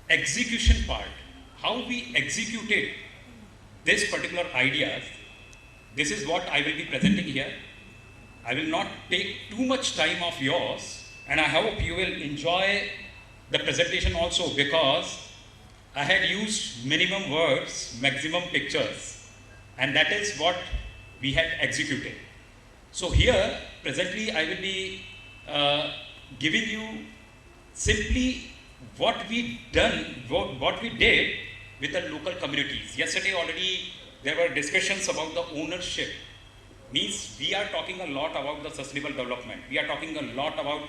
execution part, how we executed this particular ideas, this is what I will be presenting here. I will not take too much time of yours, and I hope you will enjoy the presentation also, because I had used minimum words, maximum pictures, and that is what we had executed. So here, presently, I will be giving you simply what we did with the local communities. Yesterday already there were discussions about the ownership. Means we are talking a lot about the sustainable development. We are talking a lot about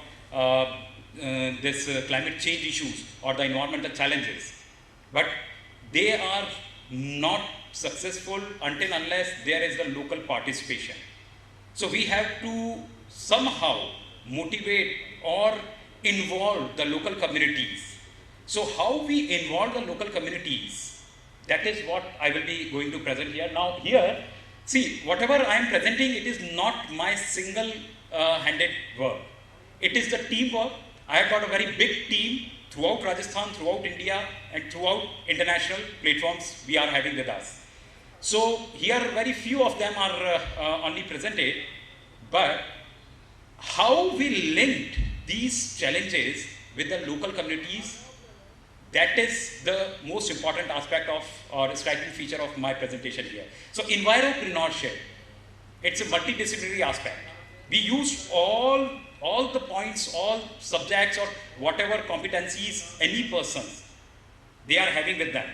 this climate change issues or the environmental challenges. But they are not successful until unless there is the local participation. So we have to somehow motivate or involve the local communities. So how we involve the local communities, that is what I will be going to present here. Now here, see, whatever I am presenting, it is not my single-handed work. It is the teamwork. I have got a very big team throughout Rajasthan, throughout India, and throughout international platforms we are having with us. So here very few of them are only presented, but how we linked these challenges with the local communities, that is the most important aspect of or striking feature of my presentation here. So enviropreneurship, it's a multidisciplinary aspect. We used all the points, all subjects or whatever competencies any persons they are having with them.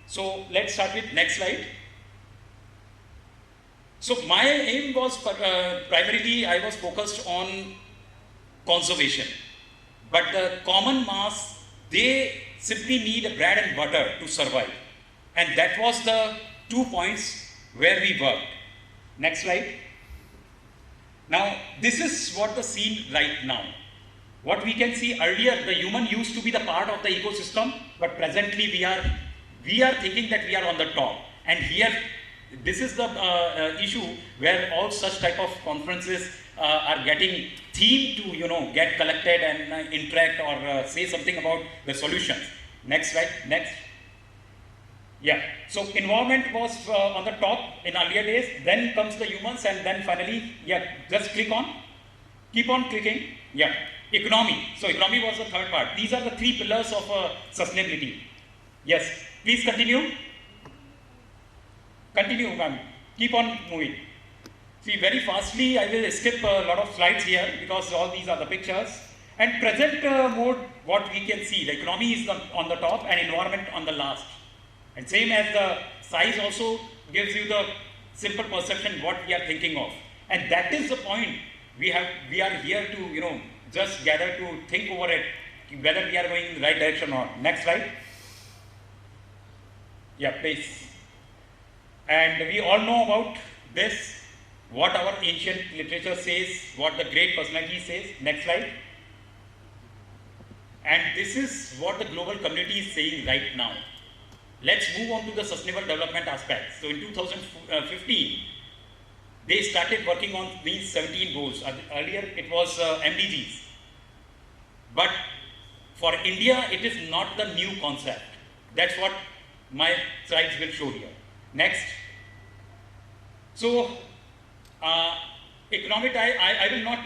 So let's start with next slide. So my aim was primarily I was focused on conservation, but the common mass, they simply need a bread and butter to survive, and that was the 2 points where we worked. Next slide. Now this is what the scene right now. What we can see earlier, the human used to be the part of the ecosystem, but presently we are thinking that we are on the top, and here this is the issue where all such type of conferences are getting themed to get collected and interact or say something about the solutions. Next slide. Next. Yeah. So environment was on the top in earlier days. Then comes the humans, and then finally, yeah. Just click on. Keep on clicking. Yeah. Economy. So economy was the third part. These are the 3 pillars of sustainability. Yes. Please continue. Continue, ma'am. Keep on moving. See, very fastly, I will skip a lot of slides here because all these are the pictures. And present mode, what we can see, the economy is on the top and environment on the last. And same as the size also gives you the simple perception what we are thinking of. And that is the point we are here to, just gather to think over it, whether we are going in the right direction or not. Next slide. Yeah, please. And we all know about this, what our ancient literature says, what the great personality says. Next slide. And this is what the global community is saying right now. Let's move on to the sustainable development aspects. So in 2015, they started working on these 17 goals. Earlier it was MDGs. But for India, it is not the new concept. That's what my slides will show here. Next. So, economic, I will not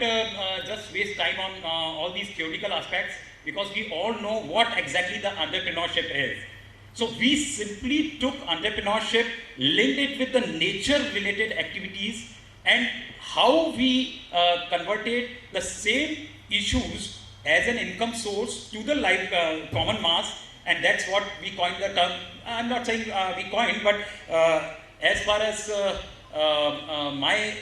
just waste time on all these theoretical aspects, because we all know what exactly the entrepreneurship is. So we simply took entrepreneurship, linked it with the nature-related activities, and how we converted the same issues as an income source to the common mass, and that's what we coined the term. I'm not saying we coined, but as far as my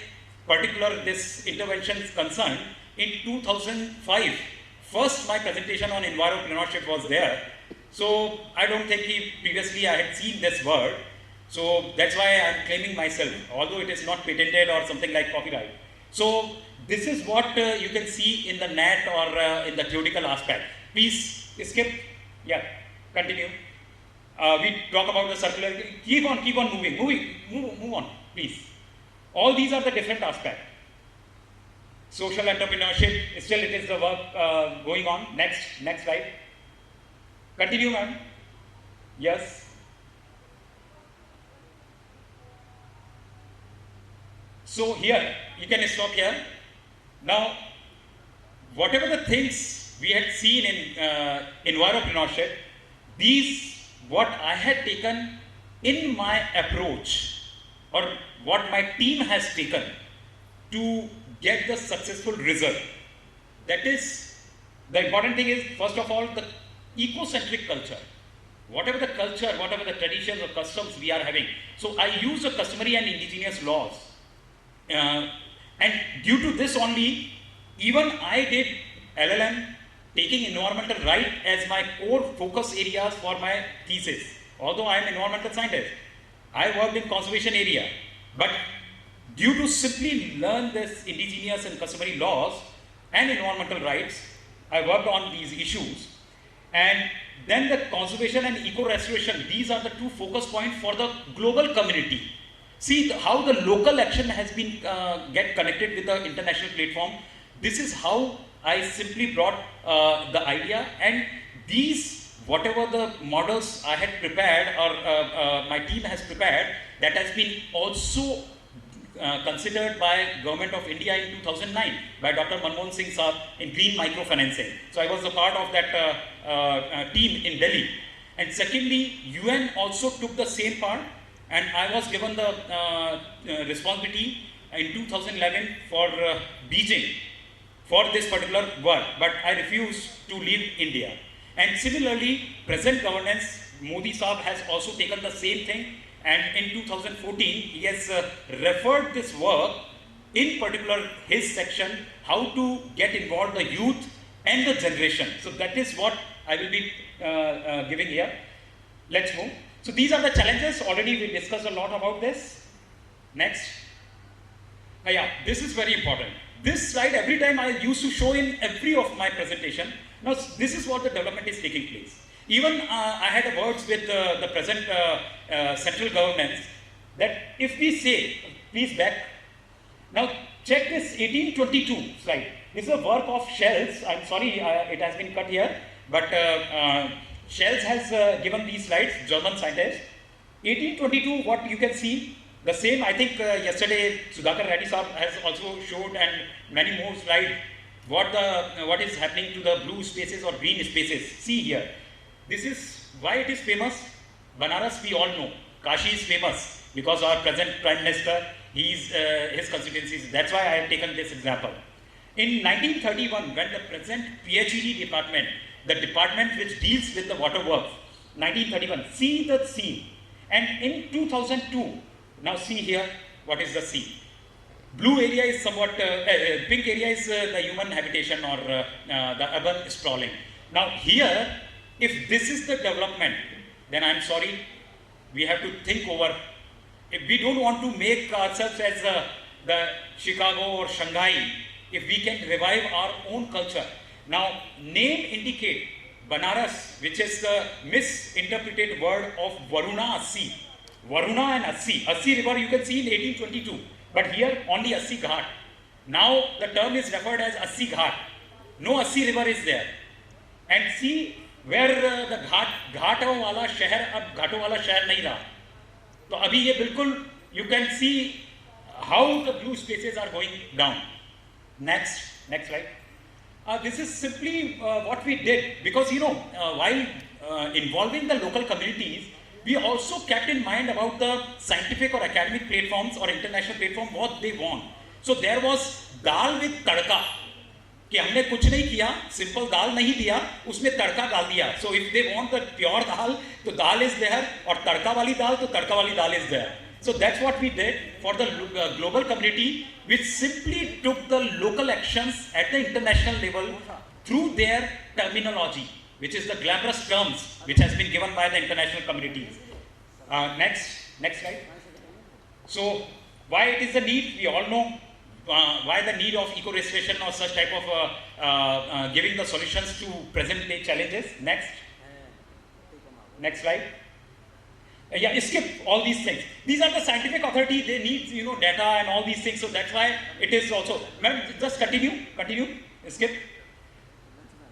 particular this intervention is concerned, in 2005, first my presentation on enviropreneurship was there. So I don't think previously I had seen this word. So that's why I'm claiming myself, although it is not patented or something like copyright. So this is what you can see in the net or in the theoretical aspect. Please skip. Yeah, continue. We talk about the circular. Keep on moving. Move on, please. All these are the different aspects. Social entrepreneurship, still it is the work going on. Next slide. Continue, ma'am. Yes. So here, you can stop here. Now, whatever the things we had seen in enviropreneurship, these, what I had taken in my approach, or what my team has taken to get the successful result. That is, the important thing is, first of all, the eco-centric culture. Whatever the culture, whatever the traditions or customs we are having. So I use the customary and indigenous laws. And due to this only, even I did LLM, taking environmental right as my core focus areas for my thesis. Although I am an environmental scientist, I worked in conservation area. But due to simply learn this indigenous and customary laws and environmental rights, I worked on these issues. And then the conservation and eco-restoration, these are the two focus points for the global community. See how the local action has been get connected with the international platform. This is how I simply brought the idea, and these, whatever the models I had prepared or my team has prepared, that has been also considered by Government of India in 2009 by Dr. Manmohan Singh Saab in green microfinancing. So I was a part of that team in Delhi. And secondly, UN also took the same part, and I was given the responsibility in 2011 for Beijing for this particular work, but I refused to leave India. And similarly, present governance, Modi Saab has also taken the same thing, and in 2014, he has referred this work, in particular his section, how to get involved the youth and the generation. So that is what I will be giving here. Let's move. So these are the challenges. Already we discussed a lot about this. Next. Yeah, this is very important. This slide, every time I used to show in every of my presentation. Now, this is what the development is taking place. Even I had words with the present central governments that if we say, please back. Now, check this 1822 slide. This is a work of Shells. I'm sorry, it has been cut here, but Shells has given these slides, German scientist. 1822, what you can see, the same, I think yesterday Sudhakar Reddy Saab has also showed, and many more slides, what is happening to the blue spaces or green spaces. See here, this is why it is famous. Banaras we all know, Kashi is famous because our present Prime Minister, his constituencies, that's why I have taken this example. In 1931, when the present PhD department, the department which deals with the water works, 1931, see the scene. And in 2002, now see here, what is the scene? Blue area is somewhat, pink area is the human habitation or the urban sprawling. Now here, if this is the development, then I'm sorry, we have to think over. If we don't want to make ourselves as the Chicago or Shanghai, if we can revive our own culture. Now, name indicate Banaras, which is the misinterpreted word of Varuna Assi. Varuna and Assi. Assi river you can see in 1822, but here only Assi Ghat. Now the term is referred as Assi Ghat. No Assi river is there. And see where the घाटों वाला शहर अब घाटों वाला शहर नहीं रहा. तो अभी ये बिल्कुल you can see how the blue spaces are going down. Next slide. This is simply what we did, because while involving the local communities, we also kept in mind about the scientific or academic platforms or international platform, what they want. So there was dal with tadka, कि हमने कुछ नहीं किया, simple दाल नहीं दिया, उसमें तड़का डाल दिया. So if they want the pure dal, तो दाल is there, और तड़का वाली दाल, तो तड़का वाली दाल is there. So that's what we did for the global community, which simply took the local actions at the international level through their terminology, which is the glamorous terms which has been given by the international communities. Next slide. So why it is the need? We all know why the need of eco-restoration or such type of giving the solutions to present day challenges. Next slide. Yeah, skip all these things. These are the scientific authority. They need data and all these things. So that's why it is also. Ma'am, just continue. Skip.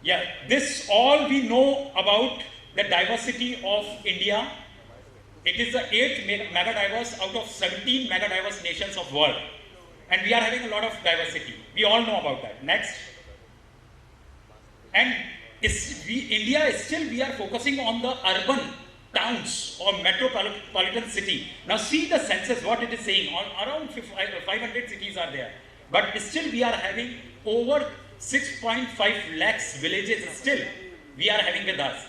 Yeah, this all we know about the diversity of India. It is the 8th mega-diverse out of 17 mega-diverse nations of world. And we are having a lot of diversity. We all know about that. Next. And India is still, we are focusing on the urban towns or metropolitan city. Now see the census, what it is saying. Around 500 cities are there. But still we are having over 6.5 lakhs villages still we are having with us.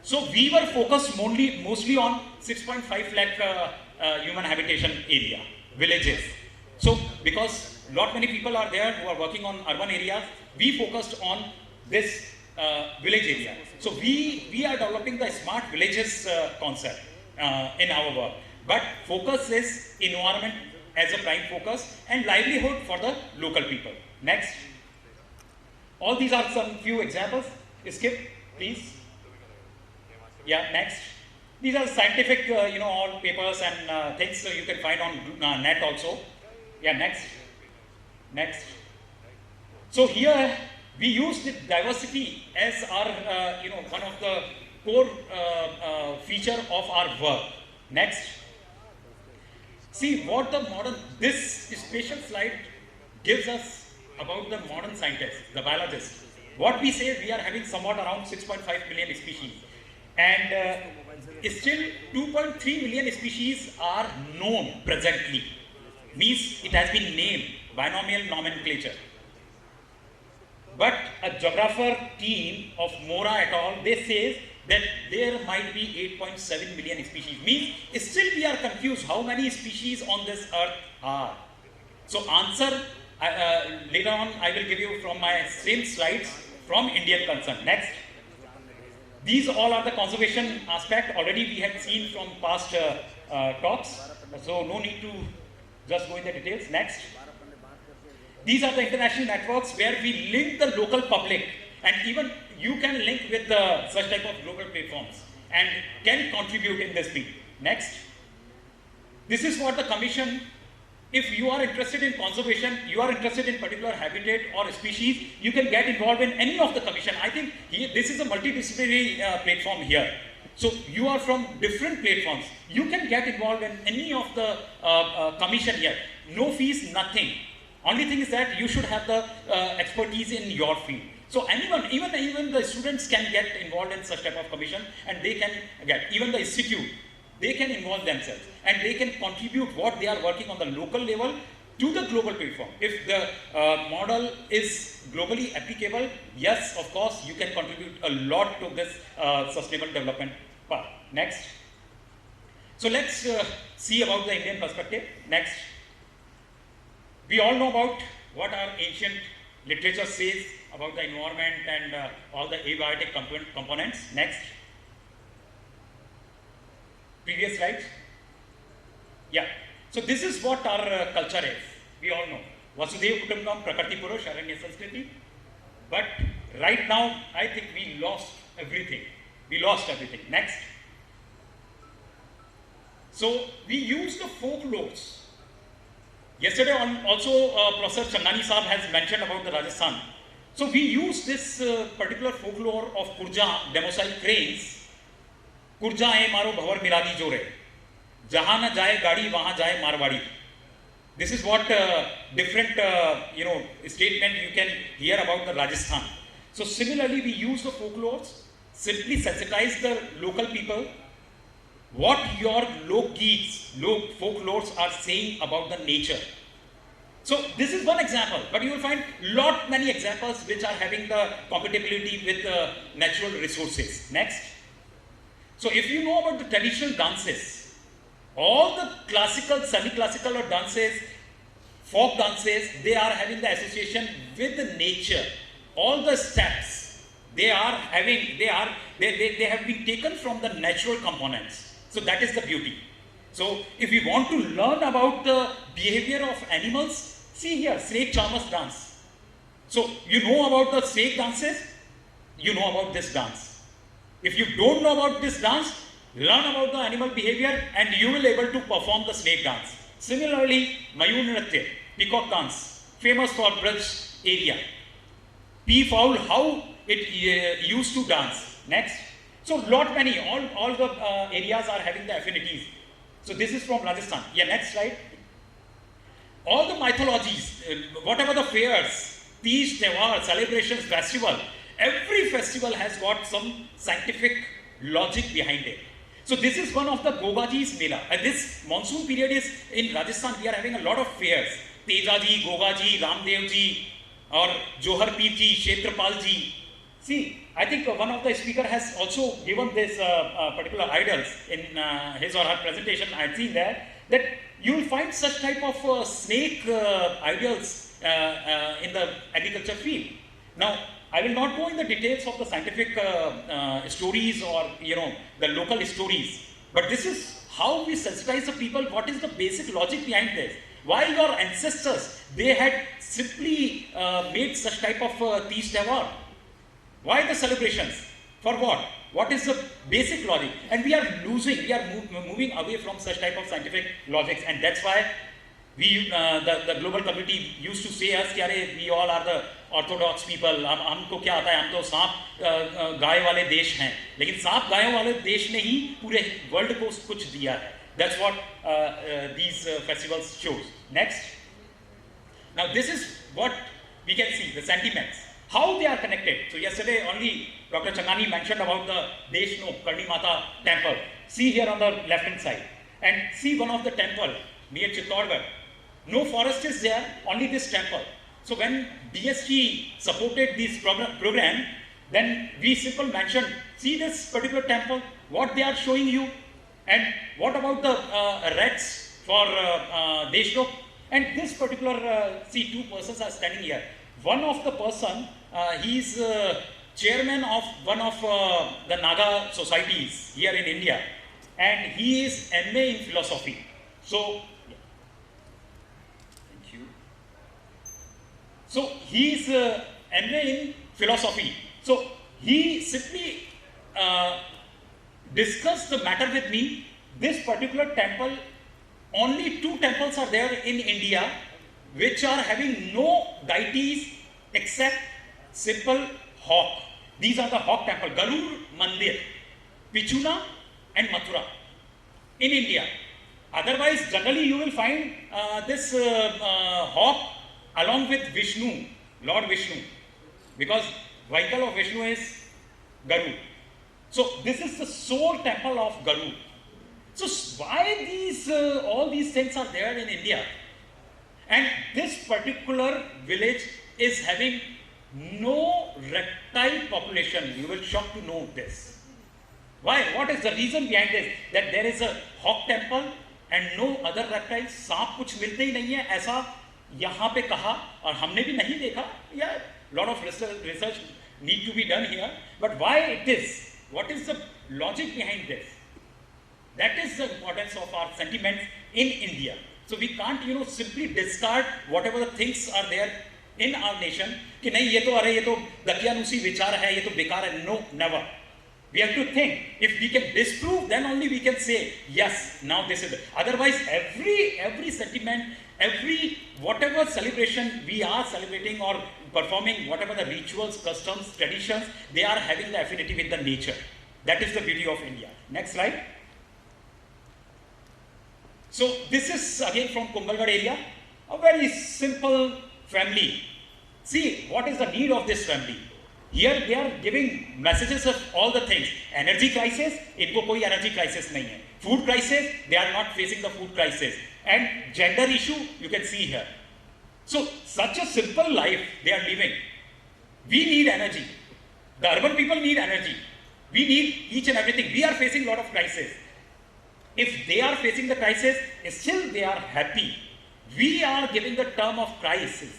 So we were focused mostly on 6.5 lakh human habitation area, villages. So because many people are there who are working on urban areas, we focused on this village area. So we are developing the smart villages concept in our work. But focus is environment as a prime focus and livelihood for the local people. Next. All these are some few examples. Skip, please. Yeah, next. These are scientific, all papers and things you can find on net also. Yeah, next. Next. So here we use the diversity as our, one of the core feature of our work. Next. See what the modern, this special slide gives us about the modern scientists, the biologists. What we say, we are having somewhat around 6.5 million species. And still 2.3 million species are known presently. Means it has been named, binomial nomenclature. But a geographer team of Mora et al., they say that there might be 8.7 million species. Means still we are confused how many species on this earth are. So answer later on I will give you from my same slides from Indian concern. Next. These all are the conservation aspect already we had seen from past talks. So no need to just go in the details. Next. These are the international networks where we link the local public, and even you can link with such type of global platforms and can contribute in this field. Next. This is what the commission, if you are interested in conservation, you are interested in particular habitat or species, you can get involved in any of the commission. I think this is a multidisciplinary platform here. So you are from different platforms. You can get involved in any of the commission here. No fees, nothing. Only thing is that you should have the expertise in your field. So anyone, even the students can get involved in such type of commission, and they can get, even the institute, they can involve themselves and they can contribute what they are working on the local level to the global platform. If the model is globally applicable, yes, of course, you can contribute a lot to this sustainable development part. Next. So let's see about the Indian perspective. Next. We all know about what our ancient literature says about the environment and all the abiotic components. Next. Previous slide. Yeah. So this is what our culture is. We all know. Vasudhaiva Kutumbakam, Prakriti Purush, Aranya Sanskriti. But right now, I think we lost everything. We lost everything. Next. So we use the folklores. Yesterday also Professor Chandani Saab has mentioned about the Rajasthan. So we use this particular folklore of Kurja, Democile cranes. Kurja e maro bhavar miradi jore. Jahan na jaye gadi, wahan jaye marwadi. This is what different statement you can hear about the Rajasthan. So similarly, we use the folklores, simply sensitize the local people. What your folklores are saying about the nature. So this is one example, but you will find many examples which are having the compatibility with natural resources. Next. So if you know about the traditional dances, all the classical, semi-classical or dances, folk dances, they are having the association with the nature. All the steps, they have been taken from the natural components. So that is the beauty. So if you want to learn about the behavior of animals, see here, snake charmers dance. So you know about the snake dances, you know about this dance. If you don't know about this dance, learn about the animal behavior and you will be able to perform the snake dance. Similarly, Mayur Nritya, peacock dance, famous for Braj area. Peafowl, how it used to dance. Next. So lot many, all the areas are having the affinities. So this is from Rajasthan. Yeah, next slide. All the mythologies, whatever the fairs, Teej, Tewar, celebrations, festival, every festival has got some scientific logic behind it. So this is one of the Gogaji's Mela. And this monsoon period is in Rajasthan, we are having a lot of fairs. Tejaji, Gogaji, Ramdevji, or Johar Pirji, Kshetrapalji. See, I think one of the speaker has also given this particular idols in his or her presentation. I have seen that you will find such type of snake idols in the agriculture field. Now, I will not go in the details of the scientific stories or the local stories, but this is how we sensitize the people. What is the basic logic behind this? Why your ancestors, they had simply made such type of Teej Tewar? Why the celebrations? For what? What is the basic logic? And we are moving away from such type of scientific logics, and that's why we, the global community used to say us, we all are the orthodox people. हमको क्या आता है? हम तो सांप गाय वाले देश हैं, लेकिन सांप गायों वाले देश ने ही पूरे वर्ल्ड को कुछ दिया है. That's what these festivals shows. Next. Now this is what we can see, the sentiments. How they are connected. So yesterday only Dr. Changani mentioned about the Deshno Karni Mata temple. See here on the left hand side. And see one of the temple near Chittorgarh. No forest is there, only this temple. So when DST supported this program, then we simply mentioned, see this particular temple, what they are showing you, and what about the rats for Deshno. And this particular, see, two persons are standing here. One of the person, he is chairman of one of the Naga societies here in India, and he is MA in philosophy. So, thank you. So he is MA in philosophy. So he simply discussed the matter with me. This particular temple, only 2 temples are there in India which are having no deities except simple hawk. These are the hawk temple, Garur Mandir, Pichuna and Mathura in India. Otherwise, generally you will find this hawk along with Vishnu, Lord Vishnu, because vehicle of Vishnu is Garur. So this is the sole temple of Garur. So why these all these things are there in India? And this particular village is having no reptile population. You will shock to know this. Why? What is the reason behind this? That there is a hawk temple and no other reptiles. सांप कुछ मिलते ही नहीं है ऐसा यहाँ पे कहा और हमने भी नहीं देखा. Yeah, lot of research need to be done here. But why it is? What is the logic behind this? That is the importance of our sentiments in India. So we can't, simply discard whatever the things are there in our nation. कि नहीं ये तो दकियानुसी विचार है, ये तो बेकार है. No, never. We have to think. If we can disprove, then only we can say yes. Now this is. Otherwise, every sentiment, whatever celebration we are celebrating or performing, whatever the rituals, customs, traditions, they are having the affinity with the nature. That is the beauty of India. Next slide. So this is again from Kumbhalgarh area, a very simple family. See what is the need of this family. Here they are giving messages of all the things. Energy crisis, इनको कोई energy crisis नहीं है. Food crisis, they are not facing the food crisis. And gender issue, you can see here. So such a simple life they are living. We need energy. The urban people need energy. We need each and everything. We are facing a lot of crisis. If they are facing the crisis, still they are happy. We are giving the term of crisis.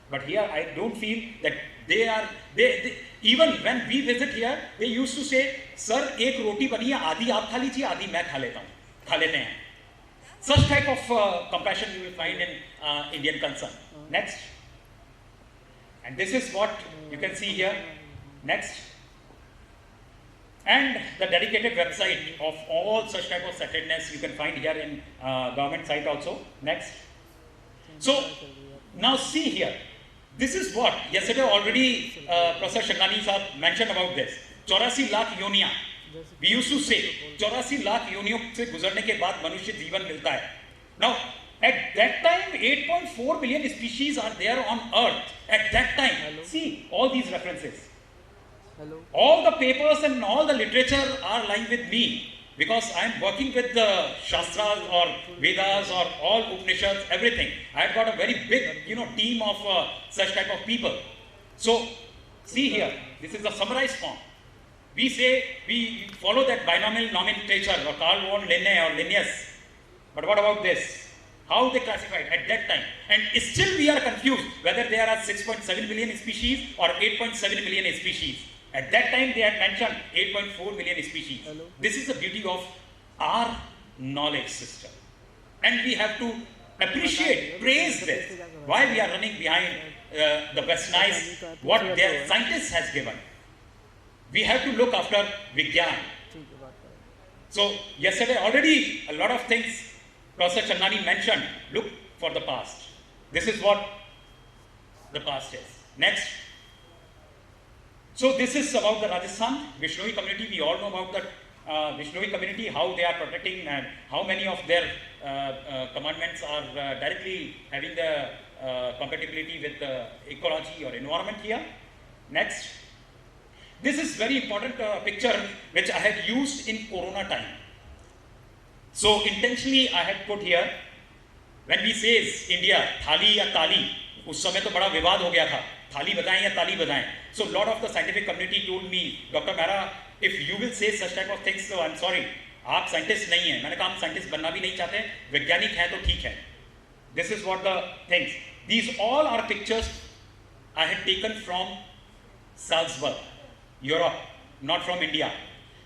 But here I don't feel that they even when we visit here, they used to say, Sir, एक रोटी बनी है, आधी आप खा लीजिए, आधी मैं खा लेते हैं. Such type of compassion you will find in Indian concern. Next. And this is what you can see here. Next. And the dedicated website of all such type of sacredness you can find here in government site also. Next. So now see here. This is what yesterday already Professor Shangani sahab mentioned about this. 84 lakh yoniya. We used to say 84 lakh योनियों से गुजरने के बाद मनुष्य जीवन मिलता है. Now, at that time, 8.4 billion species are there on Earth. At that time, see all these references. All the papers and all the literature are lying with me because I am working with the Shastras or Vedas or all Upanishads, everything. I have got a very big, team of such type of people. So, see here, this is the summarized form. We say we follow that binomial nomenclature or Carl von Linné or Linnaeus. But what about this? How they classified at that time? And still we are confused whether there are 6.7 million species or 8.7 million species. At that time they had mentioned 8.4 million species. This is the beauty of our knowledge system. And we have to appreciate, praise this. Why we are running behind the westernized, what their scientists has given. We have to look after Vigyan. So yesterday already a lot of things Professor Chandani mentioned, look for the past. This is what the past is. Next. So this is about the Rajasthan Vishnoy community. We all know about the Vishnoy community, how they are protecting and how many of their commandments are directly having the compatibility with the ecology or environment here. Next. This is very important picture which I had used in Corona time. So intentionally I had put here, when we says India, thali ya tali, उस समय तो बड़ा विवाद हो गया था, थाली बताएं या ताली बताएं. So lot of the scientific community told me, Dr. Mehra, if you will say such type of things, so I'm sorry, आप scientist नहीं हैं. मैंने कहा हम scientist बनना भी नहीं चाहते, वैज्ञानिक हैं तो ठीक है. This is what the things. These all are pictures I had taken from Salzburg, Europe, not from India.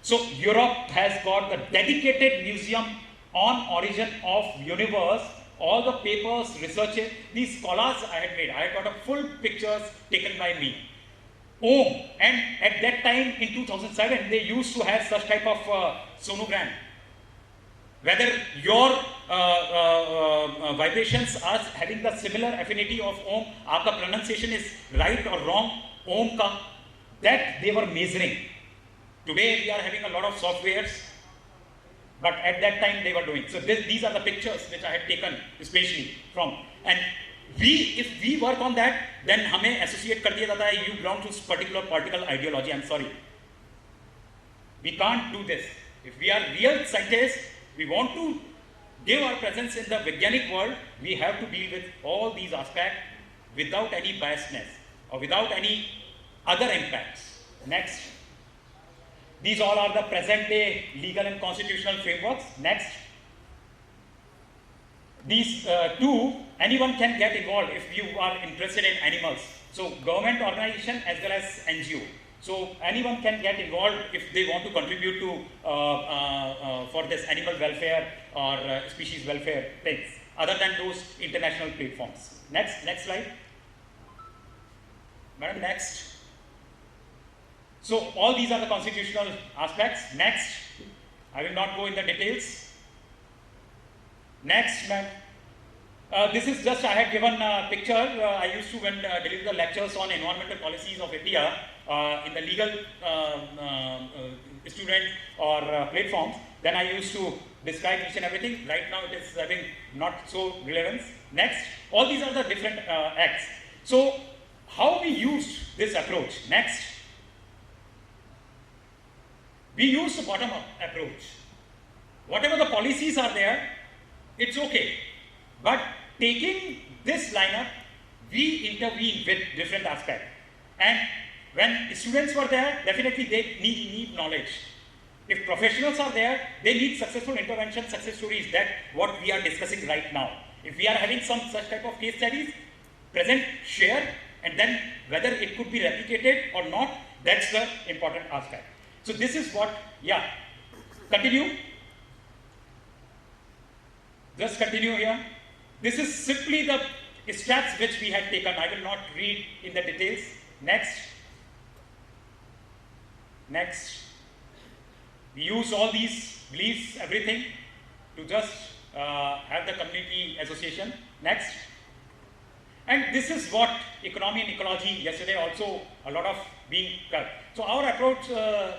So Europe has got the dedicated museum on origin of universe, all the papers, researches, these scholars I had made. I had got a full pictures taken by me. Ohm, and at that time in 2007, they used to have such type of sonogram. Whether your vibrations are having the similar affinity of Ohm, aapka pronunciation is right or wrong, Ohm ka, that they were measuring. Today we are having a lot of softwares, but at that time they were doing. So these are the pictures which I had taken especially from. And if we work on that, then हमें associate कर दिया जाता है, you belong to particular political ideology. I'm sorry. We can't do this. If we are real scientists, we want to give our presence in the Vijnanic world, we have to deal with all these aspects without any biasness or without any other impacts. Next. These all are the present day legal and constitutional frameworks. Next. These two, anyone can get involved if you are interested in animals. So government organization as well as NGO. So anyone can get involved if they want to contribute to for this animal welfare or species welfare things, other than those international platforms. Next slide. Madam, next. So all these are the constitutional aspects. Next, I will not go in the details. Next, ma'am. This is just, I had given a picture. I used to deliver the lectures on environmental policies of India in the legal student or platforms. Then I used to describe each and everything. Right now it is having not so relevance. Next, all these are the different acts. So how we used this approach? Next. We use the bottom-up approach. Whatever the policies are there, it's okay. But taking this lineup, we intervene with different aspects. And when students were there, definitely they need knowledge. If professionals are there, they need successful intervention, success stories. That's what we are discussing right now. If we are having some such type of case studies, present, share, and then whether it could be replicated or not, that's the important aspect. So this is what, yeah, continue. Just continue here. This is simply the stats which we had taken. I will not read in the details. Next. Next. We use all these beliefs, everything, to just have the community association. Next. And this is what economy and ecology, yesterday also a lot of being cut. So our approach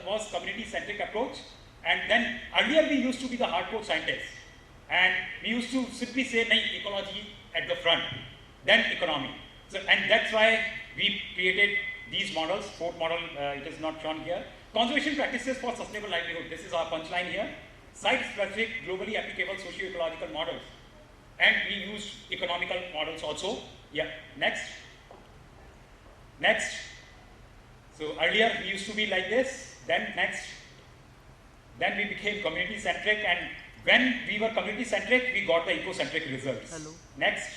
was community-centric approach, and then earlier we used to be the hardcore scientists, and we used to simply say, "Nahi, ecology at the front, then economy." So, and that's why we created these models. Fourth model, it is not shown here. Conservation practices for sustainable livelihood. This is our punchline here. Site-specific, globally applicable socio-ecological models. And we used economical models also. Yeah, next. Next. So earlier we used to be like this, then next. Then we became community-centric, and when we were community-centric, we got the eco-centric results. Hello. Next.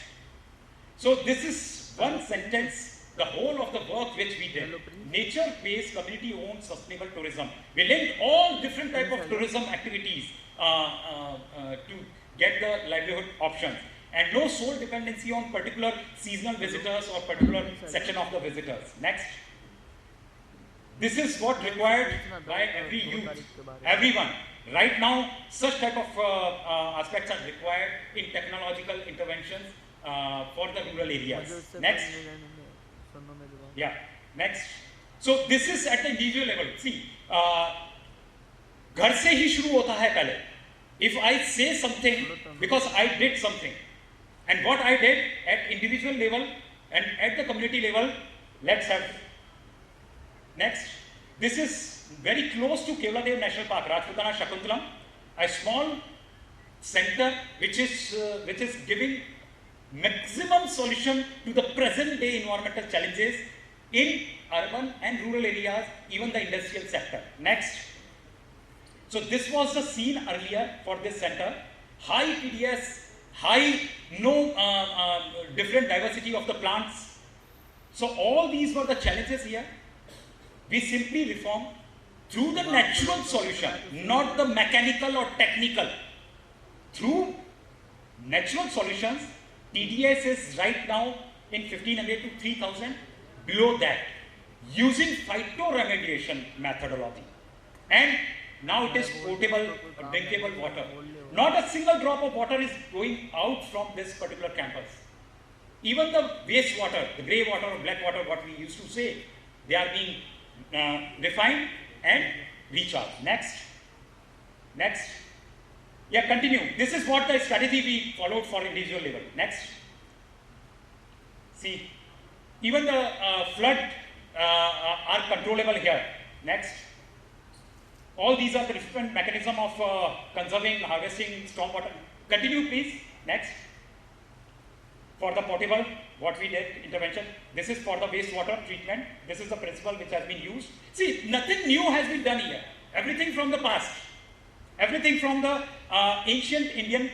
So this is one sentence, the whole of the work which we did. Nature-based, community-owned, sustainable tourism. We linked all different type of tourism activities to get the livelihood options. And no sole dependency on particular seasonal visitors or particular section of the visitors. Next. This is what required by every youth, everyone. Right now, such type of aspects are required in technological interventions for the rural areas. Next. Yeah, next. So this is at the individual level. See, घर से ही शुरू होता है पहले. If I say something because I did something, and what I did at individual level and at the community level, let's have. Next. This is very close to Kevladev National Park, Rajputana Shakuntalam, a small center which is giving maximum solution to the present day environmental challenges in urban and rural areas, even the industrial sector. Next. So this was the scene earlier for this center. High TDS, high different diversity of the plants. So all these were the challenges here. We simply reform through the natural solution, not the mechanical or technical. Through natural solutions, TDS is right now in 1500 to 3000, below that, using phytoremediation methodology. And now it is potable, drinkable water. Not a single drop of water is going out from this particular campus. Even the wastewater, the grey water or black water, what we used to say, they are being refined and recharged. Next. Next. Yeah, continue. This is what the strategy we followed for individual level. Next. See, even the flood are controllable here. Next. All these are the different mechanism of conserving, harvesting stormwater. Continue, please. Next. For the potable, what we did, intervention. This is for the wastewater treatment. This is the principle which has been used. See, nothing new has been done here. Everything from the past. Everything from the ancient Indian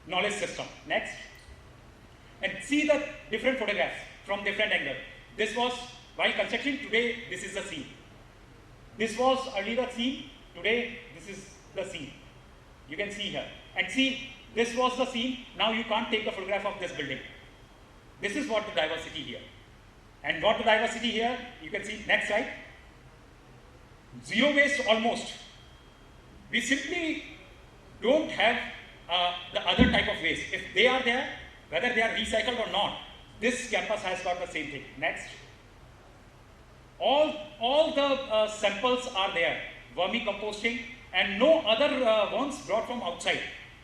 knowledge system. Next. And see the different photographs from different angles. This was while construction, today this is the scene. This was earlier the scene, today this is the scene. You can see here. And see, this was the scene. Now you can't take the photograph of this building. This is what the diversity here. And what the diversity here, you can see, next slide. Zero waste almost. We simply don't have the other type of waste. If they are there, whether they are recycled or not, this campus has got the same thing. Next. All the samples are there. Vermicomposting and no other ones brought from outside.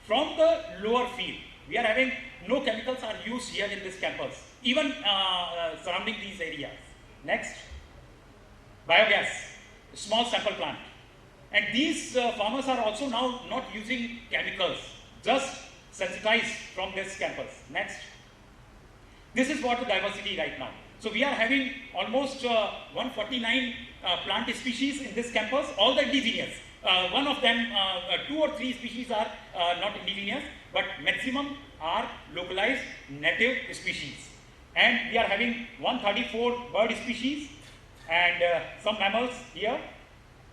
From the lower field. We are having no chemicals are used here in this campus, even surrounding these areas. Next. Biogas, small sample plant. And these farmers are also now not using chemicals, just sensitized from this campus. Next. This is what the diversity right now. So we are having almost 149 plant species in this campus, all the indigenous. One of them, 2 or 3 species are not indigenous, but maximum are localized native species. And we are having 134 bird species and some mammals here.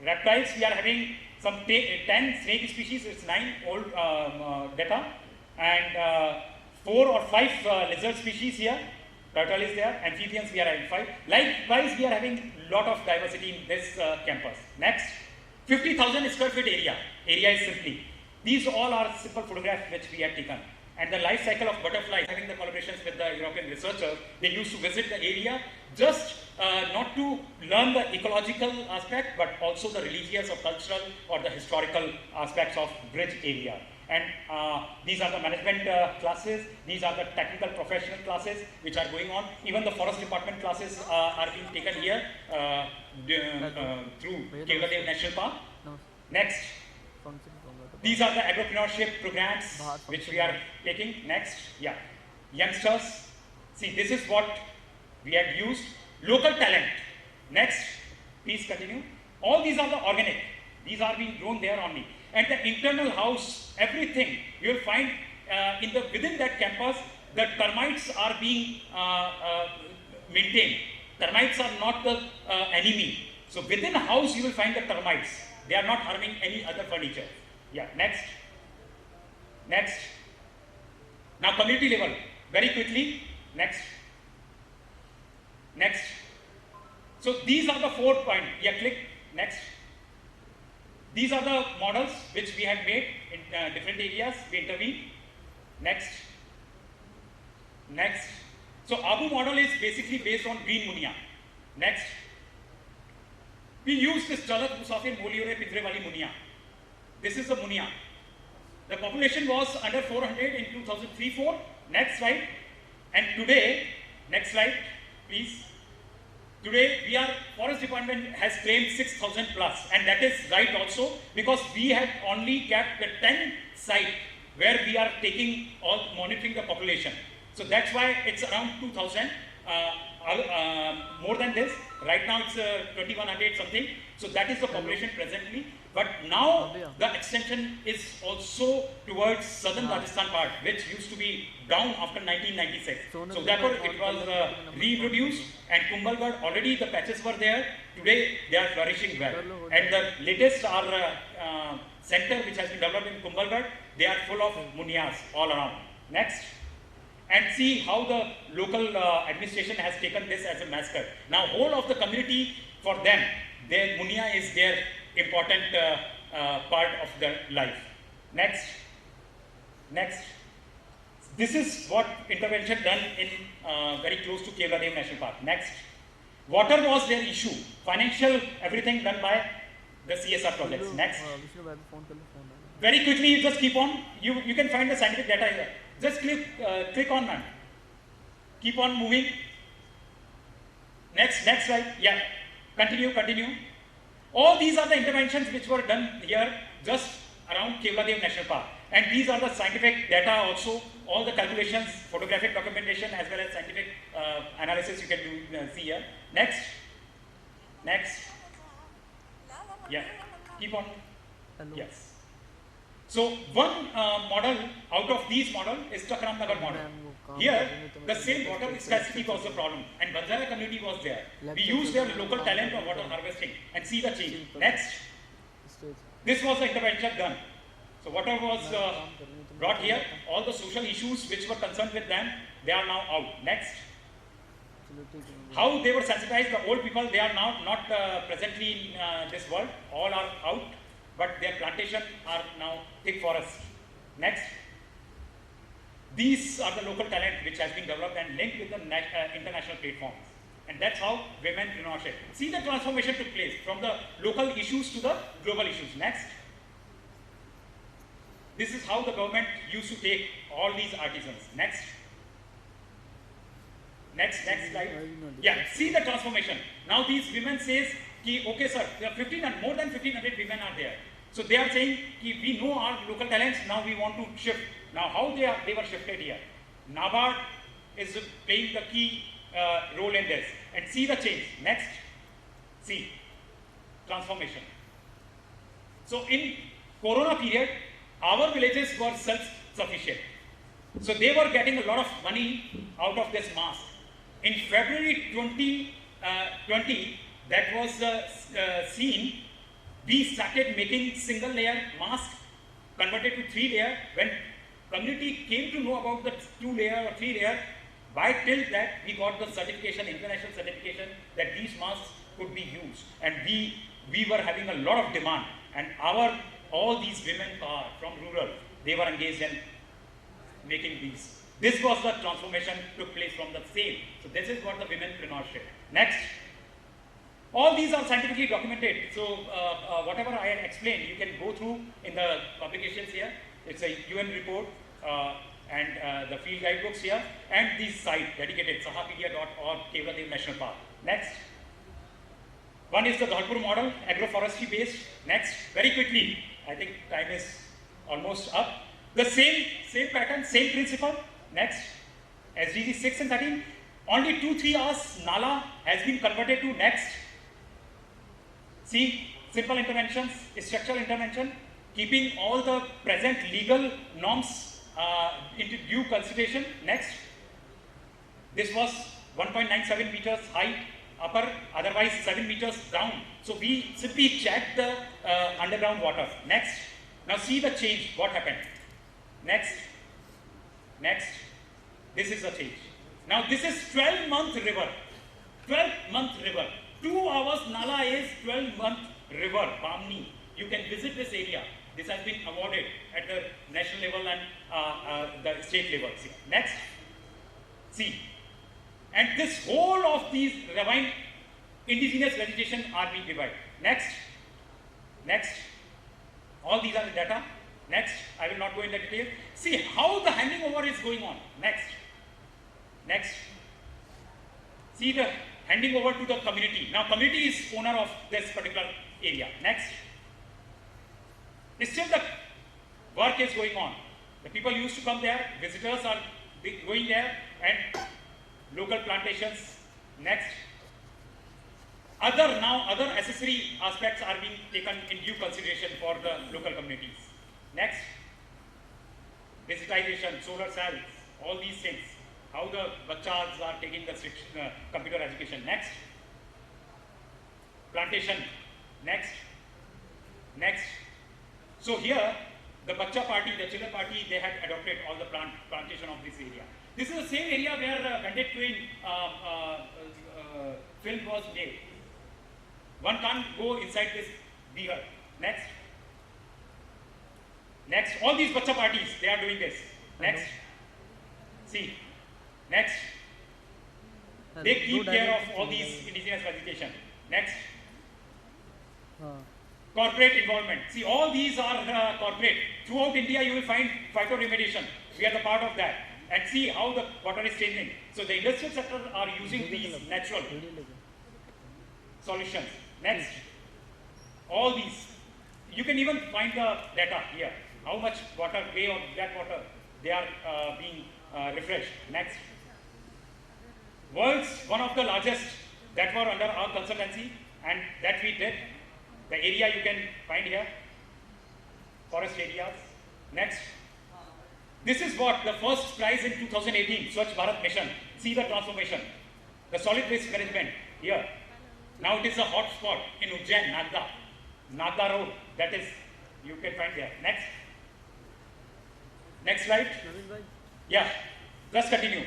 Reptiles, we are having some 10 snake species, it's 9 old data, and 4 or 5 lizard species here. Turtle is there, amphibians we are having 5. Likewise, we are having lot of diversity in this campus. Next, 50,000 square feet area. Area is simply. These all are simple photographs which we have taken. And the life cycle of butterflies, having the collaborations with the European researchers, they used to visit the area just not to learn the ecological aspect, but also the religious or cultural or the historical aspects of bridge area. And these are the management classes, these are the technical professional classes which are going on. Even the forest department classes are being taken here through Kevladev National Park. Next. These are the agripreneurship programs which we are taking. Next, yeah. Youngsters, see, this is what we had used. Local talent. Next, please continue. All these are the organic. These are being grown there only. And the internal house, everything, you will find within that campus, the termites are being maintained. Termites are not the enemy. So within a house, you will find the termites. They are not harming any other furniture. Yeah, next. Next. Now community level, very quickly. Next. Next. So these are the 4 points. Yeah, click. Next. These are the models which we had made in different areas. We intervene. Next. Next. So Abu model is basically based on green munia. Next. We use this Chalat Musafir Moliore Pidre Wali munia. This is the munia. The population was under 400 in 2003-04. Next slide. And today, next slide, please. Today, Forest Department has claimed 6,000 plus, and that is right also, because we had only kept the 10 site where we are taking monitoring the population. So that's why it's around 2,000. More than this. Right now it's 2,100 something. So that is the population presently. But now the extension is also towards southern Rajasthan part, which used to be down after 1996. So therefore it was reintroduced, and Kumbhalgarh, already the patches were there. Today they are flourishing well. And the latest center which has been developed in Kumbhalgarh, they are full of munias all around. Next. And see how the local administration has taken this as a mascot. Now whole of the community, for them, their munia is their important part of their life. Next. Next. This is what intervention done in very close to Kevladev National Park. Next. Water was their issue. Financial, everything done by the CSR projects. Next. Very quickly, you just keep on. You can find the scientific data here. Just click on that. Keep on moving. Next slide. Yeah. Continue. All these are the interventions which were done here just around Kevladev National Park. And these are the scientific data also, all the calculations, photographic documentation as well as scientific analysis you can see here. Next. Yeah. Keep on. Hello. Yes. So one model out of these model is Chakram Nagar model. Here, the same water scarcity was the problem, and Banjara community was there. We used their local talent of water harvesting and see the change. Next, this was the intervention done. So water was brought here. All the social issues which were concerned with them, they are now out. Next, how they were sensitized. The old people, they are now not presently in this world. All are out. But their plantation are now thick forest. Next. These are the local talent which has been developed and linked with the international platforms. And that's how women entrepreneurship. See the transformation took place from the local issues to the global issues. Next. This is how the government used to take all these artisans. Next. Next slide. Yeah, see the transformation. Now these women says, okay sir, there are more than 1,500 women are there. So they are saying, we know our local talents, now we want to shift. Now how they were shifted here? NABARD is playing the key role in this. And see the change. Next. See. Transformation. So in Corona period, our villages were self-sufficient. So they were getting a lot of money out of this mask. In February 2020, that was seen, we started making single layer mask, converted to 3 layer. When community came to know about the 2 layer or 3 layer, by till that we got the certification, international certification, that these masks could be used. And we were having a lot of demand. And all these women from rural, they were engaged in. making these. This was the transformation took place from the same. So this is what the womenpreneurship. Next. All these are scientifically documented. So whatever I had explained, you can go through in the publications here. It's a UN report and the field guidebooks here, and this site dedicated, sahapedia.org, Kevladev National Park. Next. One is the Dholpur model, agroforestry based. Next, very quickly, I think time is almost up. The same pattern, same principle. Next, SDG 6 and 13. Only 2-3 hours Nala has been converted to next. See, simple interventions, structural intervention, keeping all the present legal norms into due consideration. Next, this was 1.97 meters height, upper, otherwise 7 meters down. So we simply checked the underground water. Next, now see the change, what happened. Next, this is the change. Now this is 12-month river, 12-month river. 2 hours Nala is 12-month river, Bamni. You can visit this area. This has been awarded at the national level and the state level. See. Next, see. And this whole of these ravine indigenous vegetation are being divided. Next, all these are the data. Next, I will not go into detail. See how the handing over is going on. Next, see the handing over to the community. Now community is owner of this particular area. Next, still the work is going on. The people used to come there, visitors are going there, and local plantations. Next, other accessory aspects are being taken in due consideration for the local communities. Next, digitization, solar cells, all these things. How the bachas are taking the computer education. Next, plantation. Next. So here, the bacha party, the children party, they had adopted all the plantation of this area. This is the same area where Bandit Queen film was made. One can't go inside this beer. Next, all these bacha parties, they are doing this. Next, see. Next, they keep care of all these indigenous vegetation. Next, corporate involvement. See, all these are corporate. Throughout India, you will find phytoremediation. We are the part of that. And see how the water is changing. So the industrial sector are using these natural solutions. Next, all these. You can even find the data here. How much water, gray or black water, they are being refreshed. Next. World's one of the largest that were under our consultancy, and that we did. The area you can find here, forest areas. Next, this is what the first prize in 2018, Swachh Bharat Mission. See the transformation. The solid waste management here. Now it is a hot spot in Ujjain, Nagda Road. That is, you can find there. Next slide. Yeah, just continue.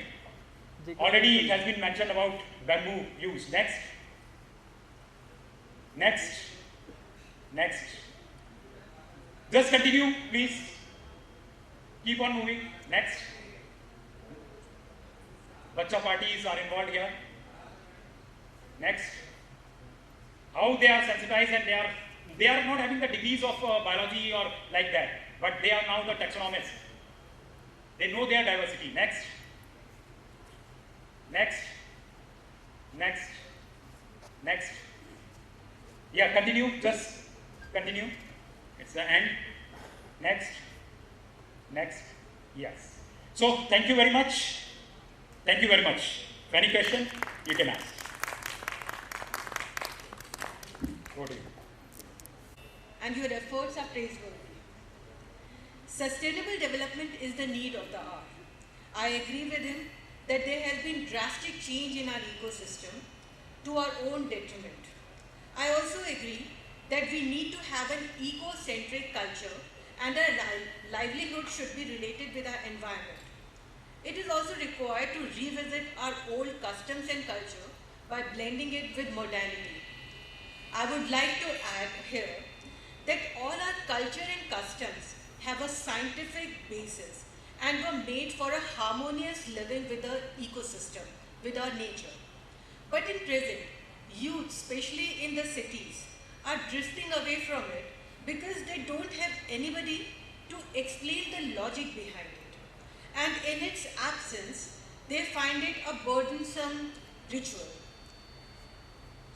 Already it has been mentioned about bamboo use. Next. Just continue, please. Keep on moving. Next. Bacha parties are involved here. Next. How they are sensitized and they are not having the degrees of biology or like that, but they are now the taxonomists. They know their diversity. Next. Yeah, continue. Just continue. It's the end. Next. Yes. So thank you very much. If any question, you can ask. Go to you. And your efforts are praiseworthy. Sustainable development is the need of the hour. I agree with him that there has been drastic change in our ecosystem to our own detriment. I also agree that we need to have an eco-centric culture and our livelihood should be related with our environment. It is also required to revisit our old customs and culture by blending it with modernity. I would like to add here that all our culture and customs have a scientific basis and were made for a harmonious living with the ecosystem, with our nature. But in present, youth, especially in the cities, are drifting away from it because they don't have anybody to explain the logic behind it. And in its absence, they find it a burdensome ritual.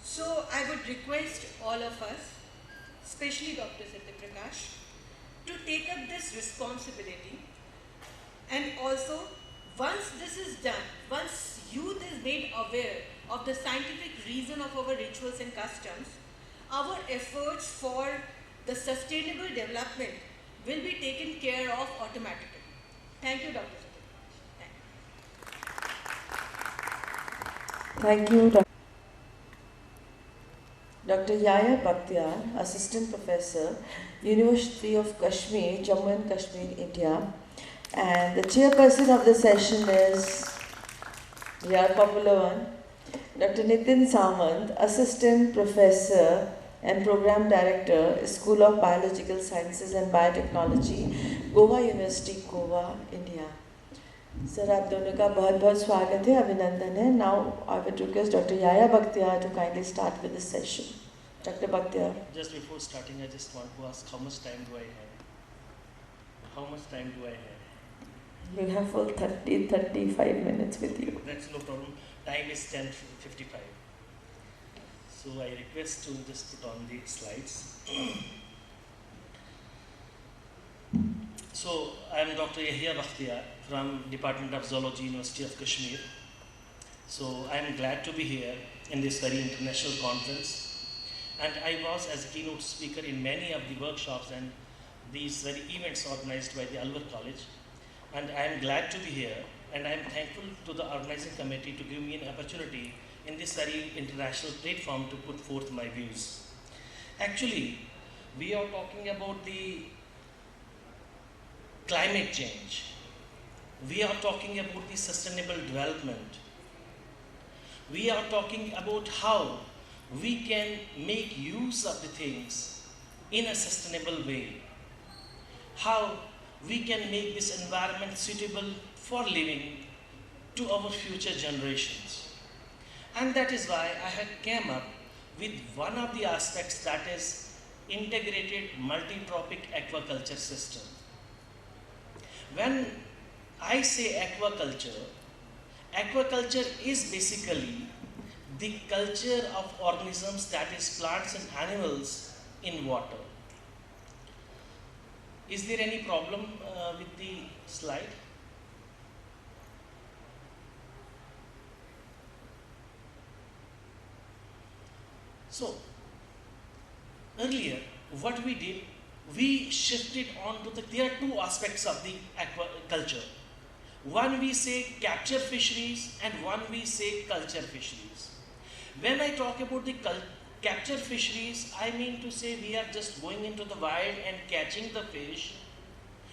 So I would request all of us, especially Dr. Satyaprakash, to take up this responsibility. And also, once this is done, once youth is made aware of the scientific reason of our rituals and customs, our efforts for the sustainable development will be taken care of automatically. Thank you, Dr. Satyaprakash. Thank you, Dr. Yahya Bakhtiar, Assistant Professor, University of Kashmir, Jammu and Kashmir, India. And the chairperson of the session is, yeah, popular one, Dr. Nitin Samant, Assistant Professor and Program Director, School of Biological Sciences and Biotechnology, Goa University, Goa, India. Sir आप दोनों का बहुत बहुत स्वागत है, अभिनंदन है. Now I would request Dr. Yahya Bakhtiar to kindly start with the session. Dr. Bakhtiar. Just before starting, I just want to ask how much time do I have? How much time do I have? You have full 35 minutes with you. That's no problem. Time is 10:55. So I request to just put on the slides. So I am Dr. Yahya Bakhtiar from Department of Zoology, University of Kashmir. So I am glad to be here in this very international conference. And I was as a keynote speaker in many of the workshops and these very events organized by the Alwar College. And I am glad to be here, and I am thankful to the organizing committee to give me an opportunity in this very international platform to put forth my views. Actually, we are talking about the climate change. We are talking about the sustainable development. We are talking about how we can make use of the things in a sustainable way. How we can make this environment suitable for living to our future generations. And that is why I had came up with one of the aspects, that is integrated multi-tropic aquaculture system. When I say aquaculture, aquaculture is basically the culture of organisms, that is plants and animals, in water. Is there any problem with the slide? So, earlier, what we did, we shifted on to there are two aspects of the aquaculture. One we say capture fisheries and one we say culture fisheries. When I talk about the capture fisheries, I mean to say we are just going into the wild and catching the fish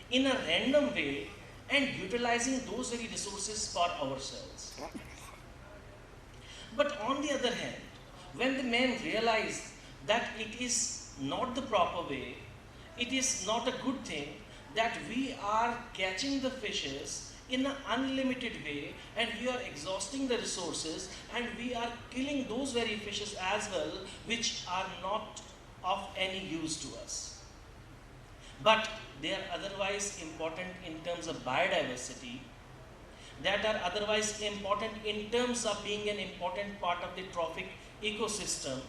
in a random way and utilizing those very resources for ourselves. But on the other hand, when the man realized that it is not the proper way, it is not a good thing that we are catching the fishes in an unlimited way and we are exhausting the resources and we are killing those very fishes as well, which are not of any use to us. But they are otherwise important in terms of biodiversity, that are otherwise important in terms of being an important part of the trophic ecosystem.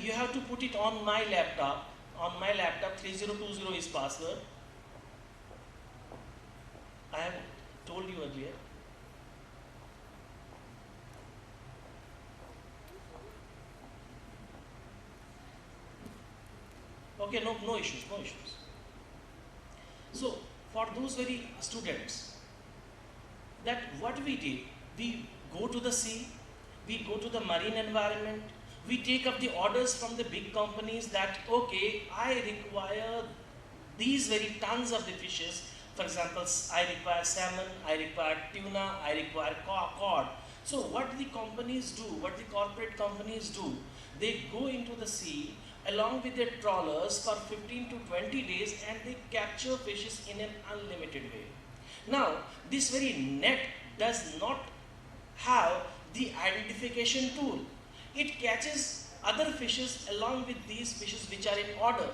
You have to put it on my laptop. On my laptop, 3020 is password. I have told you earlier. Okay, no issues. So, for those very students, that what we did, we go to the sea, we go to the marine environment, we take up the orders from the big companies that, okay, I require these very tons of the fishes. For example, I require salmon, I require tuna, I require cod. So what the companies do, what the corporate companies do, they go into the sea along with their trawlers for 15 to 20 days and they capture fishes in an unlimited way. Now, this very net does not have the identification tool. It catches other fishes along with these fishes which are in order.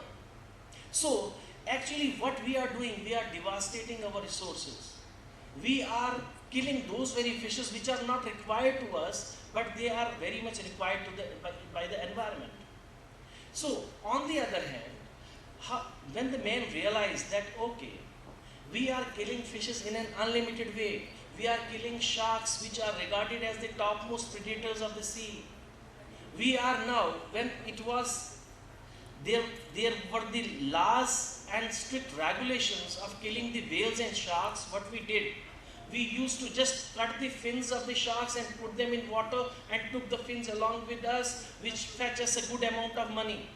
So, actually what we are doing, we are devastating our resources. We are killing those very fishes which are not required to us, but they are very much required by the environment. So, on the other hand, when the men realize that, okay, we are killing fishes in an unlimited way, we are killing sharks which are regarded as the topmost predators of the sea. We are now, when it was, there were the laws and strict regulations of killing the whales and sharks. What we did, we used to just cut the fins of the sharks and put them in water and took the fins along with us, which fetch us a good amount of money.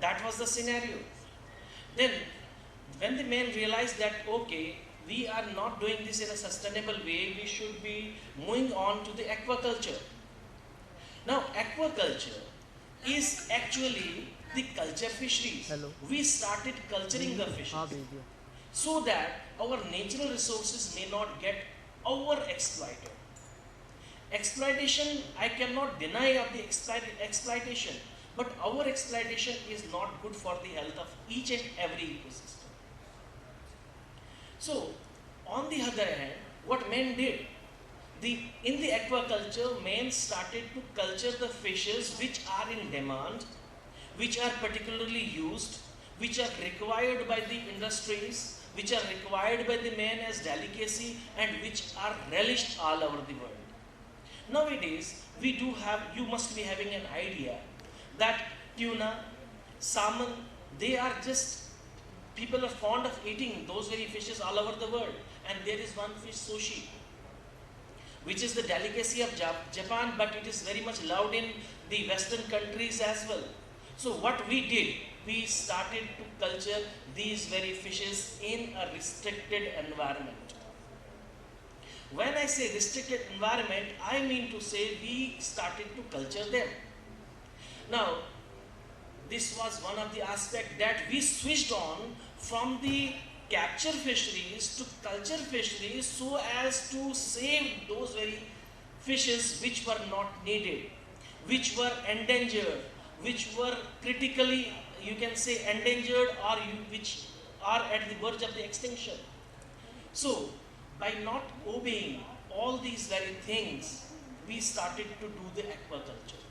That was the scenario. Then, when the men realized that, okay, we are not doing this in a sustainable way, we should be moving on to the aquaculture. Now, aquaculture is actually the culture fisheries. Hello. We started culturing the fishes so that our natural resources may not get over-exploited. Exploitation, I cannot deny of the exploitation, but over-exploitation is not good for the health of each and every ecosystem. So, on the other hand, what men did, in the aquaculture, men started to culture the fishes which are in demand, which are particularly used, which are required by the industries, which are required by the men as delicacy, and which are relished all over the world. Nowadays, you must be having an idea that tuna, salmon, people are fond of eating those very fishes all over the world. And there is one fish, sushi, which is the delicacy of Japan, but it is very much loved in the Western countries as well. So what we did, we started to culture these very fishes in a restricted environment. When I say restricted environment, I mean to say we started to culture them. Now, this was one of the aspects that we switched on from the capture fisheries to culture fisheries so as to save those very fishes which were not needed, which were endangered, which were critically, you can say, endangered, or which are at the verge of the extinction. So, by not obeying all these very things, we started to do the aquaculture.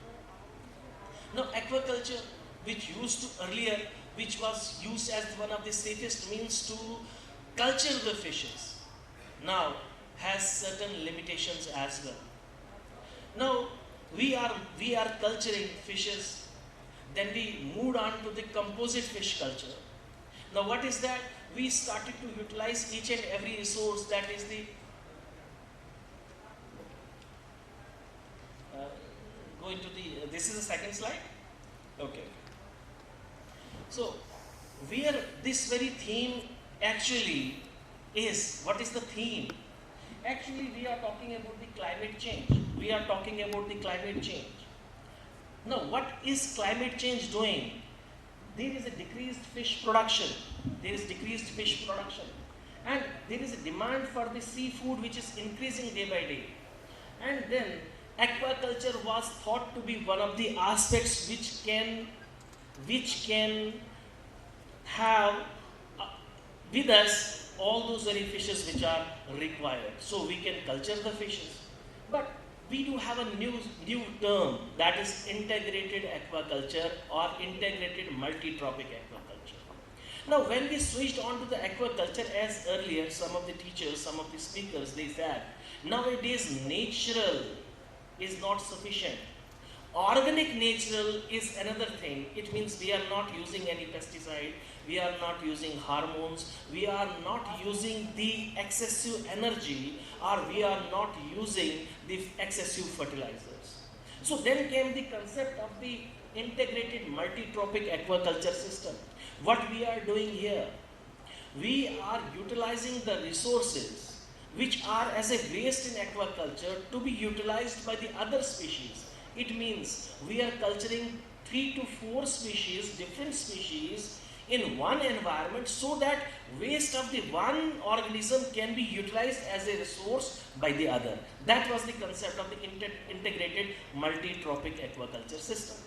Now, aquaculture, which was used as one of the safest means to culture the fishes, now has certain limitations as well. Now, we are culturing fishes, then we moved on to the composite fish culture. Now, what is that? We started to utilize each and every resource, that is the this is the second slide. Okay. So, where this very theme actually is, what is the theme? Actually, we are talking about the climate change. We are talking about the climate change. Now, what is climate change doing? There is a decreased fish production. And there is a demand for the seafood which is increasing day by day. And then aquaculture was thought to be one of the aspects which can have with us all those very fishes which are required. So we can culture the fishes. But we do have a new term, that is integrated aquaculture or integrated multi-tropic aquaculture. Now, when we switched on to the aquaculture, as earlier some of the teachers, some of the speakers, they said, nowadays natural is not sufficient. Organic natural is another thing. It means we are not using any pesticide, we are not using hormones, we are not using the excessive energy, or we are not using the excessive fertilizers. So then came the concept of the integrated multi-tropic aquaculture system. What we are doing here, we are utilizing the resources which are as a waste in aquaculture to be utilized by the other species. It means we are culturing 3 to 4 species, different species, in one environment so that waste of the one organism can be utilized as a resource by the other. That was the concept of the integrated multi-tropic aquaculture system.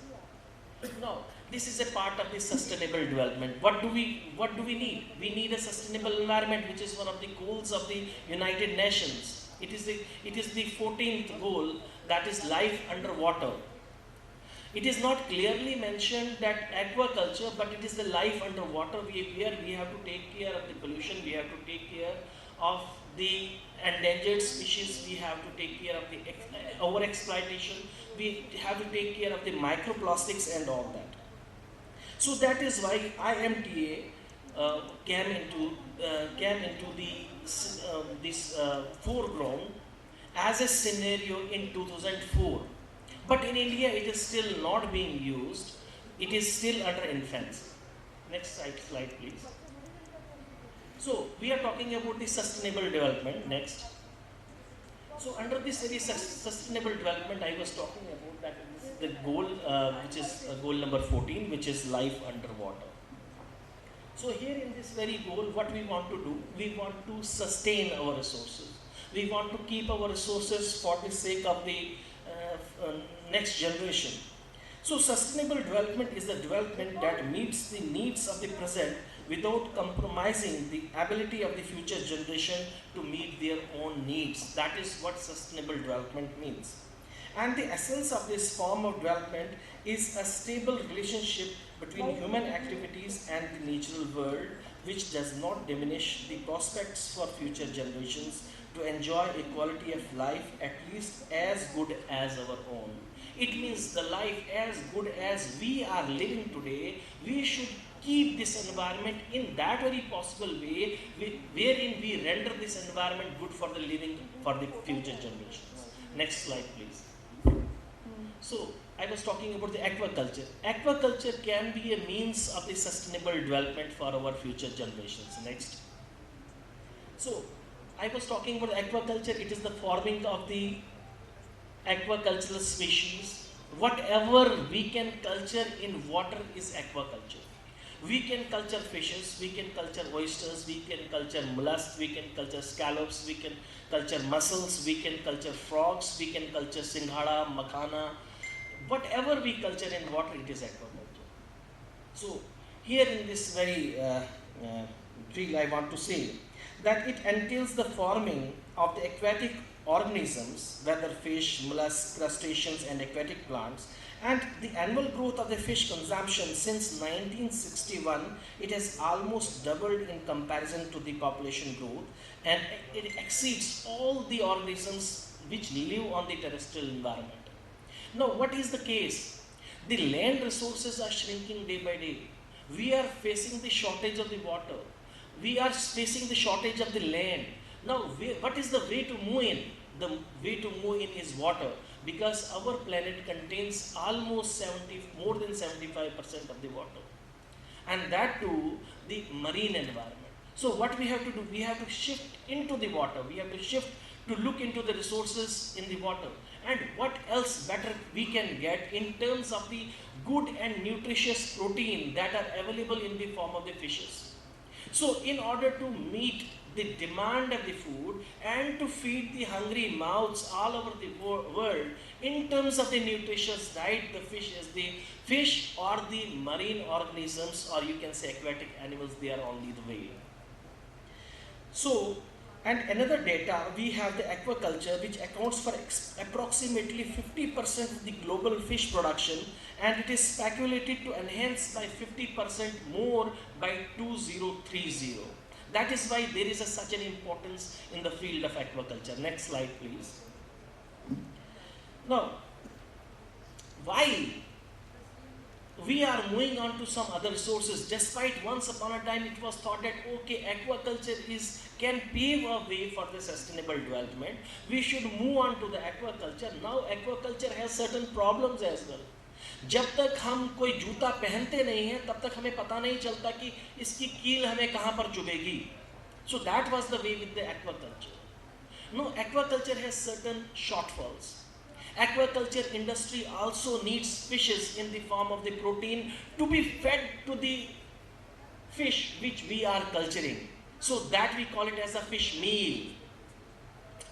Now, this is a part of the sustainable development. What do we need? We need a sustainable environment, which is one of the goals of the United Nations. It is the 14th goal, that is life underwater. It is not clearly mentioned that aquaculture, but it is the life underwater where we have to take care of the pollution, we have to take care of the endangered species, we have to take care of the overexploitation, we have to take care of the microplastics and all that. So that is why IMTA came into this foreground as a scenario in 2004. But in India, it is still not being used. It is still under infancy. Next slide, please. So we are talking about the sustainable development next. So under this very sustainable development, I was talking about that the goal, which is goal number 14, which is life underwater. So here in this very goal, what we want to do, we want to sustain our resources. We want to keep our resources for the sake of the next generation. So sustainable development is the development that meets the needs of the present without compromising the ability of the future generation to meet their own needs. That is what sustainable development means. And the essence of this form of development is a stable relationship between human activities and the natural world, which does not diminish the prospects for future generations to enjoy a quality of life at least as good as our own. It means the life as good as we are living today, we should keep this environment in that very possible way wherein we render this environment good for the living for the future generations. Next slide, please. So I was talking about the aquaculture. Aquaculture can be a means of the sustainable development for our future generations. Next. So I was talking about aquaculture. It is the forming of the aquacultural species. Whatever we can culture in water is aquaculture. We can culture fishes, we can culture oysters, we can culture mollusks, we can culture scallops, we can culture mussels, we can culture frogs, we can culture singhara, makhana. Whatever we culture in water, it is aquaculture. So here in this very field, I want to say that it entails the forming of the aquatic organisms, whether fish, mollusks, crustaceans and aquatic plants, and the annual growth of the fish consumption since 1961, it has almost doubled in comparison to the population growth, and it exceeds all the organisms which live on the terrestrial environment. Now, what is the case? The land resources are shrinking day by day. We are facing the shortage of the water. We are facing the shortage of the land. Now, what is the way to move in? The way to move in is water, because our planet contains almost more than 75% of the water, and that too the marine environment. So what we have to do, we have to shift into the water, we have to shift to look into the resources in the water, and what else better we can get in terms of the good and nutritious protein that are available in the form of the fishes. So in order to meet the demand of the food and to feed the hungry mouths all over the world in terms of the nutritious diet, the fish or the marine organisms, or you can say aquatic animals, they are only the way. So, and another data, we have the aquaculture, which accounts for approximately 50% of the global fish production, and it is speculated to enhance by 50% more by 2030. That is why there is such an importance in the field of aquaculture. Next slide, please. Now, while we are moving on to some other resources, despite once upon a time it was thought that okay, aquaculture can pave a way for the sustainable development, we should move on to the aquaculture. Now aquaculture has certain problems as well. जब तक हम कोई जूता पहनते नहीं हैं तब तक हमें पता नहीं चलता कि इसकी कील हमें कहाँ पर चुभेगी. So that was the way with the aquaculture. No, aquaculture has certain shortfalls. Aquaculture industry also needs fishes in the form of the protein to be fed to the fish which we are culturing. So that we call it as a fish meal.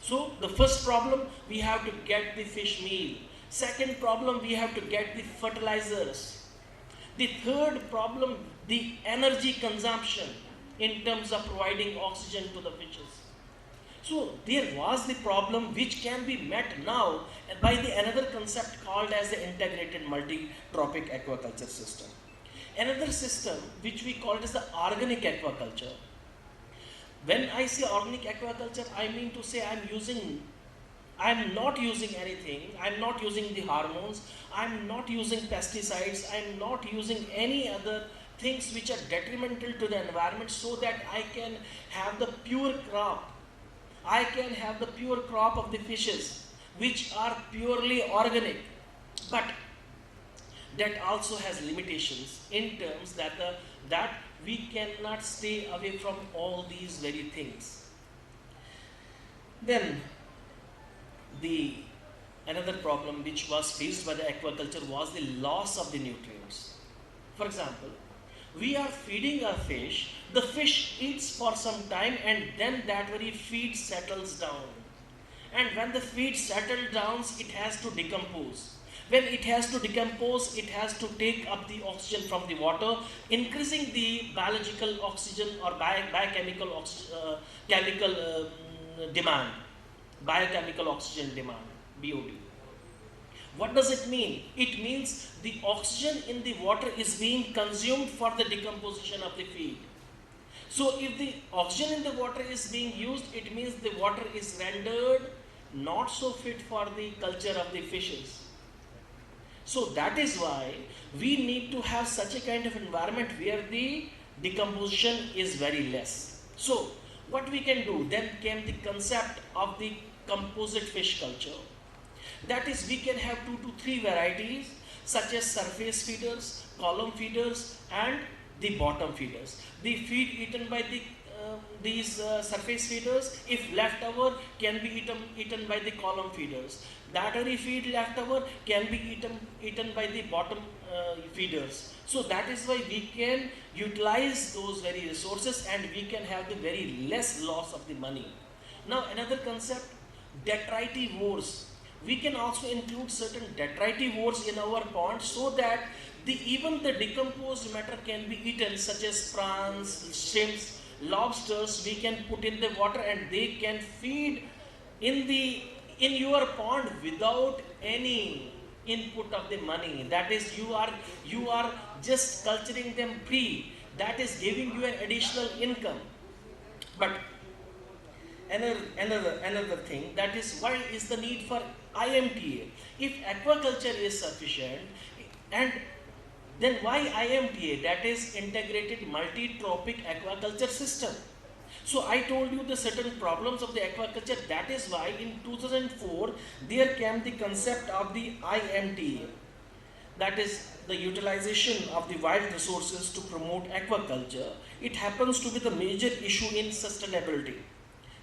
So the first problem, we have to get the fish meal. Second problem, we have to get the fertilizers. The third problem, the energy consumption in terms of providing oxygen to the fishes. So there was the problem which can be met now by the another concept called as the integrated multi-tropic aquaculture system. Another system which we call it as the organic aquaculture. When I say organic aquaculture, I mean to say I'm not using anything, I'm not using the hormones, I'm not using pesticides, I'm not using any other things which are detrimental to the environment, so that I can have the pure crop. I can have the pure crop of the fishes which are purely organic. But that also has limitations in terms that we cannot stay away from all these very things. Then another problem which was faced by the aquaculture was the loss of the nutrients. For example, we are feeding a fish, the fish eats for some time, and then that very feed settles down. And when the feed settles down, it has to decompose. When it has to decompose, it has to take up the oxygen from the water, increasing the biological oxygen or biochemical demand, biochemical oxygen demand, BOD. What does it mean? It means the oxygen in the water is being consumed for the decomposition of the feed. So if the oxygen in the water is being used, it means the water is rendered not so fit for the culture of the fishes. So that is why we need to have such a kind of environment where the decomposition is very less. So what we can do, then came the concept of the composite fish culture. That is, we can have 2 to 3 varieties such as surface feeders, column feeders, and the bottom feeders. The feed eaten by these surface feeders, if left over, can be eaten by the column feeders. That very feed left over can be eaten by the bottom feeders. So that is why we can utilize those very resources and we can have the very less loss of the money. Now another concept, detritivores. We can also include certain detritivores in our pond so that even the decomposed matter can be eaten, such as prawns, shrimps, lobsters. We can put in the water and they can feed in your pond without any input of the money. That is, you are just culturing them free. That is giving you an additional income. But another thing, that is, why is the need for IMTA? If aquaculture is sufficient, and then why IMTA? That is integrated multi-tropic aquaculture system. So I told you the certain problems of the aquaculture. That is why in 2004 there came the concept of the IMTA. That is the utilization of the wild resources to promote aquaculture. It happens to be the major issue in sustainability.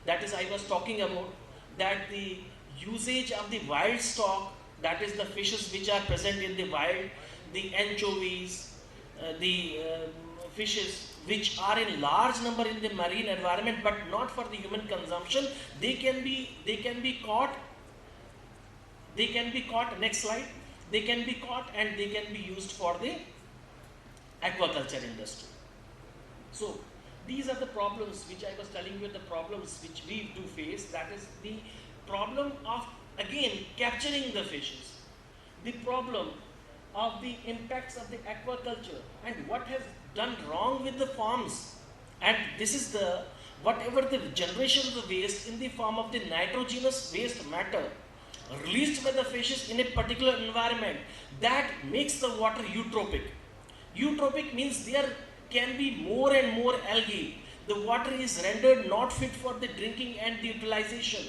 That is, I was talking about that the usage of the wild stock, that is the fishes which are present in the wild, the anchovies, the fishes which are in large number in the marine environment but not for the human consumption, they can be caught, next slide, they can be caught and they can be used for the aquaculture industry. So these are the problems which I was telling you, the problems which we do face. That is the problem of, again, capturing the fishes, the problem of the impacts of the aquaculture and what has done wrong with the farms. And this is whatever the generation of the waste in the form of the nitrogenous waste matter released by the fishes in a particular environment, that makes the water eutrophic. Eutrophic means there can be more and more algae. The water is rendered not fit for the drinking and the utilization.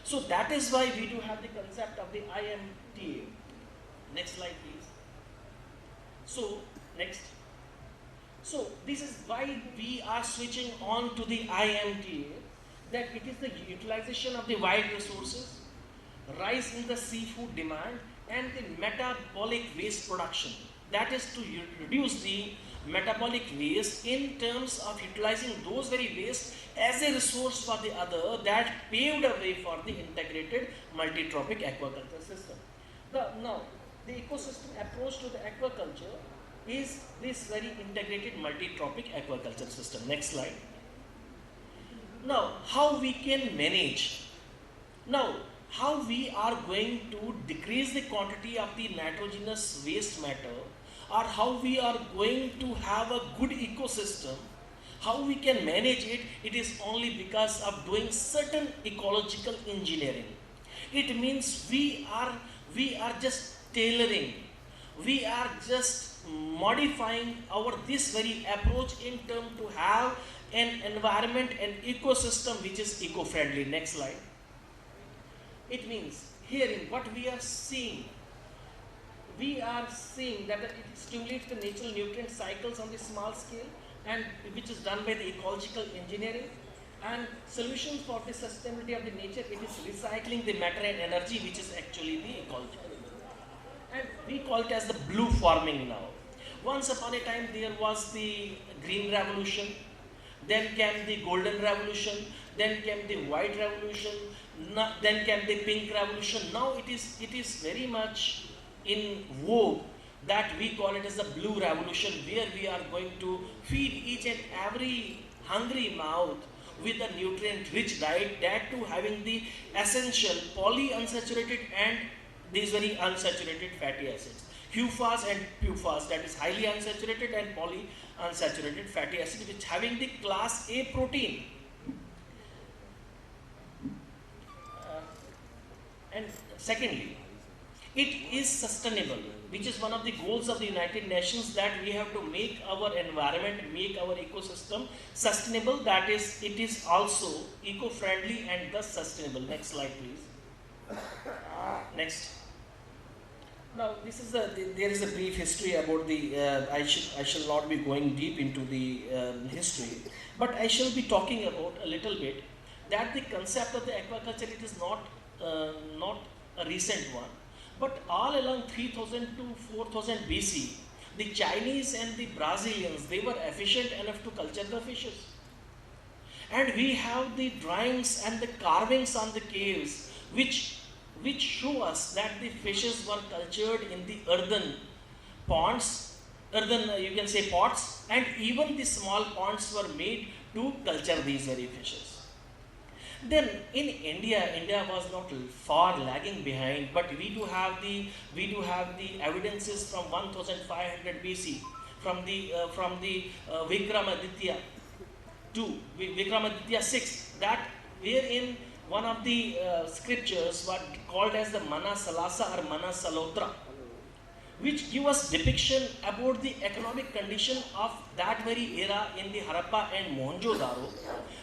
So that is why we do have the concept of the IMTA. Next slide, please. So, next. So, this is why we are switching on to the IMTA. that it is the utilization of the wild resources, rise in the seafood demand, and the metabolic waste production. That is to reduce the metabolic waste in terms of utilizing those very waste as a resource for the other, that paved a way for the integrated multi-tropic aquaculture system. Now, the ecosystem approach to the aquaculture is this very integrated multi-tropic aquaculture system. Next slide. Now, how we can manage? Now, how we are going to decrease the quantity of the nitrogenous waste matter, or how we are going to have a good ecosystem, how we can manage it, it is only because of doing certain ecological engineering. It means we are just tailoring, we are just modifying our this very approach in terms to have an environment, an ecosystem which is eco-friendly. Next slide. It means herein what we are seeing that it stimulates the natural nutrient cycles on the small scale, and which is done by the ecological engineering, and solutions for the sustainability of the nature, it is recycling the matter and energy, which is actually the ecological. And we call it as the blue farming now. Once upon a time there was the green revolution, then came the golden revolution, then came the white revolution, then came the pink revolution. Now it is very much in vogue that we call it as the blue revolution, where we are going to feed each and every hungry mouth with a nutrient rich diet, that too having the essential polyunsaturated and these very unsaturated fatty acids, HUFAs and PUFAs, that is highly unsaturated and polyunsaturated fatty acid, which having the class A protein. And secondly, it is sustainable, which is one of the goals of the United Nations, that we have to make our environment, make our ecosystem sustainable, that is, it is also eco-friendly and thus sustainable. Next slide please. Next. Now this is there is a brief history about the, I shall not be going deep into the history, but I shall be talking about a little bit that the concept of the aquaculture, it is not a recent one, but all along 3000 to 4000 BC, the Chinese and the Brazilians, they were efficient enough to culture the fishes. And we have the drawings and the carvings on the caves which show us that the fishes were cultured in the earthen ponds, you can say pots, and even the small ponds were made to culture these very fishes. Then in India was not far lagging behind, but we do have the evidences from 1500 BC, from the Vikramaditya to Vikramaditya 6, that wherein one of the scriptures was called as the Mana Salasa or Mana Salotra, which give us depiction about the economic condition of that very era in the Harappa and Mohenjo-daro,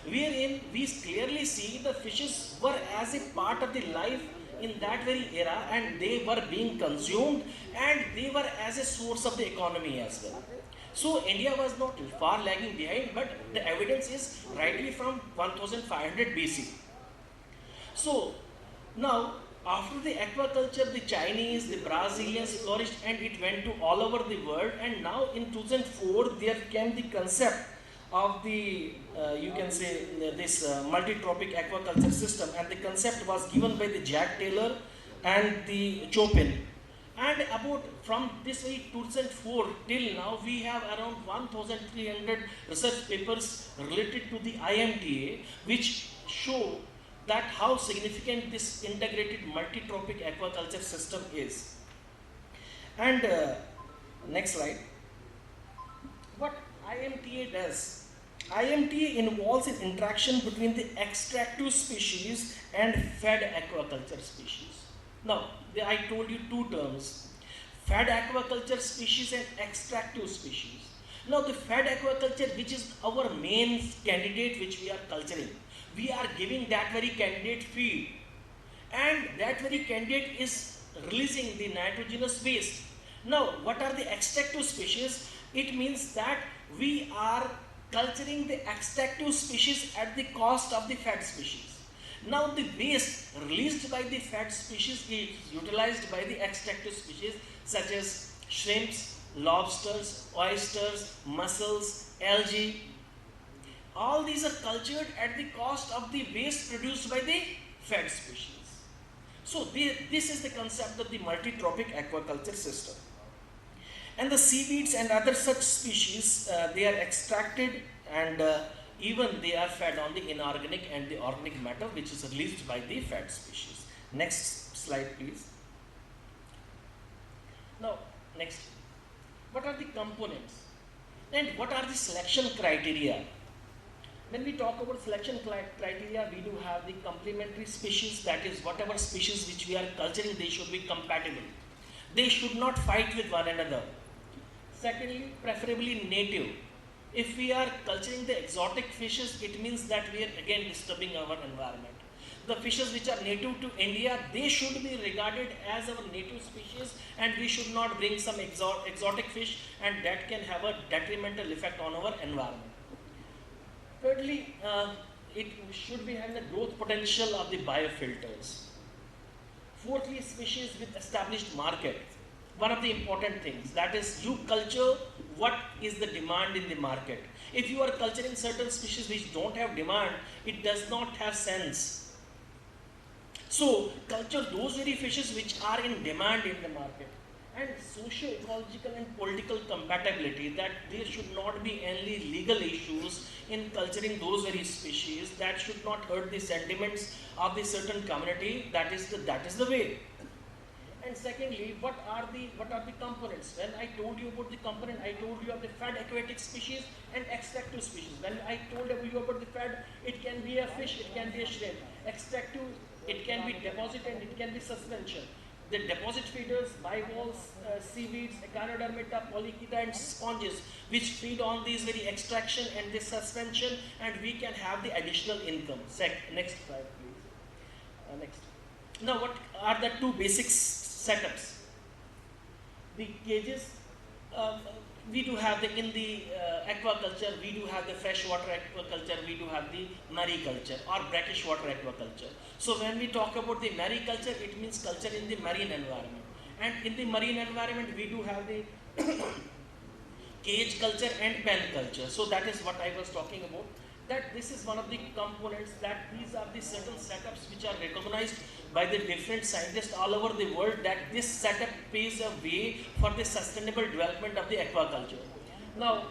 wherein we clearly see the fishes were as a part of the life in that very era, and they were being consumed, and they were as a source of the economy as well. So India was not far lagging behind, but the evidence is rightly from 1500 BC. So now, after the aquaculture, the Chinese, the Brazilians flourished, and it went to all over the world. And now in 2004, there came the concept of the, you can say, this multi-tropic aquaculture system, and the concept was given by the Jack Taylor and the Chopin. And about from this way 2004 till now, we have around 1,300 research papers related to the IMTA, which show that how significant this integrated multi-tropic aquaculture system is. And next slide. What IMTA does? IMTA involves an interaction between the extractive species and fed aquaculture species. Now, I told you two terms, fed aquaculture species and extractive species. Now, the fed aquaculture, which is our main candidate which we are culturing, we are giving that very candidate feed, and that very candidate is releasing the nitrogenous waste. Now, what are the extractive species? It means that we are culturing the extractive species at the cost of the fed species. Now the waste released by the fed species is utilized by the extractive species such as shrimps, lobsters, oysters, mussels, algae. All these are cultured at the cost of the waste produced by the fed species. So this is the concept of the multi-trophic aquaculture system. And the seaweeds and other such species, they are extracted and even they are fed on the inorganic and the organic matter which is released by the fed species. Next slide please. Now next, what are the components and what are the selection criteria? When we talk about selection criteria, we do have the complementary species, that is whatever species which we are culturing, they should be compatible. They should not fight with one another. Secondly, preferably native. If we are culturing the exotic fishes, it means that we are again disturbing our environment. The fishes which are native to India, they should be regarded as our native species, and we should not bring some exotic fish, and that can have a detrimental effect on our environment. Thirdly, it should be having the growth potential of the biofilters. Fourthly, species with established market. One of the important things, that is you culture what is the demand in the market. If you are culturing certain species which don't have demand, it does not have sense. So culture those very fishes which are in demand in the market. And socio-ecological and political compatibility, that there should not be any legal issues in culturing those very species that should not hurt the sentiments of the certain community. That is the way. And secondly, what are the components? When I told you about the component, I told you of the fed aquatic species and extractive species. When I told you about the fed, it can be a fish, it can be a shrimp. Extractive, it can be deposit and it can be suspension. The deposit feeders, bivalves, seaweeds, echinodermata, polychaeta and sponges which feed on these very extraction and this suspension, and we can have the additional income. Next slide please. Next. Now what are the two basic setups? The cages, we do have in the aquaculture, we do have the freshwater aquaculture, we do have the mariculture or brackish water aquaculture. So when we talk about the mariculture, it means culture in the marine environment. And in the marine environment, we do have the cage culture and pen culture. So that is what I was talking about. That this is one of the components, that these are the certain setups which are recognized by the different scientists all over the world, that this setup paves a way for the sustainable development of the aquaculture. Now,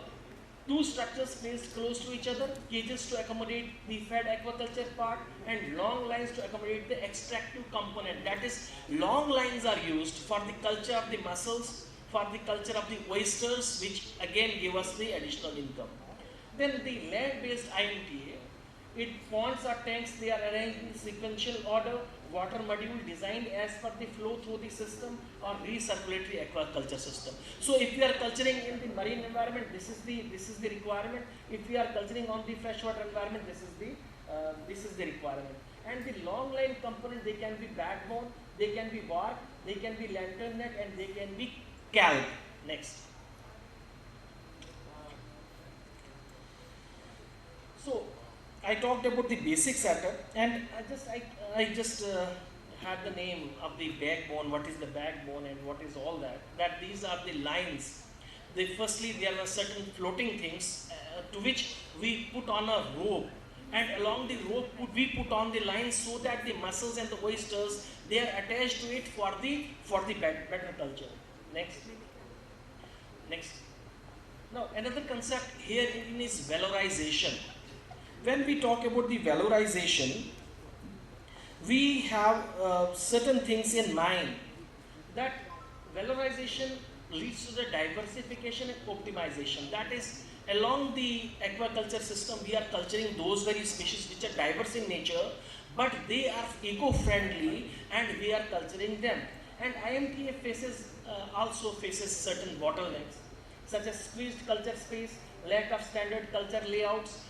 two structures placed close to each other, cages to accommodate the fed aquaculture part and long lines to accommodate the extractive component. That is, long lines are used for the culture of the mussels, for the culture of the oysters, which again give us the additional income. Then the land-based IMTA, ponds or tanks, they are arranged in sequential order, water module designed as per the flow through the system or recirculatory aquaculture system. So if we are culturing in the marine environment, this is the requirement. If we are culturing on the freshwater environment, this is the requirement. And the long line component, they can be backbone, they can be bark, they can be lantern net, and they can be calc. Next. So I talked about the basic setup, and I just had the name of the backbone, what is the backbone and what is all that. That these are the lines. Firstly, there are certain floating things to which we put on a rope, and along the rope we put on the lines so that the mussels and the oysters, they are attached to it for the better culture. Next. Now another concept here is valorization. When we talk about the valorization, we have certain things in mind. That valorization leads to the diversification and optimization. That is, along the aquaculture system, we are culturing those very species which are diverse in nature, but they are eco-friendly, and we are culturing them. And IMTA also faces certain bottlenecks, such as squeezed culture space, lack of standard culture layouts,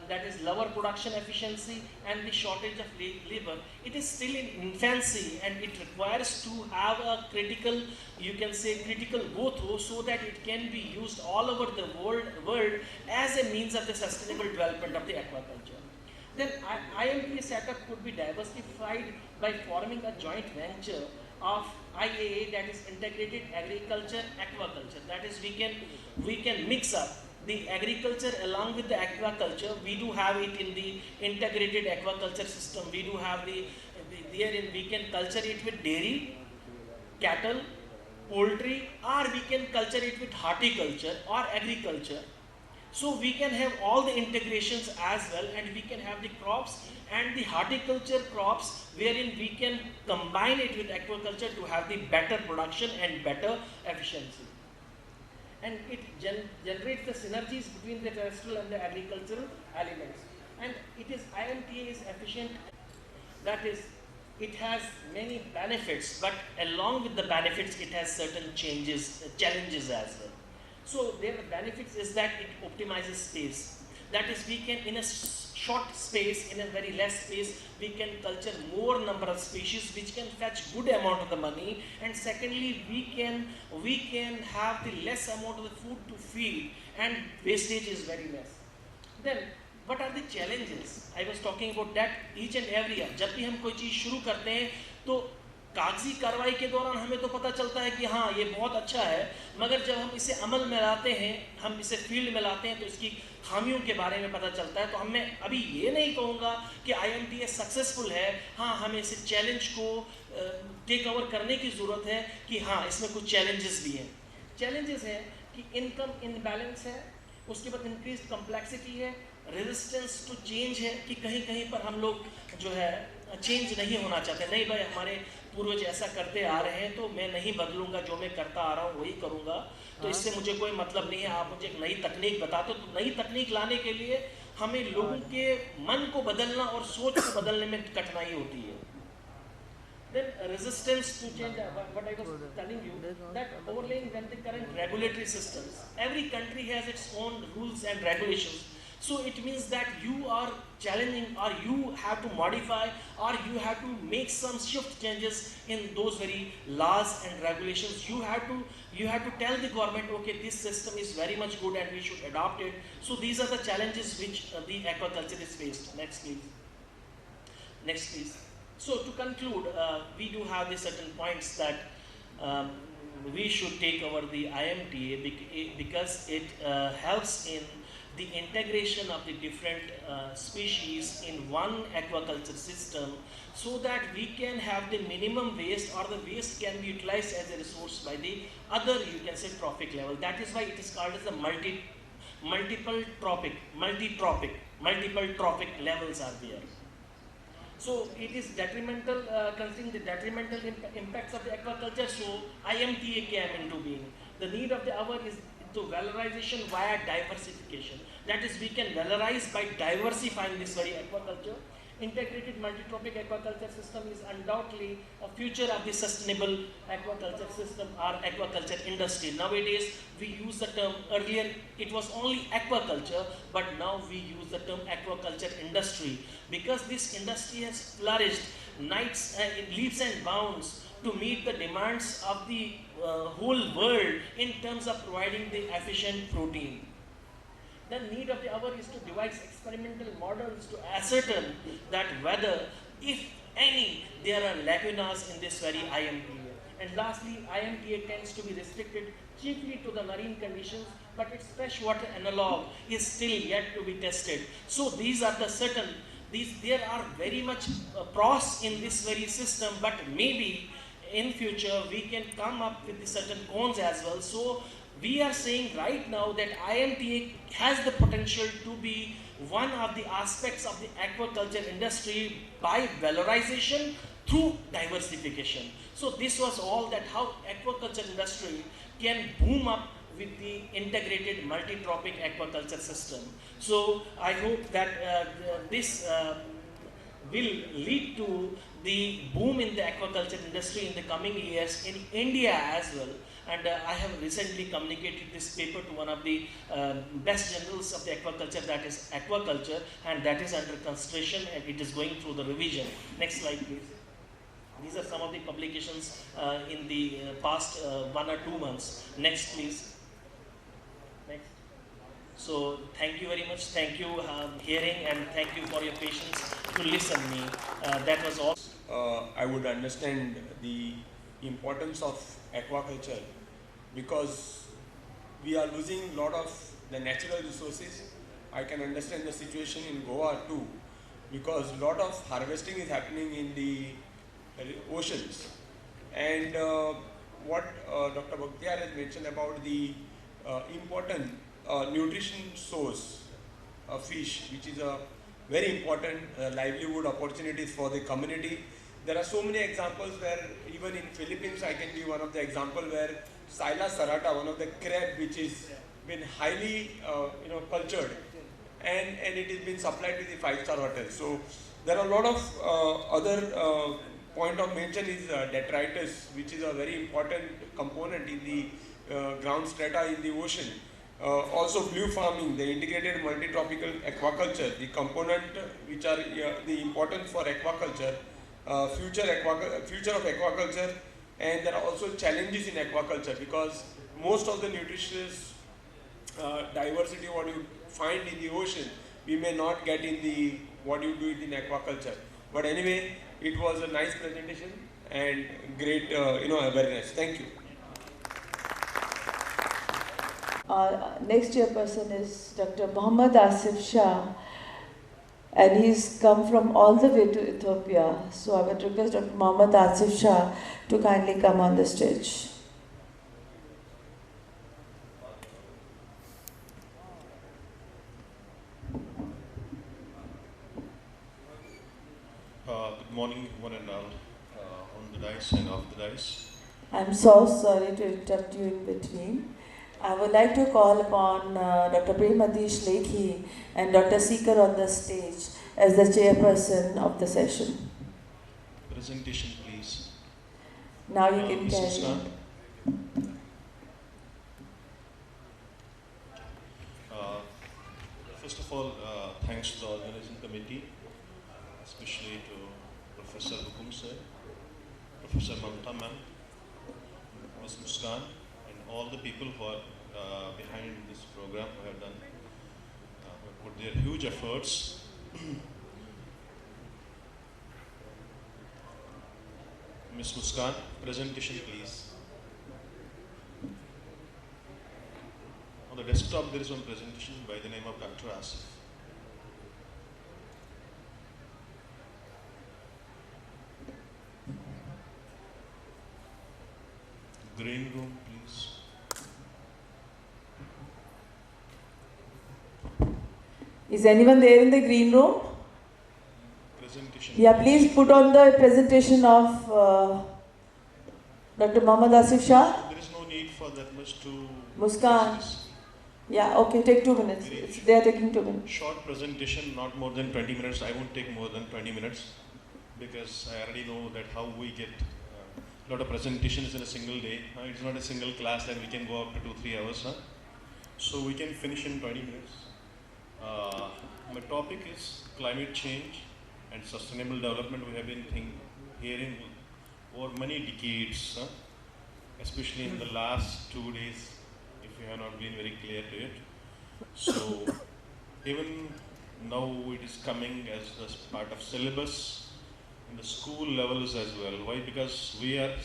that is lower production efficiency and the shortage of labor, it is still in infancy, and it requires to have a critical, you can say critical go through, so that it can be used all over the world as a means of the sustainable development of the aquaculture. Then IMTA setup could be diversified by forming a joint venture of IAA, that is integrated agriculture aquaculture. That is, we can mix up the agriculture along with the aquaculture. We do have it in the integrated aquaculture system. We do have therein we can culture it with dairy, cattle, poultry, or we can culture it with horticulture or agriculture. So we can have all the integrations as well, and we can have the crops and the horticulture crops wherein we can combine it with aquaculture to have the better production and better efficiency. And it generates the synergies between the terrestrial and the agricultural elements. And IMTA is efficient, that is, it has many benefits, but along with the benefits, it has certain challenges as well. So their benefits is that it optimizes space. That is, we can, in a short space, in a very less space, we can culture more number of species, which can fetch good amount of the money. And secondly, we can have the less amount of the food to feed, and wastage is very less. Then what are the challenges? I was talking about that each and every year. जब भी हम कोई चीज़ शुरू करते हैं, तो कागजी कार्रवाई के दौरान हमें तो पता चलता है कि हाँ ये बहुत अच्छा है, मगर जब हम इसे अमल में लाते हैं, हम इसे फील्ड में लाते हैं, तो इसकी खामियों के बारे में पता चलता है. तो मैं अभी ये नहीं कहूँगा कि IMTA सक्सेसफुल है. हाँ, हमें इस चैलेंज को टेक ओवर करने की ज़रूरत है कि हाँ इसमें कुछ चैलेंजेस भी हैं. चैलेंजेस हैं कि इनकम इनबैलेंस है, उसके बाद इंक्रीज कम्प्लेक्सिटी है, रेजिस्टेंस टू चेंज है कि कहीं कहीं पर हम लोग जो है चेंज नहीं होना चाहते. नहीं भाई, हमारे पूर्वज ऐसा करते आ रहे हैं तो मैं नहीं बदलूंगा, जो मैं करता आ रहा हूँ वही करूँगा, तो इससे मुझे कोई मतलब नहीं है. आप मुझे एक नई तकनीक बता दो. तो नई तकनीक लाने के लिए हमें लोगों के मन को बदलना और सोच को बदलने में कठिनाई होती है. Then resistance to change, what I was telling you, that overlaying when the current regulatory systems, every country has its own rules and regulations. So it means that you are challenging, or you have to modify, or you have to make some shift changes in those very laws and regulations. You have to tell the government, okay, this system is very much good and we should adopt it. So these are the challenges which the aquaculture is faced. Next please. Next please. So to conclude, we do have the certain points that we should take over the IMTA because it helps in the integration of the different species in one aquaculture system, so that we can have the minimum waste, or the waste can be utilized as a resource by the other, you can say, trophic level. That is why it is called as the multiple trophic levels are there. So it is detrimental, considering the detrimental impacts of the aquaculture. So IMTA came into being. The need of the hour is to valorization via diversification. That is, we can valorize by diversifying this very aquaculture. Integrated multi-trophic aquaculture system is undoubtedly a future of the sustainable aquaculture system or aquaculture industry. Nowadays, we use the term, earlier it was only aquaculture, but now we use the term aquaculture industry, because this industry has flourished in leaps and bounds to meet the demands of the whole world in terms of providing the efficient protein. The need of the hour is to devise experimental models to ascertain that whether, if any, there are lacunas in this very IMTA. And lastly, IMTA tends to be restricted chiefly to the marine conditions, but its freshwater analog is still yet to be tested. So these are the certain, there are very much pros in this very system, but maybe in future we can come up with the certain cons as well. So we are saying right now that IMTA has the potential to be one of the aspects of the aquaculture industry by valorization through diversification. So this was all that how aquaculture industry can boom up with the integrated multi-trophic aquaculture system. So I hope that will lead to the boom in the aquaculture industry in the coming years in India as well. And I have recently communicated this paper to one of the best journals of the aquaculture, that is aquaculture, and that is under consideration and it is going through the revision. Next slide please. These are some of the publications in the past 1 or 2 months. Next please. Next. So thank you very much. Thank you hearing, and thank you for your patience to listen me. That was all. I would understand the importance of aquaculture because we are losing a lot of the natural resources. I can understand the situation in Goa too because a lot of harvesting is happening in the oceans. And what Dr. Bhaktiyar has mentioned about the important nutrition source of fish, which is a very important livelihood opportunities for the community. There are so many examples where even in Philippines, I can give one of the example where Sila serrata, one of the crab which is been highly cultured and it is been supplied to the 5-star hotels. So there are a lot of other point of mention is detritus, which is a very important component in the ground strata in the ocean. Also blue farming, the integrated multi-tropical aquaculture, the component which are the important for aquaculture, future of aquaculture, and there are also challenges in aquaculture because most of the nutritious diversity what you find in the ocean, we may not get in the what you do in aquaculture. But anyway, it was a nice presentation and great awareness. Thank you. Our next chairperson is Dr. Muhammad Asif Shah, and he's come from all the way to Ethiopia. So I would request Dr. Muhammad Asif Shah to kindly come on the stage. Good morning, one and all, on the dais and off the dais. I'm so sorry to interrupt you in between. I would like to call upon Dr. Premadish Lekhi and Dr. Seeker on the stage as the chairperson of the session. Presentation, please. Now you can Mrs. carry Khan. on. First of all, thanks to the organizing committee, especially to Professor Hukum sir, Professor Mamta ma'am, Ms. Muskan, and all the people who are behind this program who have done, put their huge efforts. Ms. Muskan, presentation please. On the desktop there is one presentation by the name of Dr. Asif. Green room please. Is anyone there in the green room? Presentation. Yeah, please put on the presentation of Dr. Muhammad Asif Shah. There is no need for that much to Muskan. discuss. Yeah, okay, take 2 minutes. They are taking 2 minutes. Short presentation, not more than 20 minutes. I won't take more than 20 minutes because I already know that how we get a lot of presentations in a single day. It's not a single class that we can go up to 2-3 hours. So we can finish in 20 minutes. My topic is climate change and sustainable development. We have been hearing over many decades, especially in the last 2 days, if we have not been very clear to it. So even now it is coming as part of syllabus in the school levels as well. Why? Because we are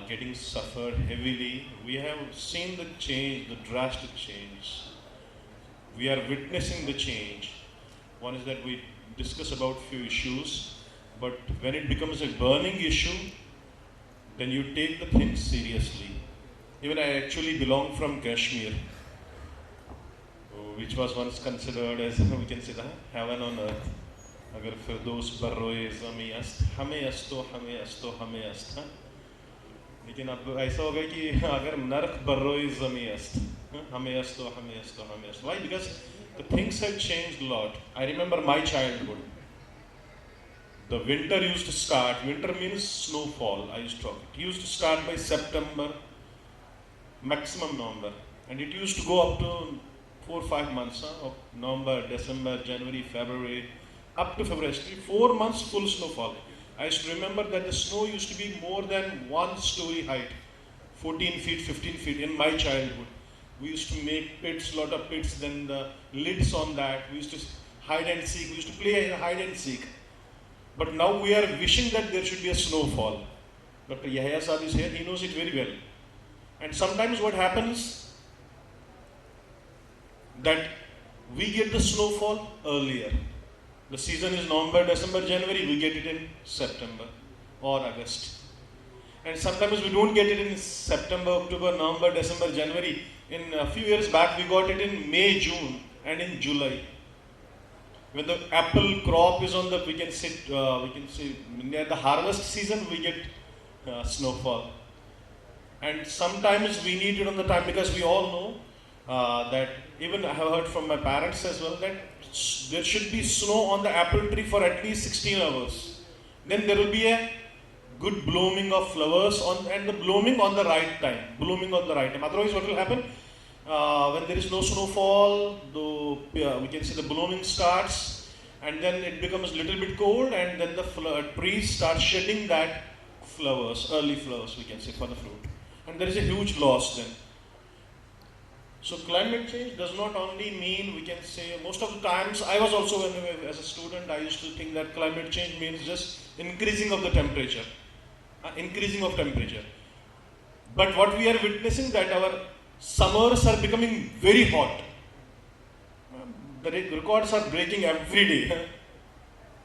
getting suffered heavily. We have seen the change, the drastic change. We are witnessing the change. One is that we discuss about few issues, but when it becomes a burning issue, then you take the thing seriously. Even I actually belong from Kashmir, which was once considered as, we can say, the heaven on earth. Agar firdos barroe zami ast, hame asto, hame asto, hame ast. लेकिन अब ऐसा हो गया कि अगर नर्क बर्रोई ज़मी अस्त, हमें अस्तो, हमें अस्तो, हमें अस्तो. Why? Because the things have changed a lot. I remember my childhood. the winter used to start, winter means snowfall, I used to talk. It used to start by September, maximum November. And it used to go up to 4 or 5 months, of November, December, January, February, up to February. 4 months full snowfall. I used to remember that the snow used to be more than 1 story height, 14 feet, 15 feet in my childhood. We used to make pits, lot of pits, then the lids on that. We used to hide and seek. We used to play hide and seek. But now we are wishing that there should be a snowfall. Dr. Yahya Saab is here, he knows it very well. And sometimes what happens, that we get the snowfall earlier. The season is November, December, January, we get it in September or August. And sometimes we don't get it in September, October, November, December, January. In a few years back, we got it in May, June, and in July. When the apple crop is on the, we can say near the harvest season, we get snowfall. And sometimes we need it on the time, because we all know that, even I have heard from my parents as well, that there should be snow on the apple tree for at least 16 hours. Then there will be a good blooming of flowers and the blooming on the right time. Otherwise, what will happen? When there is no snowfall, we can see the blooming starts, and then it becomes a little bit cold, and then the trees start shedding that flowers, early flowers, we can say, for the fruit. And there is a huge loss then. So climate change does not only mean, we can say, most of the times, I was also, as a student, I used to think that climate change means just increasing of the temperature. But what we are witnessing, that our summers are becoming very hot. The records are breaking every day.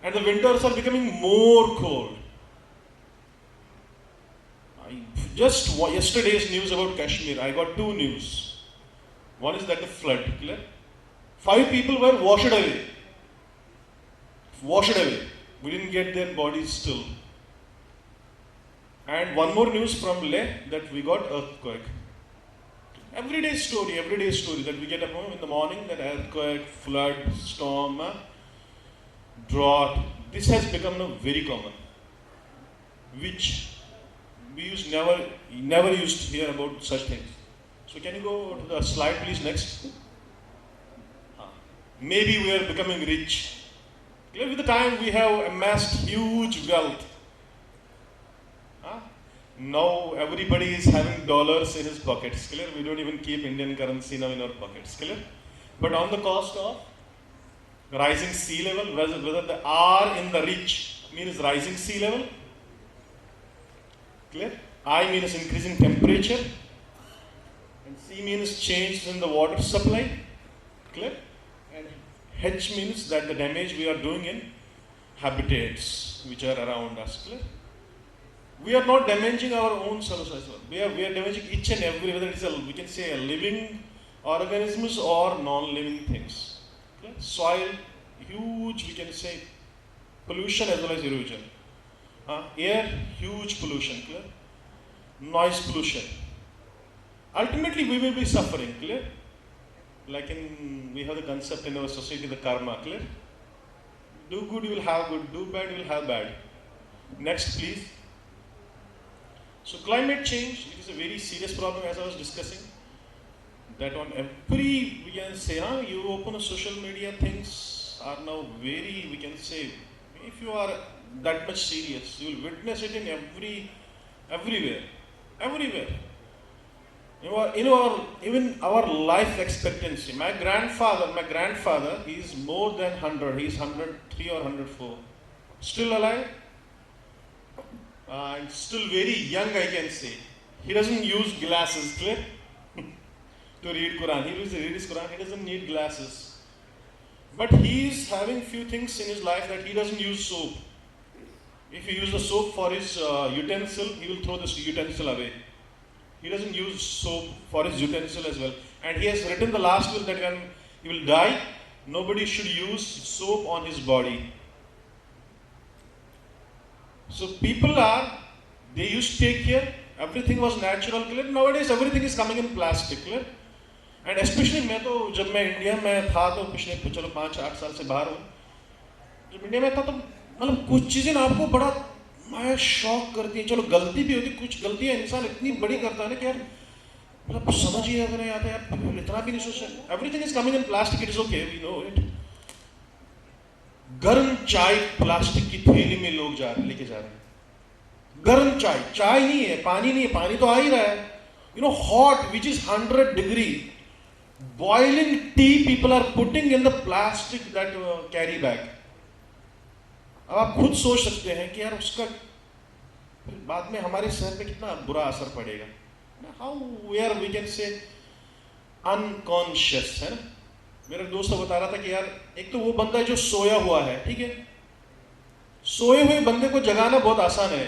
And the winters are becoming more cold. Just yesterday's news about Kashmir, I got 2 news. One is that the flood, clear? 5 people were washed away. We didn't get their bodies still. And one more news from Leh, that we got earthquake. Everyday story that we get up in the morning, that earthquake, flood, storm, drought. This has become now very common, which we never used to hear about such things. So can you go to the slide please next? Maybe we are becoming rich. With the time we have amassed huge wealth. Now everybody is having dollars in his pockets. Clear? We don't even keep Indian currency now in our pockets. Clear? But on the cost of rising sea level, whether the R in the rich means rising sea level. Clear? I means increasing temperature. And C means change in the water supply. Clear? And H means that the damage we are doing in habitats which are around us. Clear? We are not damaging our own selves as well. We are damaging each and every, whether it is we can say a living organisms or non-living things. Okay? Soil, huge, we can say, pollution as well as erosion. Air, huge pollution, clear? Noise pollution. Ultimately, we will be suffering, clear? Like we have the concept in our society, the karma, clear? Do good, you will have good. Do bad, you will have bad. Next, please. So climate change, it is a very serious problem, as I was discussing. That on every, we can say, you open a social media, things are now very, we can say, if you are that much serious, you will witness it in everywhere. Even our life expectancy. My grandfather, he is more than 100, he is 103 or 104. Still alive. And still very young, I can say. He doesn't use glasses, clear? To read Quran. He reads his Quran, he doesn't need glasses. But he is having few things in his life that he doesn't use soap. If he uses the soap for his utensil, he will throw this utensil away. He doesn't use soap for his utensil as well. And he has written the last will that when he will die, nobody should use soap on his body. So people they used to take care, everything was natural, clear? Nowadays everything is coming in plastic, clear? And especially जब मैं India में था तो पिछले 5-8 साल से बाहर हूँ जब इंडिया में था तो मतलब कुछ चीज़ें ना आपको बड़ा मैं शॉक करती है। चलो गलती भी होती, कुछ गलतियाँ इंसान इतनी बड़ी करता है ना कि यार मतलब समझ ही नहीं आता यार, इतना भी नहीं सोच सकते। Everything is coming in plastic, it is okay, we know it. गर्म चाय प्लास्टिक की थैली में लोग लेके जा रहे हैं। गर्म चाय, चाय नहीं है, पानी नहीं है, पानी तो आ ही रहा है। You know hot which is 100 degree boiling tea people are putting in the plastic that carry bag. अब आप खुद सोच सकते हैं कि यार उसका बाद में हमारे शहर पे कितना बुरा असर पड़ेगा। How where we can say unconscious है ना। मेरा दोस्त तो बता रहा था कि यार एक तो वो बंदा जो सोया हुआ है, ठीक है, सोए हुए बंदे को जगाना बहुत आसान है।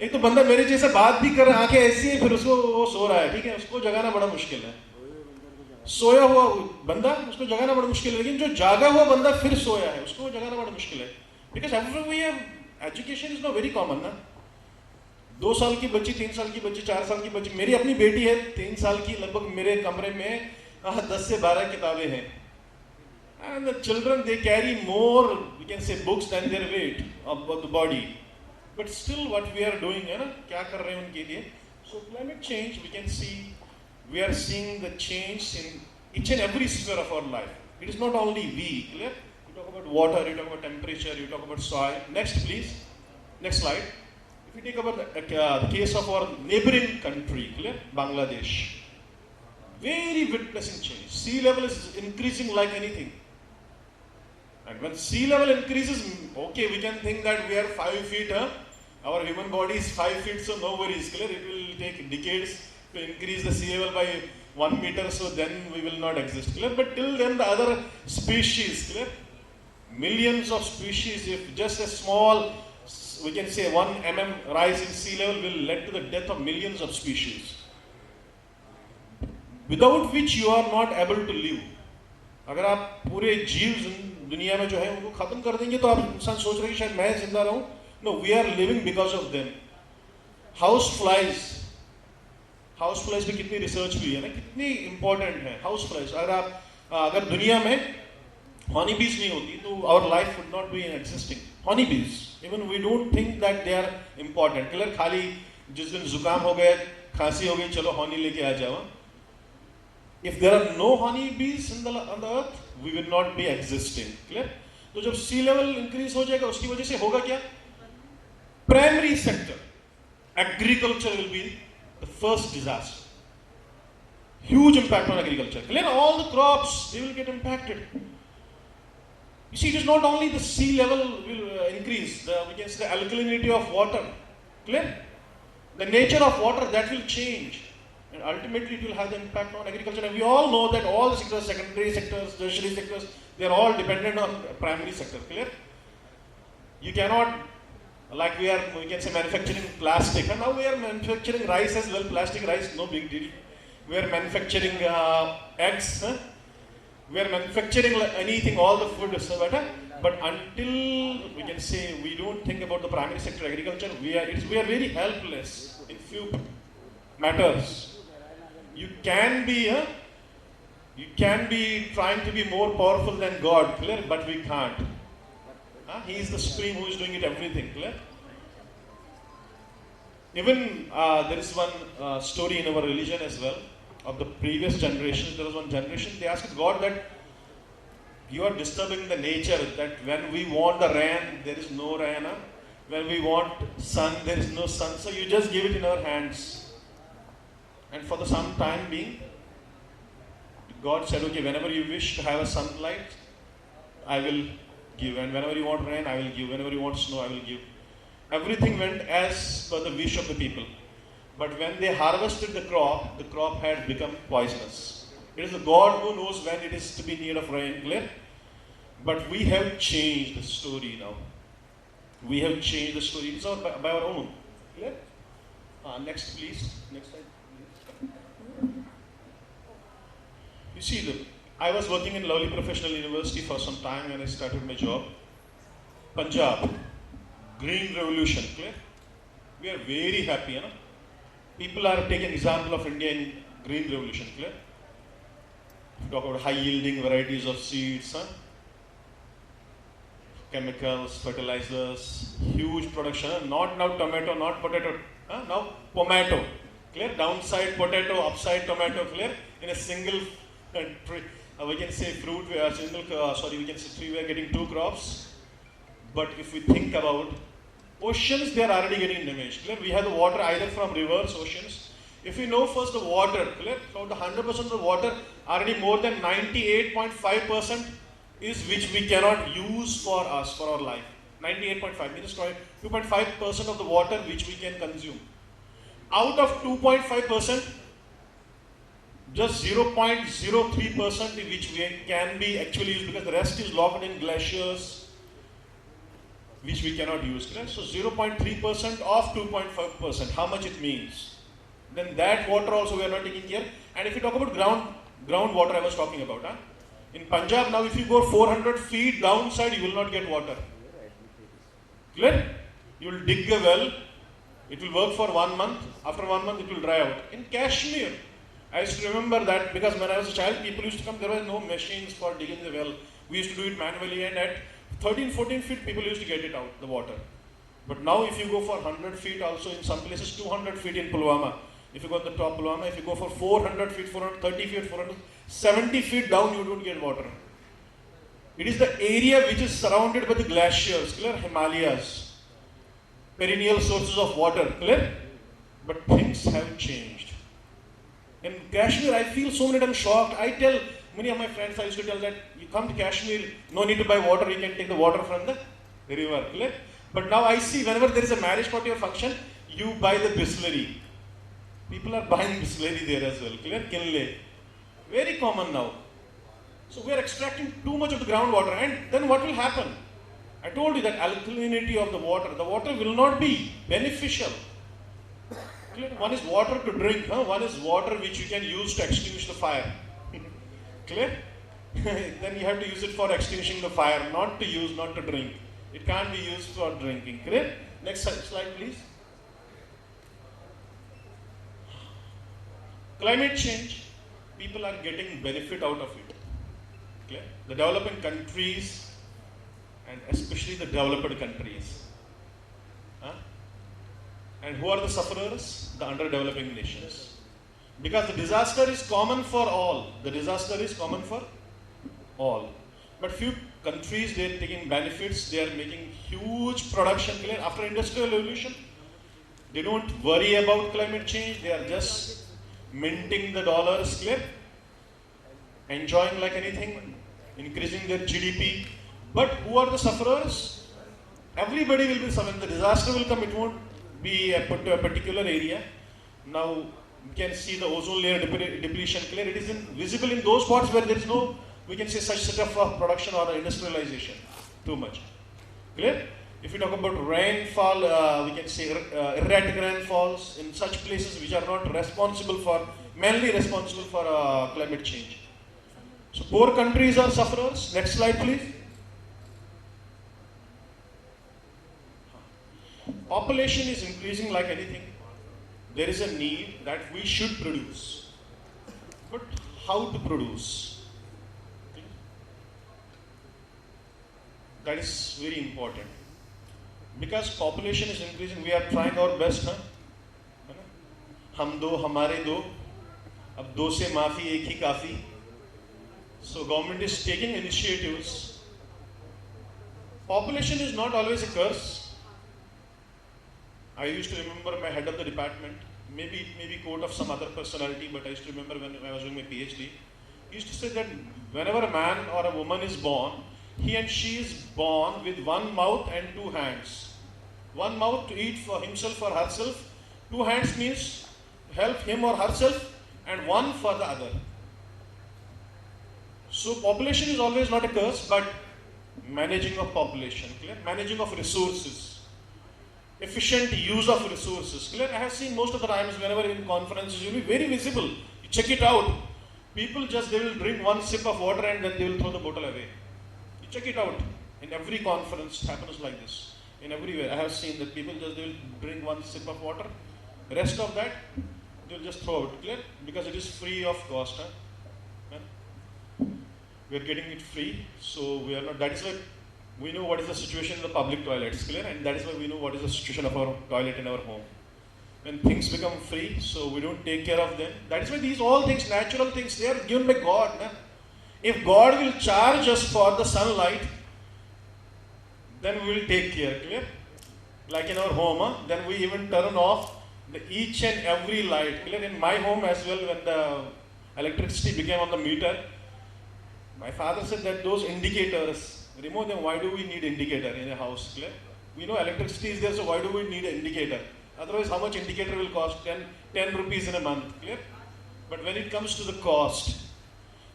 एक तो बंदा मेरे जैसे बात भी कर रहा है, आंखें ऐसी है, फिर उसको वो सो रहा है, ठीक है, उसको जगाना बड़ा मुश्किल है। सोया हुआ बंदा उसको जगाना बड़ा मुश्किल है, लेकिन जो जागा हुआ बंदा फिर सोया है उसको जगाना बड़ा मुश्किल है। Because education is not very common ना। 2 साल की बच्ची, 3 साल की बच्ची, 4 साल की बच्ची, मेरी अपनी बेटी है 3 साल की, लगभग मेरे कमरे में 10 से 12 किताबें हैं। And the children they carry more we can say books than their weight of the body, but still what we are doing है ना, क्या कर रहे हैं उनके लिए। So climate change we can see, we are seeing the change in each and every sphere of our life. It is not only we, clear? You talk about water, you talk about temperature, you talk about soil. Next, please. Next slide. If you take about the case of our neighboring country, clear? Bangladesh. Very witnessing change. Sea level is increasing like anything. And when sea level increases, okay, we can think that we are 5 feet, our human body is 5 feet, so no worries, clear? It will take decades to increase the sea level by 1 meter, so then we will not exist, clear? But till then the other species, clear? Millions of species, if just a small, we can say 1 mm rise in sea level will lead to the death of millions of species, without which you are not able to live. अगर आप पूरे जीव दुनिया में जो है उनको खत्म कर देंगे तो आप इंसान सोच रहे हैं शायद मैं जिंदा रहूं। No, we are living because of them. House flies पे कितनी रिसर्च हुई है ना, कितनी इंपॉर्टेंट है हाउस फ्लाइज। अगर दुनिया में हनी बीज नहीं होती तो our life would not be existing. Honey bees, even we don't think that they are important. Clear? खाली जिस दिन जुकाम हो गया, खांसी हो गई, चलो हनी लेके आ जाओ। If there are no honey bees on the earth, we will not be existing. Clear? तो जब sea level increase हो जाएगा उसकी वजह से होगा क्या? Primary sector, agriculture will be the first disaster. Huge impact on agriculture. Clear? All the crops, they will get impacted. You see, it is not only the sea level will increase, we can say the alkalinity of water. Clear? The nature of water, that will change. And ultimately it will have the impact on agriculture. And we all know that all the sectors, secondary sectors, tertiary sectors, they are all dependent on primary sector. Clear? You cannot, like we can say manufacturing plastic, and now we are manufacturing rice as well. Plastic rice, no big deal. We are manufacturing eggs. We are manufacturing anything, all the food, so better. But until we can say we don't think about the primary sector agriculture, we are very helpless in few matters. You can be trying to be more powerful than God, clear? But we can't. He is the supreme who is doing it everything, clear? Even there is one story in our religion as well of the previous generations. There was one generation, they asked God that you are disturbing the nature, that when we want the rain, there is no rain. When we want sun, there is no sun. So you just give it in our hands. And for the some time being, God said, okay, whenever you wish to have a sunlight, I will give. And whenever you want rain, I will give. Whenever you want snow, I will give. Everything went as per the wish of the people. But when they harvested the crop had become poisonous. It is the God who knows when it is to be need of rain, clear? But we have changed the story now. We have changed the story. It's by our own. Clear? Next, please. Next slide. You see, I was working in Lovely Professional University for some time when I started my job. Punjab, Green Revolution, clear? We are very happy, you know? People are taking example of India in Green Revolution, clear? Talk about high yielding varieties of seeds, chemicals, fertilizers, huge production. Not now tomato, not potato, now tomato. Clear? Downside potato, upside tomato, clear? In a single tree, we can say fruit, we can say tree, we are getting 2 crops. But if we think about oceans, they are already getting damaged. Clear? We have the water either from rivers, oceans. If we know first the water, clear? From the 100% of the water, already more than 98.5% is which we cannot use for us, for our life. 98.5 means 2.5% of the water which we can consume. Out of 2.5%, just 0.03% which we can be actually used, because the rest is locked in glaciers which we cannot use. Correct? So 0.3% of 2.5%, how much it means? Then that water also we are not taking care. And if you talk about groundwater I was talking about, in Punjab now if you go 400 feet downside you will not get water. Clear? You will dig a well, it will work for 1 month, after 1 month it will dry out. In Kashmir, I used to remember that because when I was a child, people used to come, there were no machines for digging the well. We used to do it manually, and at 13, 14 feet, people used to get it out, the water. But now if you go for 100 feet, also in some places 200 feet in Pulwama, if you go to the top Pulwama, if you go for 400 feet, 430 feet, 470 feet down, you don't get water. It is the area which is surrounded by the glaciers, clear? Himalayas, perennial sources of water, clear? But things have changed. In Kashmir, I feel so many times shocked. I tell many of my friends, I used to tell that you come to Kashmir, no need to buy water, you can take the water from the river. Clear? But now I see whenever there is a marriage party or function, you buy the Bisleri. People are buying Bisleri there as well. Clear? Kinle. Very common now. So we are extracting too much of the groundwater, and then what will happen? I told you that alkalinity of the water will not be beneficial. Clear? One is water to drink, one is water which you can use to extinguish the fire. Clear? Then you have to use it for extinguishing the fire, not to drink. It can't be used for drinking. Clear? Next slide, please. Climate change, people are getting benefit out of it. Clear? The developing countries, and especially the developed countries. And who are the sufferers? The underdeveloping nations. Because the disaster is common for all. The disaster is common for all. But few countries, they are taking benefits, they are making huge production. Clear? After industrial revolution, they don't worry about climate change, they are just minting the dollars, clear? Enjoying like anything, increasing their GDP. But who are the sufferers? Everybody will be suffering. The disaster will come, it won't be put to a particular area. Now you can see the ozone layer depletion, clear? It is visible in those parts where there is no, we can say, such set of production or industrialization, too much. Clear? If we talk about rainfall, we can say erratic rainfalls in such places which are not mainly responsible for climate change. So poor countries are sufferers. Next slide, please. Population is increasing like anything. There is a need that we should produce. But how to produce? That is very important. Because population is increasing, we are trying our best. हम दो, हमारे दो, अब दो से माफी, एक ही काफी. So government is taking initiatives. Population is not always a curse. I used to remember my head of the department, maybe quote of some other personality, but I used to remember when I was doing my PhD, he used to say that whenever a man or a woman is born, he and she is born with one mouth and two hands. One mouth to eat for himself or herself, two hands means help him or herself, and one for the other. So population is always not a curse, but managing of population, clear? Managing of resources. Efficient use of resources. Clear? I have seen most of the times whenever in conferences, you will be very visible. You check it out. People they will drink one sip of water and then they will throw the bottle away. You check it out. In every conference, it happens like this. In everywhere, I have seen that people they will drink one sip of water. The rest of that, they will just throw it. Clear? Because it is free of cost. We are getting it free. So we are not, that is why we know what is the situation in the public toilets, clear? And that is why we know what is the situation of our toilet in our home. When things become free, so we don't take care of them. That is why these all things, natural things, they are given by God. Na? If God will charge us for the sunlight, then we will take care, clear? Like in our home, then we even turn off each and every light, clear? In my home as well, when the electricity became on the meter, my father said that those indicators, remove them. Why do we need indicator in a house, clear? We know electricity is there, so why do we need an indicator? Otherwise, how much indicator will cost? 10 rupees in a month, clear? But when it comes to the cost,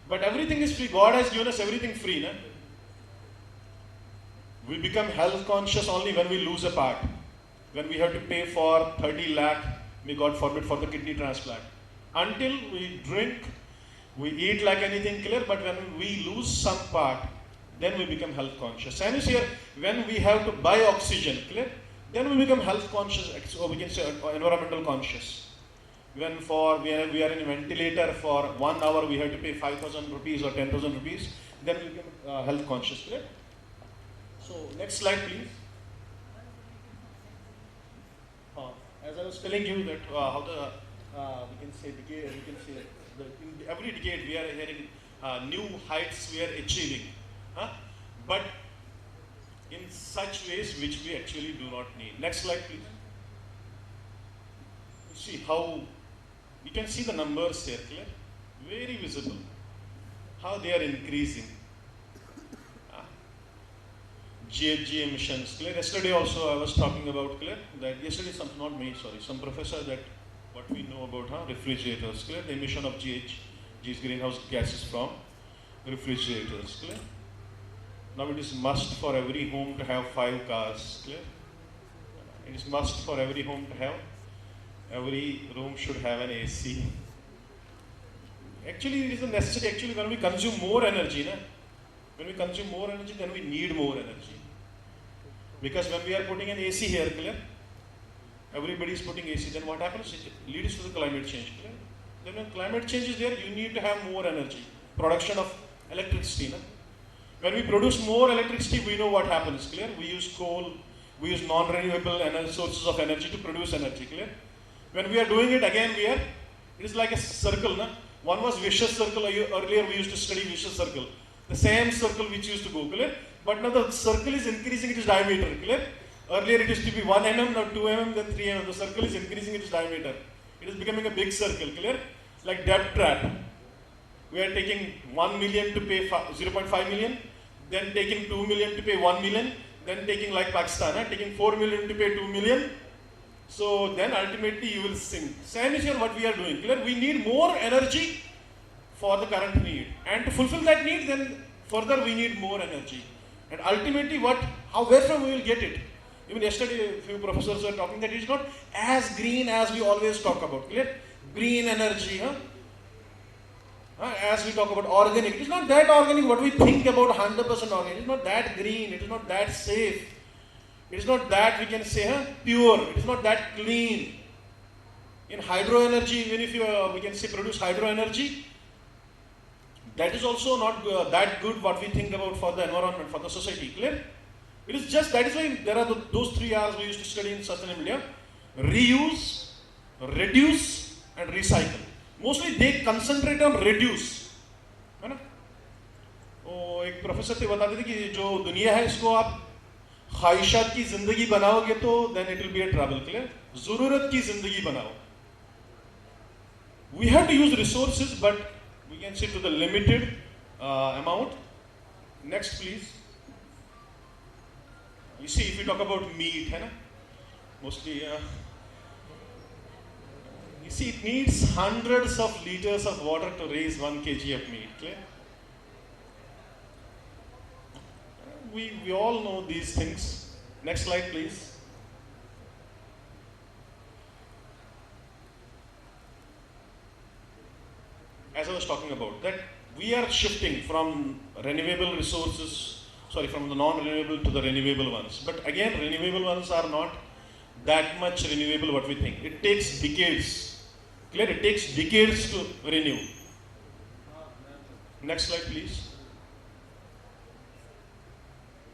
but everything is free. God has given us everything free, na? We become health conscious only when we lose a part. When we have to pay for 30 lakh, may God forbid, for the kidney transplant. Until we drink, we eat like anything, clear, but when we lose some part, then we become health conscious. Same is here, when we have to buy oxygen, clear, then we become health conscious, or we can say environmental conscious. When we are in a ventilator for 1 hour, we have to pay 5,000 rupees or 10,000 rupees, then we become health conscious, clear? So, next slide please. As I was telling you that how the, we can say every decade we are hearing new heights we are achieving. But in such ways which we actually do not need. Next slide please. See how, you can see the numbers here, clear? Very visible. How they are increasing. GHG emissions, clear? Yesterday also I was talking about, clear, that yesterday some professor that what we know about refrigerators, clear, the emission of GHGs, greenhouse gases from refrigerators, clear? Now it is must for every home to have 5 cars, clear? It is must for every home to have, every room should have an AC. Actually it is a necessity, actually when we consume more energy, when we consume more energy, then we need more energy. Because when we are putting an AC here, clear? Everybody is putting AC, then what happens? It leads to the climate change, clear? Then when climate change is there, you need to have more energy. Production of electricity. When we produce more electricity, we know what happens, clear? We use coal, we use non-renewable sources of energy to produce energy, clear? When we are doing it again, it is like a circle. One was vicious circle, earlier we used to study vicious circle. The same circle which used to go, clear? But now the circle is increasing its diameter, clear? Earlier it used to be 1 mm, now 2 mm, then 3 mm. The circle is increasing its diameter. It is becoming a big circle, clear? Like debt trap. We are taking 1 million to pay 0.5 million, then taking 2 million to pay 1 million, then taking like Pakistan, taking 4 million to pay 2 million. So then ultimately you will sink. Same is here what we are doing, clear? We need more energy for the current need. And to fulfill that need, then further we need more energy. And ultimately where from we will get it? Even yesterday a few professors were talking that it is not as green as we always talk about, clear? Green energy, as we talk about organic, it is not that organic what we think about 100% organic. It is not that green, it is not that safe. It is not that we can say pure, it is not that clean. In hydro energy, even if we can say produce hydro energy, that is also not that good what we think about for the environment, for the society, clear? It is just, that is why there are those 3 R's we used to study in sustainability. Reuse, reduce and recycle. Mostly they concentrate on reduce. है ना? वो एक professor थे बताते थे कि जो दुनिया है इसको आप ख्वाहिशात की जिंदगी बनाओगे तो then it will be a trouble, clear? ज़रूरत की जिंदगी बनाओ. We have to use resources, but we can say to the limited amount. Next, please. You see, if we talk about meat, hai na? Mostly, you see, it needs hundreds of liters of water to raise 1 kg of meat, clear? We all know these things. Next slide, please. As I was talking about, that we are shifting from renewable resources, from the non-renewable to the renewable ones. But again, renewable ones are not that much renewable what we think. It takes decades. Clear? It takes decades to renew. Next slide, please.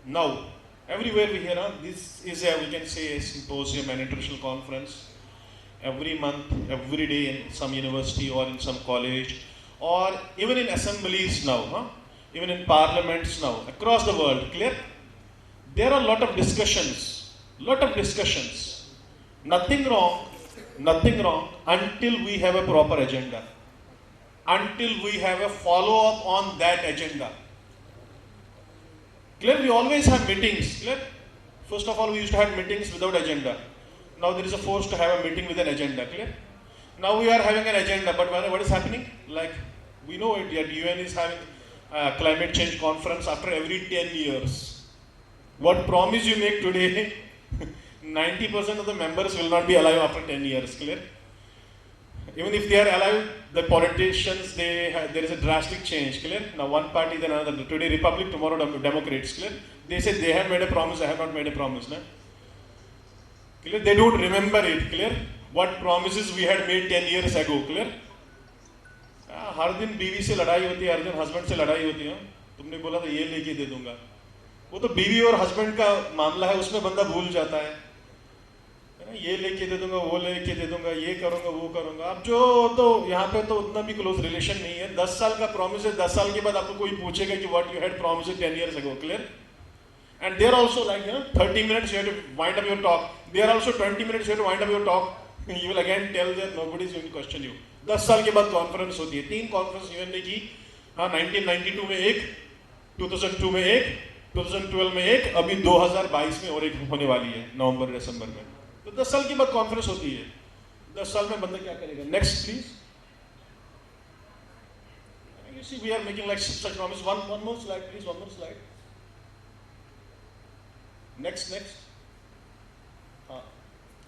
Now, everywhere we hear, this is a, we can say, a symposium, an international conference, every month, every day in some university or in some college, or even in assemblies now, even in parliaments now, across the world, clear? There are a lot of discussions, nothing wrong until we have a proper agenda, until we have a follow-up on that agenda. Clear? We always have meetings, clear? First of all, we used to have meetings without agenda. Now there is a force to have a meeting with an agenda, clear? Now we are having an agenda, but what is happening? Like, we know it, yet UN is having a climate change conference after every 10 years. What promise you make today, 90% of the members will not be alive after 10 years, clear? Even if they are alive, the politicians, there is a drastic change, clear? Now one party, then another. Today Republic, tomorrow Democrats, clear? They say they have made a promise, I have not made a promise, no? Clear? They don't remember it, clear? What promises we had made 10 years ago, clear? हर दिन बीवी से लड़ाई होती है, हर दिन husband से लड़ाई होती है. तुमने बोला था ये लेके दे दूंगा. वो तो बीवी और हस्बैंड का मामला है, उसमें बंदा भूल जाता है. ये लेके दे दूंगा, वो लेके दे दूंगा, ये करूंगा, वो करूंगा. अब जो तो यहाँ पे तो उतना भी क्लोज रिलेशन नहीं है. 10 साल का प्रॉमिस है, 10 साल के बाद आपको कोई पूछेगा कि what you had promised 10 years ago, clear? And they are also like, 30 minutes you have to wind up your talk. They are also 20 minutes you have to wind up your talk. You will again tell that nobody is going to question you. 10 साल के बाद conference होती है. 3 conference UN ने की. 1992 में एक, 2002 में एक, 2012 में एक, अभी 2022 में और एक होने वाली है नवंबर दिसंबर में. तो 10 साल के बाद कॉन्फ्रेंस होती है. 10 साल में बंदा क्या करेगा? Next please. You see, we are making like such promise. One more slide, please. One more slide. Next.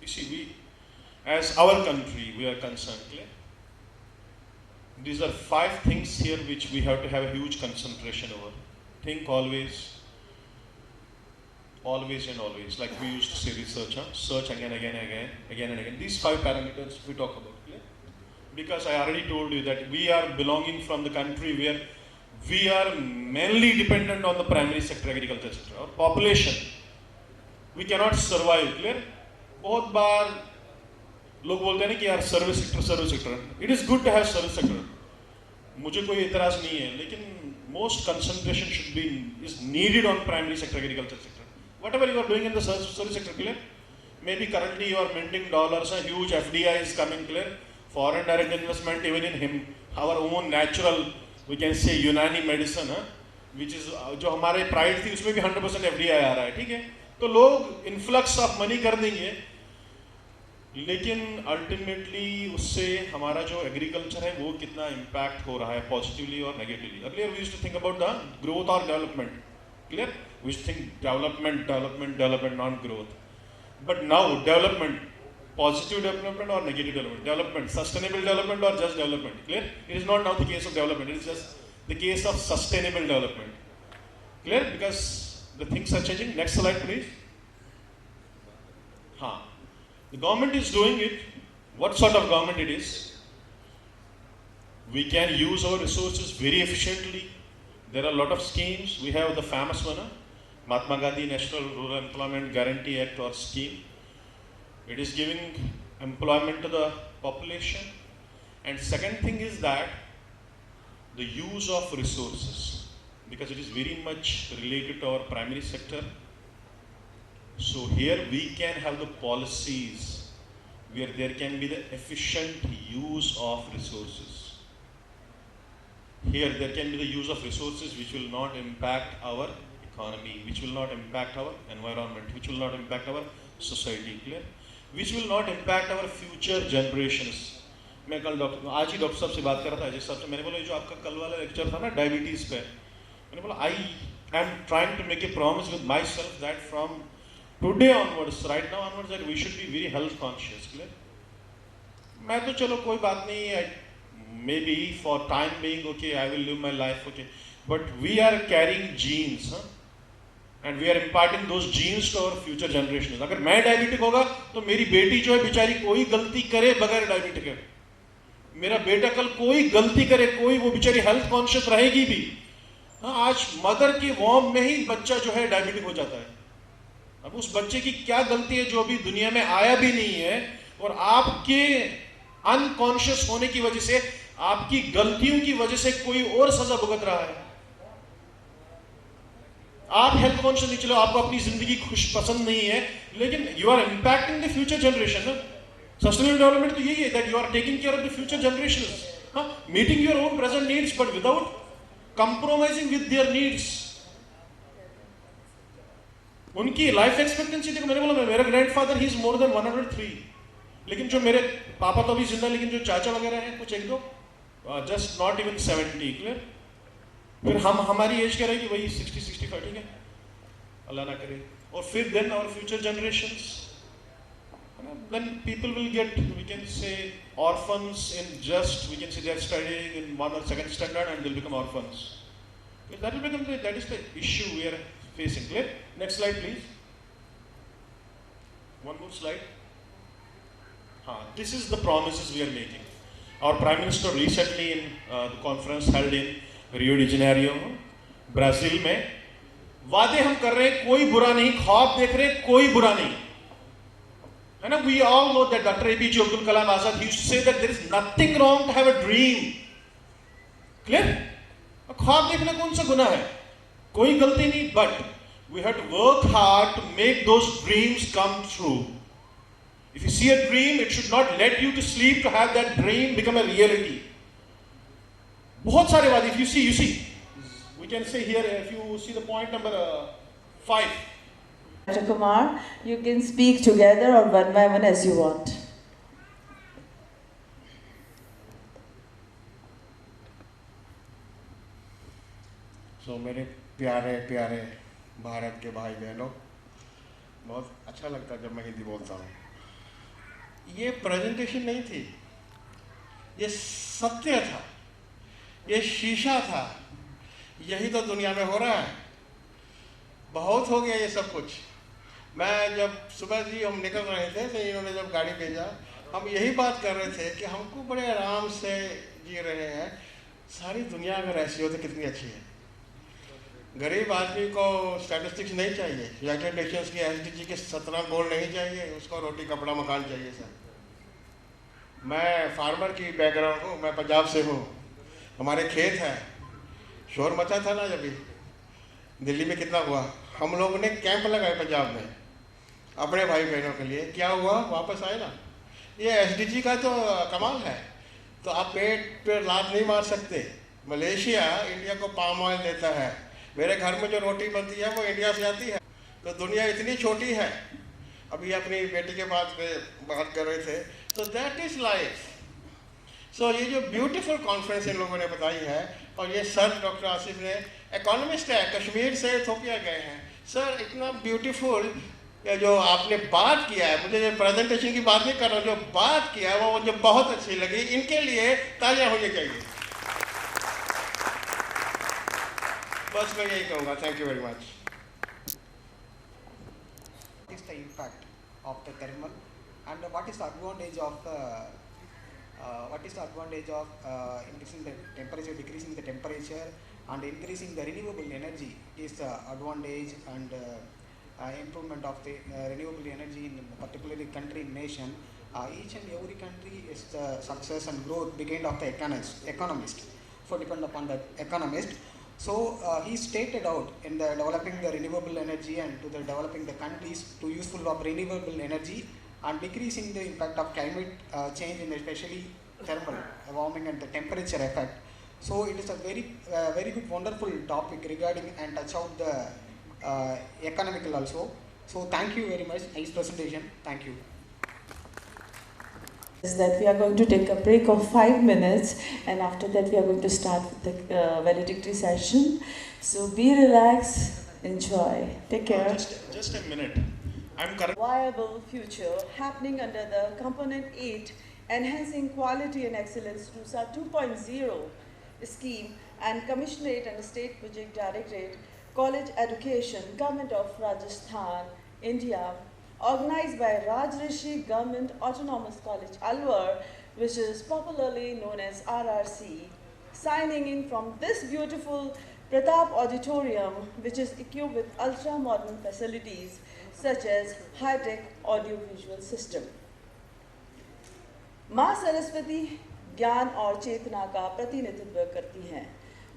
You see, we, as our country, we are concerned, clear? These are 5 things here which we have to have a huge concentration over. Think always, like we used to say research, search again and again. These 5 parameters we talk about, clear? Because I already told you that we are belonging from the country where we are mainly dependent on the primary sector, agriculture sector. Our population, we cannot survive, clear? बहुत बार लोग बोलते हैं ना कि यार service sector. It is good to have service sector. मुझे कोई इतराज नहीं है, लेकिन most concentration should be is needed on primary sector, agriculture sector. Whatever you are doing in the service sector, clear? Maybe currently you are minting dollars, huge FDI is coming, clear? Foreign direct investment even in him, our own natural, we can say Unani medicine, which is जो हमारे pride थी उसमें भी 100% FDI आ रहा है, ठीक है? तो लोग इन्फ्लक्स ऑफ मनी कर देंगे, लेकिन अल्टीमेटली उससे हमारा जो एग्रीकल्चर है वो कितना इम्पैक्ट हो रहा है पॉजिटिवली और negatively. Earlier we used to think about the growth और development, clear? We used to think development not growth. But now development, positive development or negative development, sustainable development or just development, clear? It is not now the case of development, it is just the case of sustainable development, clear? Because the things are changing. Next slide please. The government is doing it. What sort of government it is? We can use our resources very efficiently. There are a lot of schemes. We have the famous one, Mahatma Gandhi National Rural Employment Guarantee Act or scheme. It is giving employment to the population. And second thing is that the use of resources, because it is very much related to our primary sector. So here we can have the policies where there can be the efficient use of resources. Here there can be the use of resources which will not impact our economy, which will not impact our environment, which will not impact our society, clear? Which will not impact our future generations. मैं कल आज ही doctor साहब से बात कर रहा था, अजय साहब से. मैंने बोला ये जो आपका कल वाला लेक्चर था ना डायबिटीज़ पे, मैंने बोला I am trying to make a promise with myself that from today onwards, right now onwards, that we should be very health conscious, clear? मैं तो चलो कोई बात नहीं, maybe for time being, okay, I will live my life, okay, but we are carrying genes, and we are imparting those genes to our future generations. अगर मैं diabetic होगा तो मेरी बेटी जो है बेचारी कोई गलती करे बगैर डायबिटिक है, मेरा बेटा कल कोई गलती करे, कोई वो बेचारी हेल्थ कॉन्शियस रहेगी भी, हाँ, आज मदर के वॉर्म में ही बच्चा जो है डायबिटिक हो जाता है। अब उस बच्चे की क्या गलती है जो अभी दुनिया में आया भी नहीं है, और आपके अनकॉन्शियस होने की वजह से, आपकी गलतियों की वजह से कोई और सजा भुगत रहा है। आप हेल्थ कॉन्शियस नहीं, चलो आपको अपनी जिंदगी खुश पसंद नहीं है, लेकिन you are impacting the future generation ना। सस्टेनेबल डेवलपमेंट तो यही है, that you are taking care of the future generations, meeting your own present needs but without compromising with their needs. उनकी लाइफ एक्सपेक्टेंसी देखो, मैंने बोला मेरा grandfather he is more than 103, लेकिन जो मेरे पापा तो अभी जिंदा, लेकिन जो चाचा वगैरह हैं कुछ एक दो जस्ट नॉट इवन 70, क्लियर। फिर हम हमारी एज कह रहे हैं कि वही 60-65, ठीक है, अल्लाह ना करे। और फिर then our future generations, then people will get, we can say, orphans in just, we can say they are studying in 1 or 2nd standard and they'll become orphans. That will become that is the issue we are facing. Clear? Next slide, please. One more slide. This is the promises we are making. Our Prime Minister recently in the conference held in Rio de Janeiro, Brazil में वादे हम कर रहे हैं, कोई बुरा नहीं, ख्वाब देख रहे हैं, कोई बुरा नहीं है ना। We all know that Dr. APJ Abdul Kalam Azad used to say that there is nothing wrong to have a dream. Clear? ख्वाब देखना कौन सा गुनाह है, कोई गलती नहीं, but we have to work hard to make those dreams come true. If you see a dream, it should not let you to sleep to have that dream become a reality. बहुत सारे वादे, if you see, we can say here, if you see the point number 5. Dr. Kumar, you can speak together or one by one as you want. So मेरे प्यारे प्यारे भारत के भाई बहनों, बहुत अच्छा लगता है जब मैं हिंदी बोलता हूँ। ये प्रेजेंटेशन नहीं थी, ये सत्य था, ये शीशा था, यही तो दुनिया में हो रहा है। बहुत हो गया ये सब कुछ। मैं जब सुबह जी हम निकल रहे थे तो इन्होंने जब गाड़ी भेजा, हम यही बात कर रहे थे कि हमको बड़े आराम से जी रहे हैं, सारी दुनिया अगर ऐसी हो तो कितनी अच्छी है। गरीब आदमी को स्टैटिस्टिक्स नहीं चाहिए, यूनाइटेड नेशंस की एसडीजी के 17 गोल नहीं चाहिए, उसको रोटी कपड़ा मकान चाहिए सर। मैं फार्मर की बैकग्राउंड हूँ, मैं पंजाब से हूँ, हमारे खेत है। शोर मचा था ना जब दिल्ली में, कितना हुआ, हम लोगों ने कैंप लगाए पंजाब में अपने भाई बहनों के लिए। क्या हुआ, वापस आए ना। ये एसडीजी का तो कमाल है। तो आप पेट पर लात नहीं मार सकते। मलेशिया इंडिया को पाम ऑयल देता है, मेरे घर में जो रोटी बनती है वो इंडिया से आती है। तो दुनिया इतनी छोटी है। अभी अपनी बेटी के बात कर रहे थे, तो दैट इज़ लाइफ। सो ये जो ब्यूटीफुल कॉन्फ्रेंस इन लोगों ने बताई है, और ये सर डॉक्टर आसिफ ने, इकोनॉमिस्ट है, कश्मीर से थोपिया गए हैं। सर इतना ब्यूटीफुल जो आपने बात किया है, मुझे जो प्रेजेंटेशन की बात नहीं कर रहा हूँ, जो बात किया है वो मुझे बहुत अच्छी लगी। इनके लिए तालियां होनी चाहिए। बस मैं यही कहूँगा। Thank you very much. What is the impact of the thermal, and what is the advantage of increasing the temperature, decreasing the temperature, and increasing the renewable energy is the advantage and improvement of the renewable energy in particularly country nation. Each and every country is the success and growth began of the economist. So depend upon the economist. So he stated out in the developing the renewable energy and to the developing the countries to useful of renewable energy and decreasing the impact of climate change in especially thermal warming and the temperature effect. So it is a very good wonderful topic regarding and touch out the economical also. So thank you very much. Nice presentation. Thank you. Is that we are going to take a break of 5 minutes, and after that we are going to start with the valedictory session. So be relaxed, enjoy. Take care. Just a minute. I'm correct. Viable future happening under the Component 8 Enhancing Quality and Excellence RUSA 2.0 scheme and Commissionerate and State Project Directorate, College Education, Government of Rajasthan, India, organized by Rajrishi Government Autonomous College, Alwar, which is popularly known as RRC, signing in from this beautiful Pratap Auditorium, which is equipped with ultra-modern facilities such as high-tech audio-visual system. माँ सरस्वती ज्ञान और चेतना का प्रतिनिधित्व करती हैं।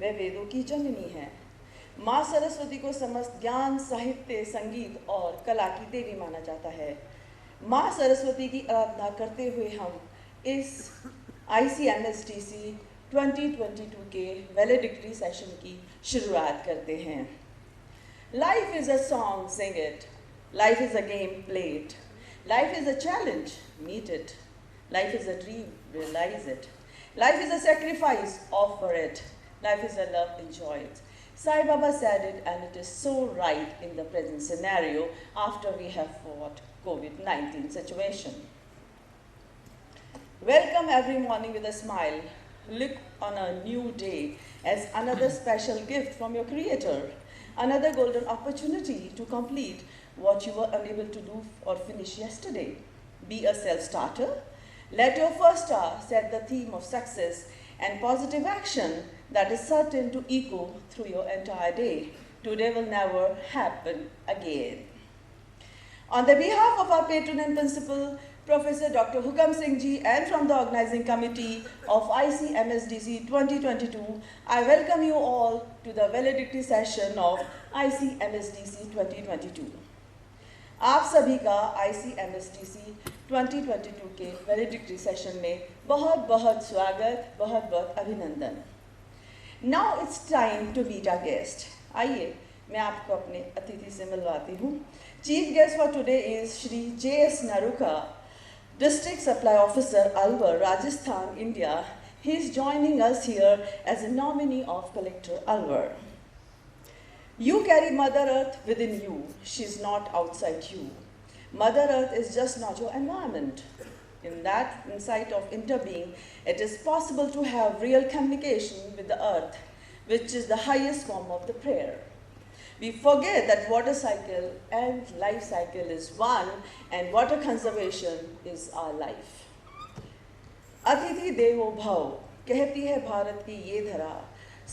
वे वेदों की जननी हैं। माँ सरस्वती को समस्त ज्ञान, साहित्य, संगीत और कला की देवी माना जाता है। माँ सरस्वती की आराधना करते हुए हम इस ICMSDC 2022 के वैलेडिक्टरी सेशन की शुरुआत करते हैं। Life is a song, sing it. Life is a game, play it. Life is a challenge, meet it. Life is a dream, realize it. Life is a sacrifice, offer it. Life is a love, enjoy it. Sai Baba said it, and it is so right in the present scenario after we have fought COVID-19 situation. Welcome every morning with a smile. Look on a new day as another special gift from your Creator, another golden opportunity to complete what you were unable to do or finish yesterday. Be a self-starter. Let your first star set the theme of success and positive action that is certain to echo through your entire day. Today will never happen again. On the behalf of our patron and principal, Professor Dr. Hukam Singh Ji, and from the organizing committee of ICMSDC 2022, I welcome you all to the valedictory session of ICMSDC 2022. आप सभी का ICMSDC 2022 के valedictory session में बहुत बहुत स्वागत, बहुत बहुत अभिनंदन. Now it's time to meet our guest. आइए मैं आपको अपने अतिथि से मिलवाती हूँ. Chief guest for today is Shri J.S. Naruka, District Supply Officer, Alwar, Rajasthan, India. He is joining us here as a nominee of Collector Alwar. You carry Mother Earth within you. She is not outside you. Mother Earth is just not your environment. In that insight of interbeing, it is possible to have real communication with the earth, which is the highest form of the prayer. We forget that water cycle and life cycle is one, and water conservation is our life. अतिथि देवो भव, कहती है भारत की ये धरा,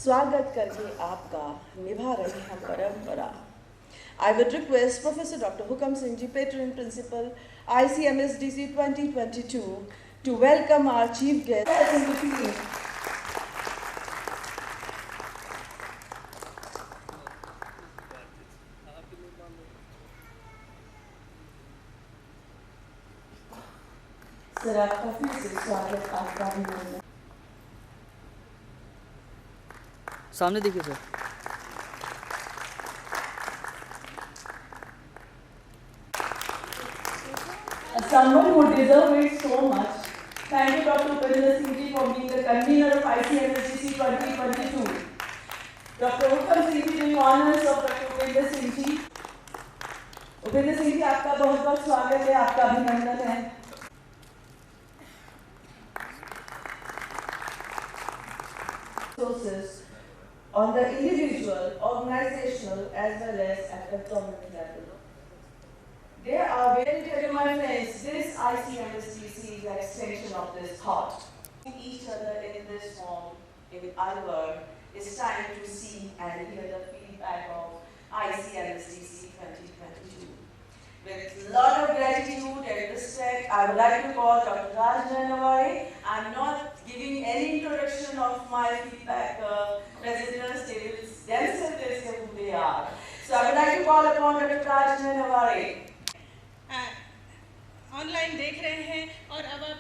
स्वागत करके आपका निभा रहे हम परंपरा. I would request Professor Dr. Hukam Singh Ji, Patron and Principal, ICMSDC 2022, to welcome our chief guest. Sir आपका फिर से स्वागत, आपका अभिनंदन. सामने देखिए sir. Someone who deserves it so much. Thank you, Dr. Upendra Singh Ji, for being the convener of ICMSDC 2022. Dr. Hukam Singh Ji, doing honors of Dr. Upendra Singh Ji. Upendra Singh Ji, आपका बहुत बहुत स्वागत है, आपका अभिनंदन है. Resources on the individual, organizational, as well as at the government level. They are very dear, my friends. This ICMSDC is an extension of this thought. Each other in this form, in Alwar, it's time to see and hear the feedback of ICMSDC 2022. With a lot of gratitude and respect, I would like to call Dr. Raj Nanavare. I'm not giving any introduction of my feedback presenters. They will themselves say who they are. So I would like to call upon Dr. Raj Nanavare. Online देख रहे हैं और अब आप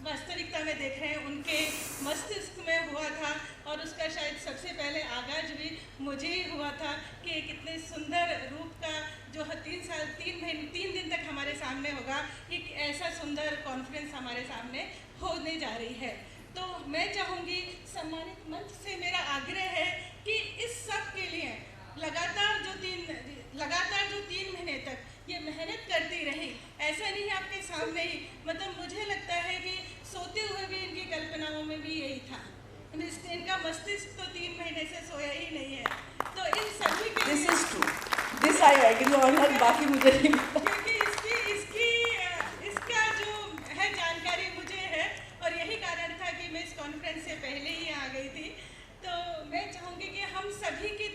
वास्तविकता में देख रहे हैं. उनके मस्तिष्क में हुआ था और उसका शायद सबसे पहले आगाज भी मुझे ही हुआ था कि कितने सुंदर रूप का जो 3 दिन तक हमारे सामने होगा, एक ऐसा सुंदर कॉन्फ्रेंस हमारे सामने होने जा रही है. तो मैं चाहूँगी, सम्मानित मंच से मेरा आग्रह है कि इस सब के लिए लगातार जो 3 महीने तक ये मेहनत करती रही. ऐसा नहीं है आपके सामने ही, मतलब मुझे लगता है कि सोते हुए भी इनकी कल्पनाओं में भी यही था. इनका मस्तिष्क तो 3 महीने से सोया ही नहीं है. तो इन सभी के This is true. This I agree on her. बाकी मुझे नहीं पता. क्योंकि इसका जो है जानकारी मुझे है और यही कारण था कि मैं इस कॉन्फ्रेंस से पहले ही आ गई थी. तो मैं चाहूँगी कि हम सभी की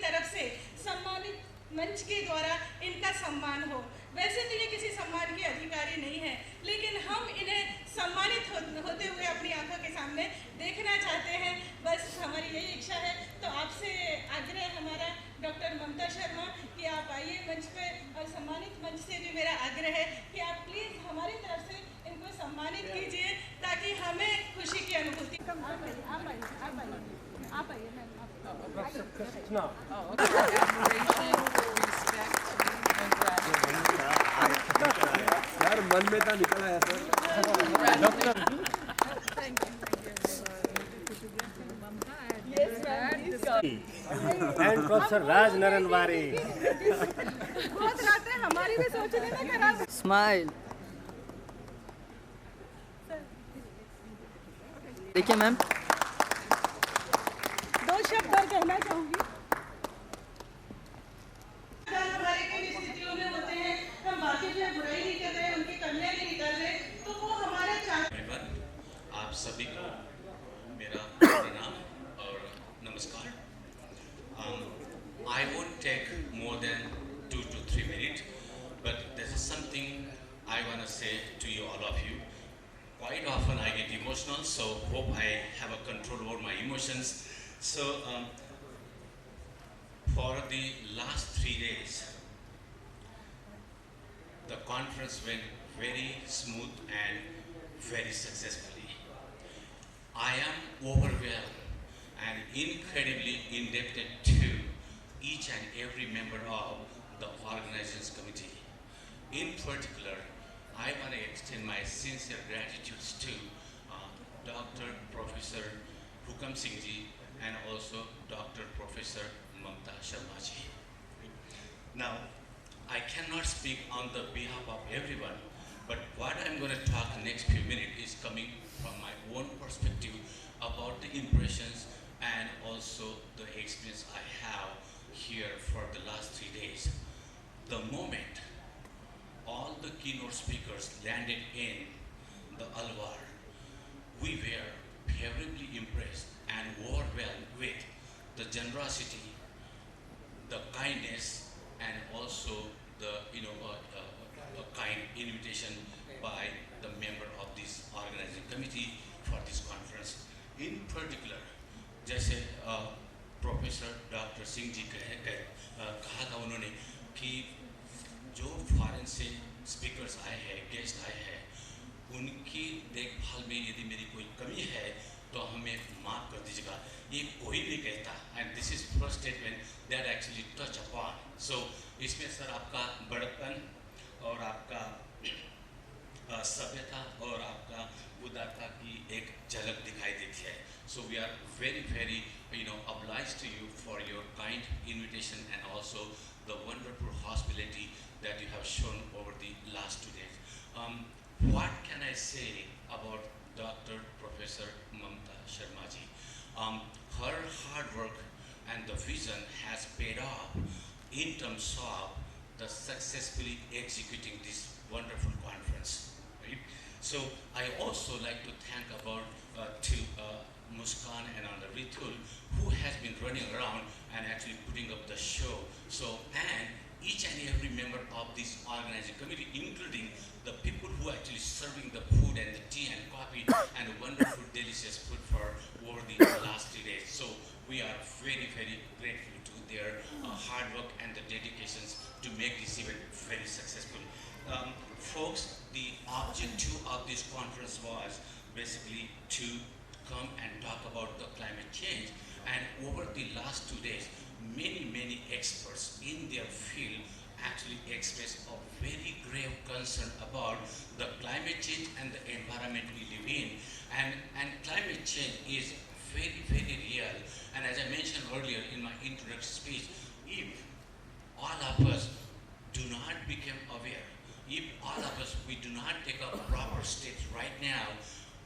उसके द्वारा इनका सम्मान हो। वैसे तो ये किसी सम्मान के अधिकारी नहीं है, लेकिन हम इन्हें सम्मानित होते हुए अपनी आंखों के सामने देखना चाहते हैं। बस हमारी यही इच्छा है। तो आपसे आग्रह हमारा डॉक्टर ममता शर्मा कि आप आइए मंच पे, और सम्मानित मंच से भी मेरा आग्रह है कि आप प्लीज़ हमारी तरफ से इनको सम्मानित कीजिए ताकि हमें खुशी की अनुभूति। आप आइए मैम। यार मन में था निकला है सर। डॉक्टर एंड प्रोफेसर राज नरन वारी। बहुत रात है, हमारी भी सोचने ना करा। स्माइल। देखिए मैम, दो शब्द और कहना चाहूंगी। हमारे कई स्थितियों में होते हैं, हम बाकी जो बुराई नहीं कर रहे, उनकी कमियां नहीं निकाल रहे, तो वो हमारे आप सभी को मेरा प्रणाम और नमस्कार। I won't take more than 2 to 3 minutes, but this is something I want to say to you, all of you. Quite often I get emotional, so hope I have a control over my emotions. So for the last 3 days, the conference went very smooth and very successfully. I am overwhelmed and incredibly indebted to each and every member of the organizations committee. In particular, I want to extend my sincere gratitude to Dr. Professor Hukam Singh ji and also Dr. Professor Mamta Sharma ji. Now, I cannot speak on the behalf of everyone, but what I'm going to talk next few minutes is coming from my own perspective about the impressions and also the experience I have here for the last 3 days. The moment all the keynote speakers landed in the Alwar, we were favorably impressed and overwhelmed with the generosity, the kindness, and also the a kind invitation by the member of this organizing committee for this conference. In particular, जैसे professor doctor Singh ji कहा था उन्होंने कि जो foreign से speakers आए हैं, guest आए हैं, उनकी देखभाल में यदि मेरी कोई कमी है तो हमें माफ़ कर दीजिएगा। ये कोई नहीं कहता, and this is first statement that actually touch upon. So इसमें सर आपका बड़प्पन और आपका सभ्यता और आपका उदारता की एक झलक दिखाई देती है। So we are very, very, obliged to you for your kind invitation and also the wonderful hospitality that you have shown over the last 2 days. What can I say about Dr. Professor Mamta Sharma ji? Her hard work and the vision has paid off in terms of the successfully executing this wonderful conference. Right? So I also like to thank Muskan and Ritul, who has been running around and actually putting up the show. So, and each and every member of this organizing committee, including the people who are actually serving the food and the tea and coffee and wonderful delicious food for over the last 3 days. So we are very, very grateful to their hard work and the dedications to make this event very successful. Folks, the objective of this conference was basically to come and talk about the climate change, and over the last 2 days, many experts in their field actually expressed a very grave concern about the climate change and the environment we live in, and climate change is very, very real. And as I mentioned earlier in my introductory speech, if all of us do not become aware, if all of us, we do not take up proper steps right now,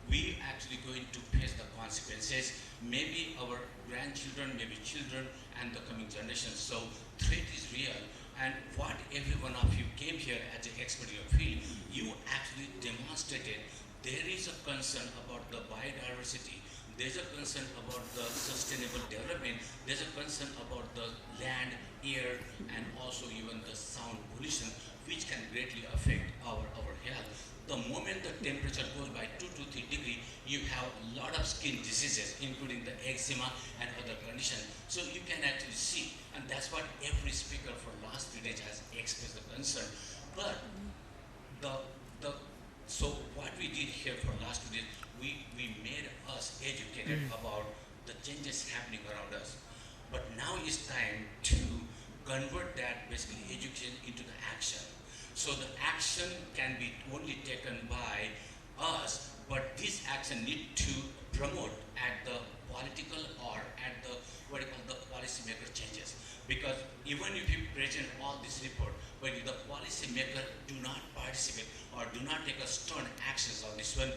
we actually going to face the consequences, maybe our grandchildren, maybe children, and the coming generations. So threat is real, and what every one of you came here as an expert in your field, you actually demonstrated there is a concern about the biodiversity, there's a concern about the sustainable development, there's a concern about the land, air, and also even the sound pollution, which can greatly affect our health. The moment the temperature goes by 2 to 3 degrees, you have a lot of skin diseases, including the eczema and other conditions. So you can actually see, and that's what every speaker for last 3 days has expressed the concern. But so what we did here for last 2 days, we made us educated about the changes happening around us. But now it's time to convert that basically education into the action. So the action can be only taken by us, but this action need to promote at the political or at the what you call the policymaker changes. Because even if you present all this report, but if the policymaker do not participate or do not take a stern actions on this one,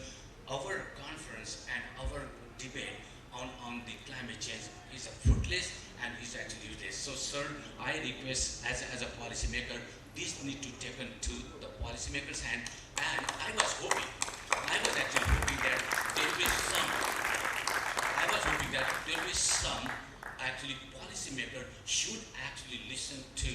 our conference and our debate on the climate change is fruitless and is actually useless. So sir, I request as a policymaker, this need to taken to the policymakers' hand, and I was actually hoping that there will be some actually policymaker should actually listen to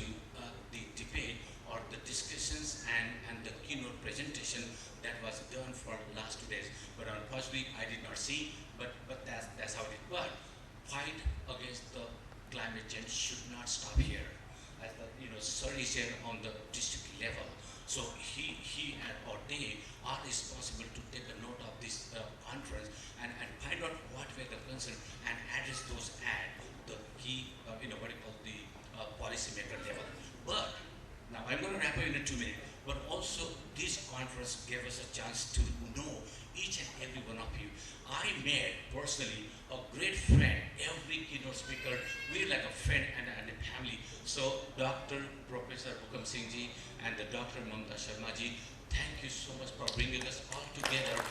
the debate or the discussions and the keynote presentation that was done for last 2 days. But unfortunately, I did not see, but that's how it is. But fight against the climate change should not stop here. As the sir is here on the district level, so he and or they are responsible to take a note of this conference and find out what were the concern and address those at the key what you call the policymaker level. But now I'm going to wrap up in 2 minutes. But also this conference gave us a chance to know each and every one of you. I made personally a great friend, every keynote speaker, we're like a friend and a family. So Dr. Professor Bukam Singh ji and the Dr. Mamta Sharma ji, thank you so much for bringing us all together.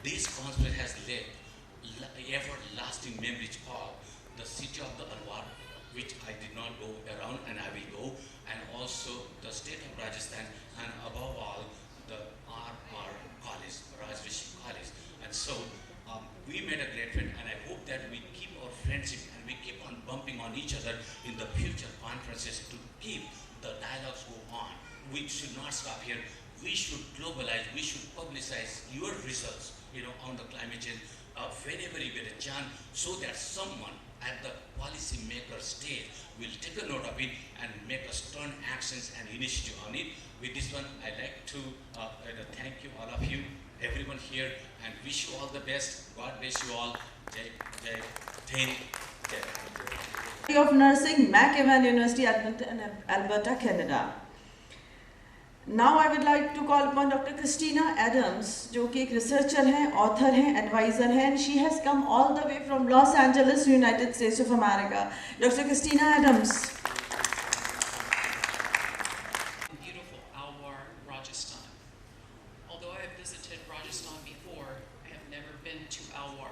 This conference has left everlasting memories of the city of the Alwar, which I did not go around and I will go, and also the state of Rajasthan, and above all the RR College, Rajrishi College. And so we made a great friend, and I hope that we keep our friendship and we keep on bumping on each other in the future conferences to keep the dialogues go on. We should not stop here. We should globalize, we should publicize your results, on the climate change whenever you get a chance, so that someone at the policymaker stage will take a note of it and make a stern actions and initiative on it. With this one, I'd like to thank you, all of you, everyone here, and wish you all the best. God bless you all. Jai, Jai, Jai, Jai. of Nursing, McEwan University, Alberta, Canada. Now I would like to call upon Dr. Christina Adams, जो कि एक researcher हैं, author हैं, advisor हैं, and she has come all the way from Los Angeles, United States of America. Dr. Christina Adams. Beautiful Alwar, Rajasthan. Although I have visited Rajasthan before, I have never been to Alwar.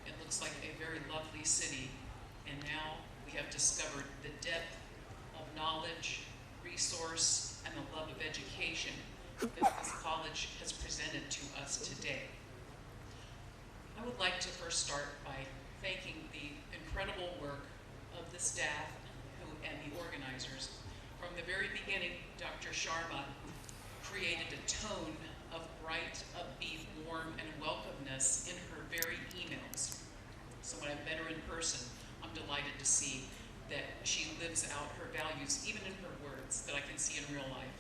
It looks like a very lovely city, and now we have discovered the depth of knowledge, resource, and the love of education that this college has presented to us today. I would like to first start by thanking the incredible work of the staff and the organizers. From the very beginning, Dr. Sharma created a tone of bright, upbeat, warm, and welcomeness in her very emails. So when I met her in person, I'm delighted to see that she lives out her values, even in her words, that I can see in real life.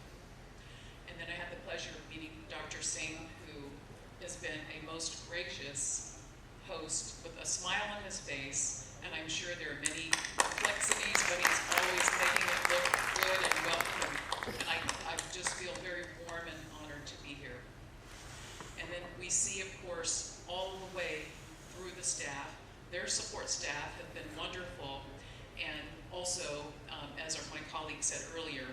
And then I had the pleasure of meeting Dr. Singh, who has been a most gracious host with a smile on his face, and I'm sure there are many complexities, but he's always making it look good and welcome. And I just feel very warm and honored to be here. And then we see, of course, all the way through the staff. Their support staff have been wonderful. And also, as my colleague said earlier,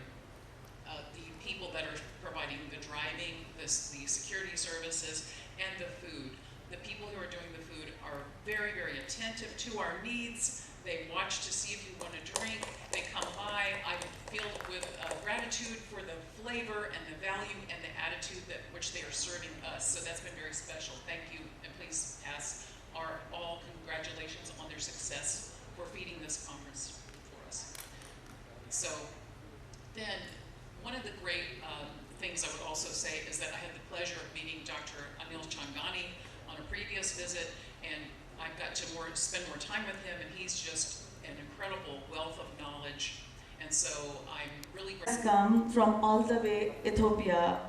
the people that are providing the driving, the security services, and the food. The people who are doing the food are very, very attentive to our needs. They watch to see if you want to drink. They come by. I'm filled with gratitude for the flavor and the value and the attitude that which they are serving us. So that's been very special. Thank you, and please pass our all congratulations on their success for feeding this conference for us. So then, one of the great things I would also say is that I had the pleasure of meeting Dr. Anil Changani on a previous visit, and I got to spend more time with him, and he's just an incredible wealth of knowledge. And so I'm really has come from all the way Ethiopia.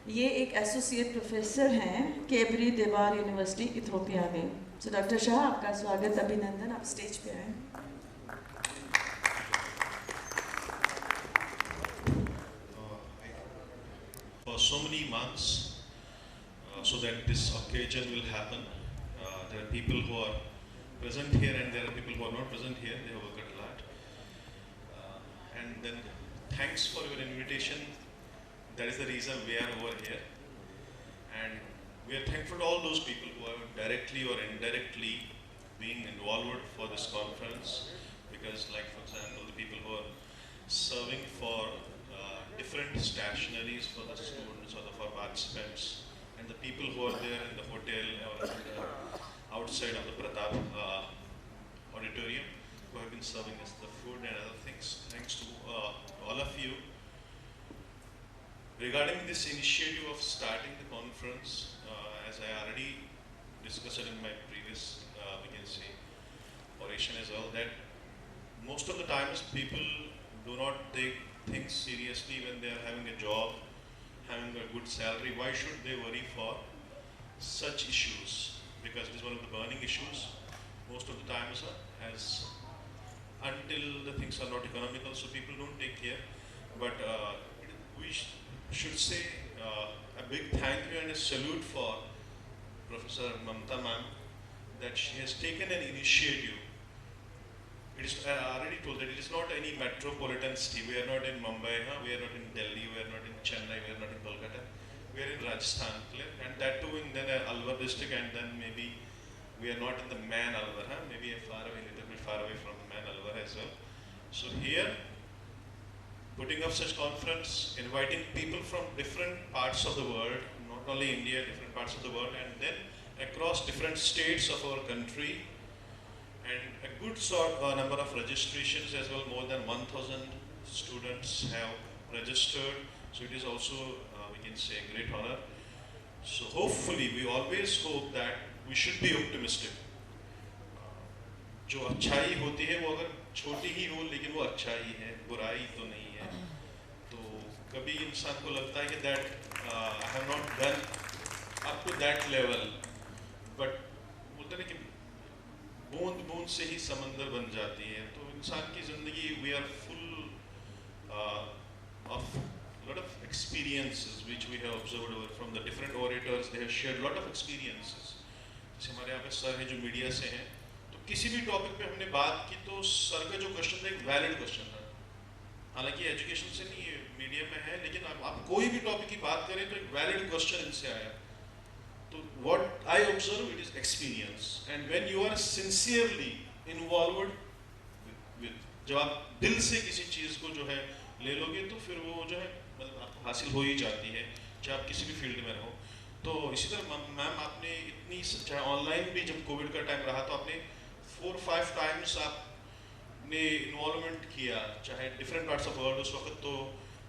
ये एक associate professor हैं केबरी देवार university Ethiopia में. So doctor Shah, आपका स्वागत, अभिनंदन, आप stage पे आए. For so many months, so that this occasion will happen, there are people who are present here and there are people who are not present here. They have worked a lot. And then thanks for your invitation. That is the reason we are over here. And we are thankful to all those people who are directly or indirectly being involved for this conference. Because like, for example, the people who are serving for different stationaries for the students or for participants, and the people who are there in the hotel or outside of the Pratap auditorium who have been serving us the food and other things. Thanks to all of you. Regarding this initiative of starting the conference, as I already discussed it in my previous, we can say, oration as well, that most of the times people do not take things seriously when they are having a job, having a good salary. Why should they worry for such issues? Because it is one of the burning issues most of the times, as until the things are not economical, so people don't take care. But we should say a big thank you and a salute for Professor Mamta ma'am, that she has taken an initiative. It is, I already told that it is not any metropolitan city. We are not in Mumbai, we are not in Delhi, we are not in Chennai, we are not in Kolkata. We are in Rajasthan, and that too in then Alwar district, and then maybe we are not in the Man Alwar, maybe a little bit far away from the Man Alwar as well. So here, putting up such conference, inviting people from different parts of the world, not only India, different parts of the world, and then across different states of our country, and a good number of registrations as well. More than 1,000 students have registered, so it is also, we can say, a great honor. So hopefully, we always hope that we should be optimistic. जो अच्छाई होती है वो अगर छोटी ही हो लेकिन वो अच्छाई है, बुराई तो नहीं है. तो कभी इंसान को लगता है कि that I have not done up to that level, but बोलते हैं कि बूंद बूंद से ही समंदर बन जाती है. तो इंसान की ज़िंदगी, we are full of lot of experiences which we have observed over from the different orators. They have shared lot of experiences. जैसे हमारे यहाँ पे सर हैं जो मीडिया से हैं, तो किसी भी टॉपिक पे हमने बात की तो सर का जो क्वेश्चन था एक वैलिड क्वेश्चन था. हालांकि एजुकेशन से नहीं है, मीडिया में है, लेकिन आप कोई भी टॉपिक की बात करें तो एक वैलिड क्वेश्चन इनसे आया. So what I observe, it is experience, and when you are sincerely involved with जब आप दिल से किसी चीज़ को जो है ले लोगे तो फिर वो जो है मतलब आपको हासिल हो ही जाती है, चाहे आप किसी भी फील्ड में रहो. तो इसी तरह मैम आपने इतनी, चाहे ऑनलाइन भी जब कोविड का टाइम रहा तो आपने 4-5 टाइम्स आपने इन्वॉल्वमेंट किया, चाहे डिफरेंट पार्ट्स ऑफ वर्ल्ड.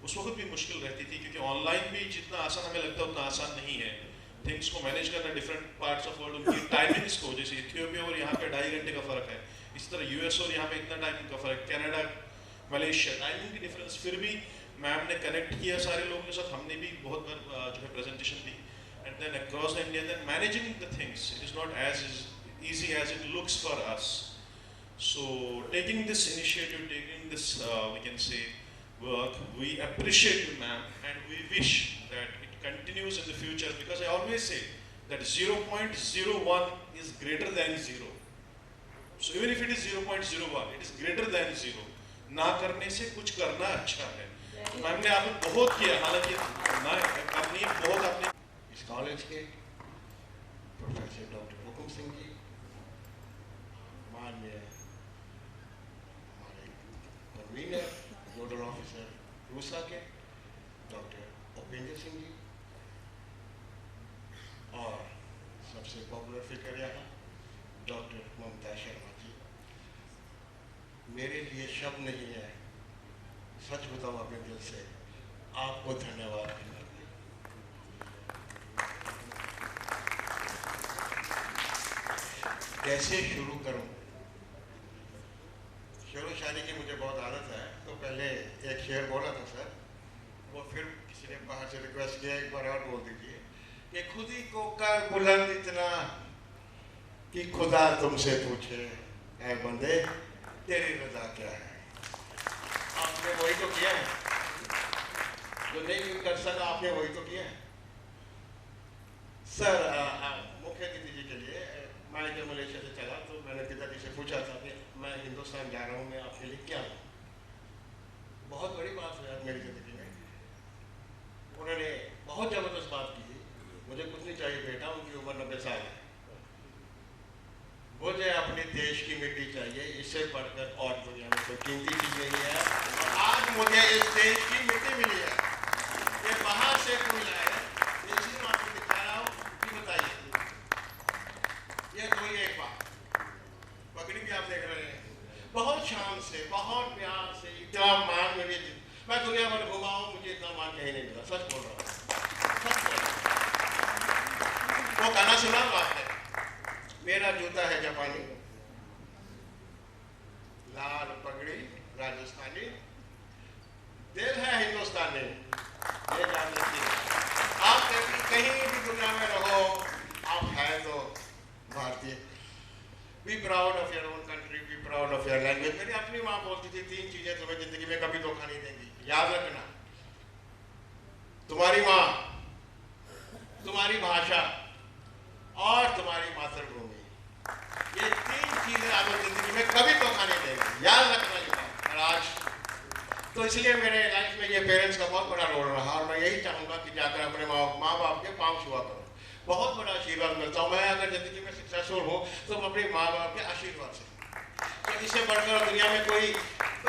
उस वक्त भी मुश्किल रहती थी क्योंकि ऑनलाइन भी जितना आसान हमें लगता है उतना आसान नहीं है. थिंग्स को मैनेज करना डिफरेंट पार्ट्स ऑफ वर्ल्ड, उनकी टाइमिंग्स को, जैसे इथियोपिया और यहाँ पे 2.5 घंटे का फ़र्क है, इस तरह यूएस और यहाँ पे इतना टाइमिंग का फ़र्क, कनाडा, मलेशिया, टाइमिंग की डिफरेंस. फिर भी मैम ने कनेक्ट किया सारे लोगों के साथ, हमने भी बहुत बार जो है प्रेजेंटेशन दी, and then across the India, then managing the things, it is not as easy as it looks for us. So taking this initiative, taking this we can say work, we appreciate you ma'am, and we wish that it continues in the future, because I always say that 0.01 is greater than 0. So even if it is 0.01, it is greater than 0. ना करने से कुछ करना अच्छा है. Ma'am ने आपने बहुत किया, हालांकि ना आपने बहुत आपने इस कॉलेज के प्रोफेसर डॉक्टर हुकुम सिंह जी, माननीय हमारे कन्वीनर नोडल ऑफिसर रूसा के डॉक्टर उपेंद्र सिंह जी और सबसे पॉपुलर फिगर यहाँ डॉक्टर ममता शर्मा जी। मेरे लिए शब्द नहीं है, सच बताऊँ अपने दिल से, आपको धन्यवाद देना। कैसे शुरू करूं? शेरो शायरी की मुझे बहुत आदत है, तो पहले एक शेर बोला था सर, वो फिर किसी ने बाहर से रिक्वेस्ट किया एक बार और बोल दीजिए कि खुद ही को कर बुलंद इतना कि खुदा तुमसे पूछे ऐ बंदे तेरी रजा क्या है। आपने वही तो किया है, जो नहीं कर सका आपने वही तो किया है। सर मुख्य अतिथि जी के लिए मैं जब मलेशिया से चला तो मैंने पिताजी से पूछा था कि मैं हिंदुस्तान जा रहा हूँ, मैं आपके लिए क्या हूँ। बहुत बड़ी बात है मेरी ज़िंदगी में। उन्होंने बहुत ज़बरदस्त बात की, मुझे कुछ नहीं चाहिए बेटा, उनकी उम्र 90 साल है, मुझे अपने देश की मिट्टी चाहिए, इससे बढ़कर और दुनिया में कोई कीमती चीज़ नहीं है। और आज मुझे इस देश की मिट्टी मिली है, ये बाहर से कोई लाया है, ये चीज़ मैं आपको दिखा रहा हूँ कि बताइए। ये कोई एक बात, पगड़ी भी आप देख रहे हैं, बहुत शान से, बहुत प्यार से, इतना मान मुझे, मैं दुनिया भर घुमा हूँ, मुझे इतना मान कहीं नहीं मिला, सच बोल रहा हूँ, सच बोल रहा हूँ। वो गाना सुना बात है, मेरा जूता है जापानी, लाल पगड़ी राजस्थानी, दिल है हिंदुस्तानी, ये जान लीजिए। आप कहीं भी दुनिया में रहो, आप हैं तो भारतीय। Be proud of your own country, be proud of your language. मेरी अपनी माँ बोलती थी 3 चीजें तुम्हें जिंदगी में कभी धोखा नहीं देंगी, याद रखना, तुम्हारी माँ, तुम्हारी भाषा और तुम्हारी मातृभूमि। ये 3 चीजें आपको जिंदगी में कभी धोखा नहीं देंगी, याद रखना ये बात। और आज तो इसलिए मेरे लाइफ में ये पेरेंट्स का बहुत बड़ा रोल रहा, और मैं यही चाहूँगा कि जाकर अपने माँ बाप के पाँव छुआ करो, बहुत बड़ा आशीर्वाद मिलता हूँ। मैं अगर ज़िंदगी में सक्सेसफुल हूँ तो अपने माँ बाप के आशीर्वाद से, तो इससे बढ़कर दुनिया में कोई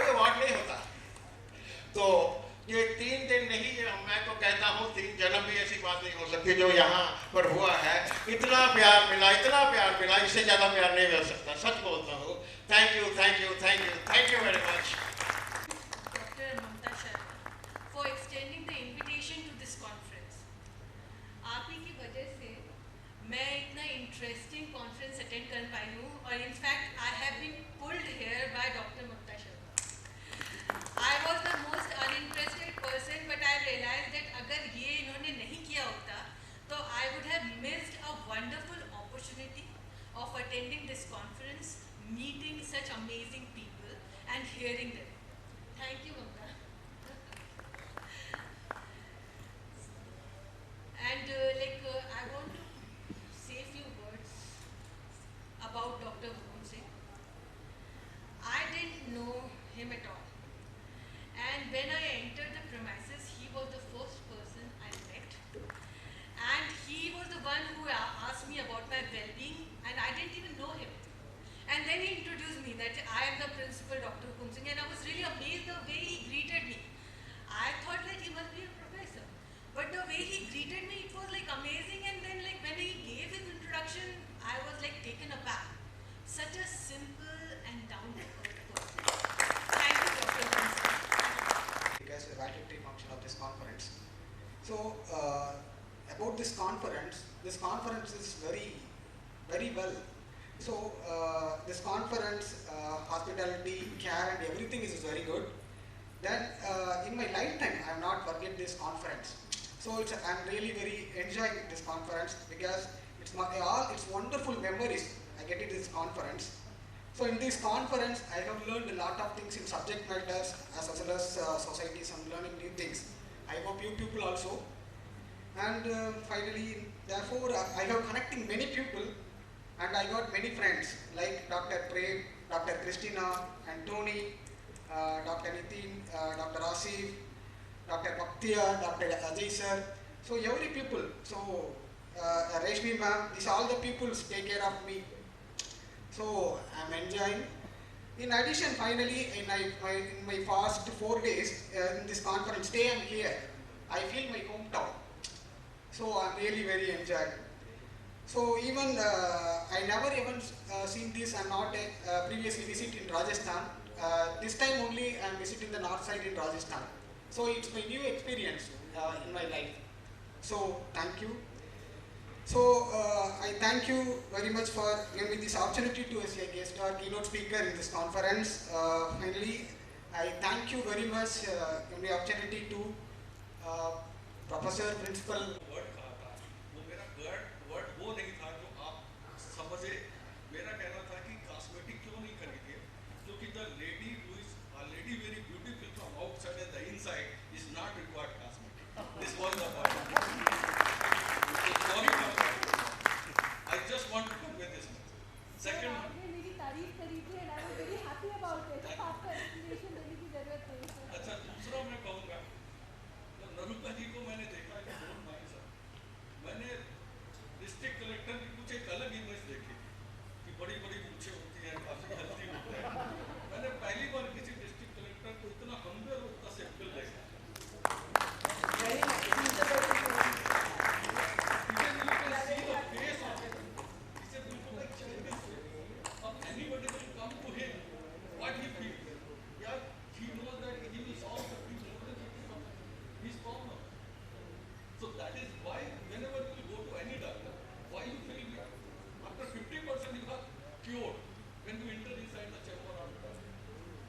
अवार्ड नहीं होता। तो ये 3 दिन नहीं, मैं तो कहता हूँ 3 जन्म भी ऐसी बात नहीं हो सकती जो यहाँ पर हुआ है। इतना प्यार मिला, इतना प्यार मिला, इससे ज़्यादा प्यार नहीं मिल सकता, सच बोलता हूँ। Thank you, thank you, thank you, thank you very much. Dr. Mamta Sharma, for extending the invitation to this conference. आप ही की वजह से मैं इतना इंटरेस्टिंग कॉन्फ्रेंस अटेंड कर पाई हूँ, और in fact I have been pulled here by doctor Mamta Sharma. I was the most uninterested person, but I realise that अगर ये इन्होंने नहीं किया होता तो I would have missed a wonderful opportunity of attending this conference, meeting such amazing people and hearing them. Thank you, Mamta. And I want to say a few words about Dr. Hukum Singh. I didn't know him at all. And when I entered the premises, he was the first person I met. And he was the one who asked me about my well-being, and I didn't even know him. And then he introduced me that I am the principal, Dr. Hukum Singh, and I was really amazed the way he greeted me. I thought like he must be a professor, but the way he greeted me, it was like amazing. And then like when he gave his introduction, I was like taken aback. Such a simple and down-to-earth person. Thank you, Dr. Hukum Singh. Because the valedictory function of this conference. So about this conference is very, very well. So this conference, hospitality, care and everything is very good. Then in my lifetime, I have not forget this conference. So I'm really very enjoying this conference because it's wonderful memories I get in this conference. So in this conference, I have learned a lot of things in subject matters as well as societies and learning new things. I hope you people also. And finally, therefore, I have connecting many people. And I got many friends like Dr. Prem, Dr. Christina, and Tony, Dr. Nitin, Dr. Asif, Dr. Bhaktiya, Dr. Ajay sir. So every people, so Reshmi ma'am, these all the people take care of me. So I'm enjoying. In addition, finally, in my past 4 days in this conference, day I'm here, I feel my hometown. So I'm really very enjoyed. So even I never even seen this. I'm not previously visit in Rajasthan. This time only I'm visiting the north side in Rajasthan. So it's my new experience in my life. So thank you. So I thank you very much for giving me this opportunity to as a guest or keynote speaker in this conference. Finally, I thank you very much giving the opportunity to Professor, Principal. Word कहा था वो मेरा word वो नहीं था जो आप समझे. मेरा कहना था कि कॉस्मेटिक क्यों नहीं खरीदिए, क्योंकि the lady who is already very beautiful from outside and the inside is not required cosmetic. This was the point. Sorry, I just want to convey this message. Second, आपने मेरी तारीफ करी थी and I was very happy about it. आपका explanation देने की जरूरत नहीं है. अच्छा, दूसरा मैं कहूँगा, नरूपा जी को मैंने देखा है, डोंट माइंड सर, मैंने डिस्ट्रिक्ट कलेक्टर की कुछ एक अलग इमेज देखी कि बड़ी बड़ी मूछें होती हैं, काफी हेल्थी होते हैं. मैंने पहली बार किसी डिस्ट्रिक्ट कलेक्टर को इतना हम्बल और इतना सिंपल देखा. So that is why whenever you go to any doctor, why you feel after 50% you are cured when you enter inside the chamber of the doctor.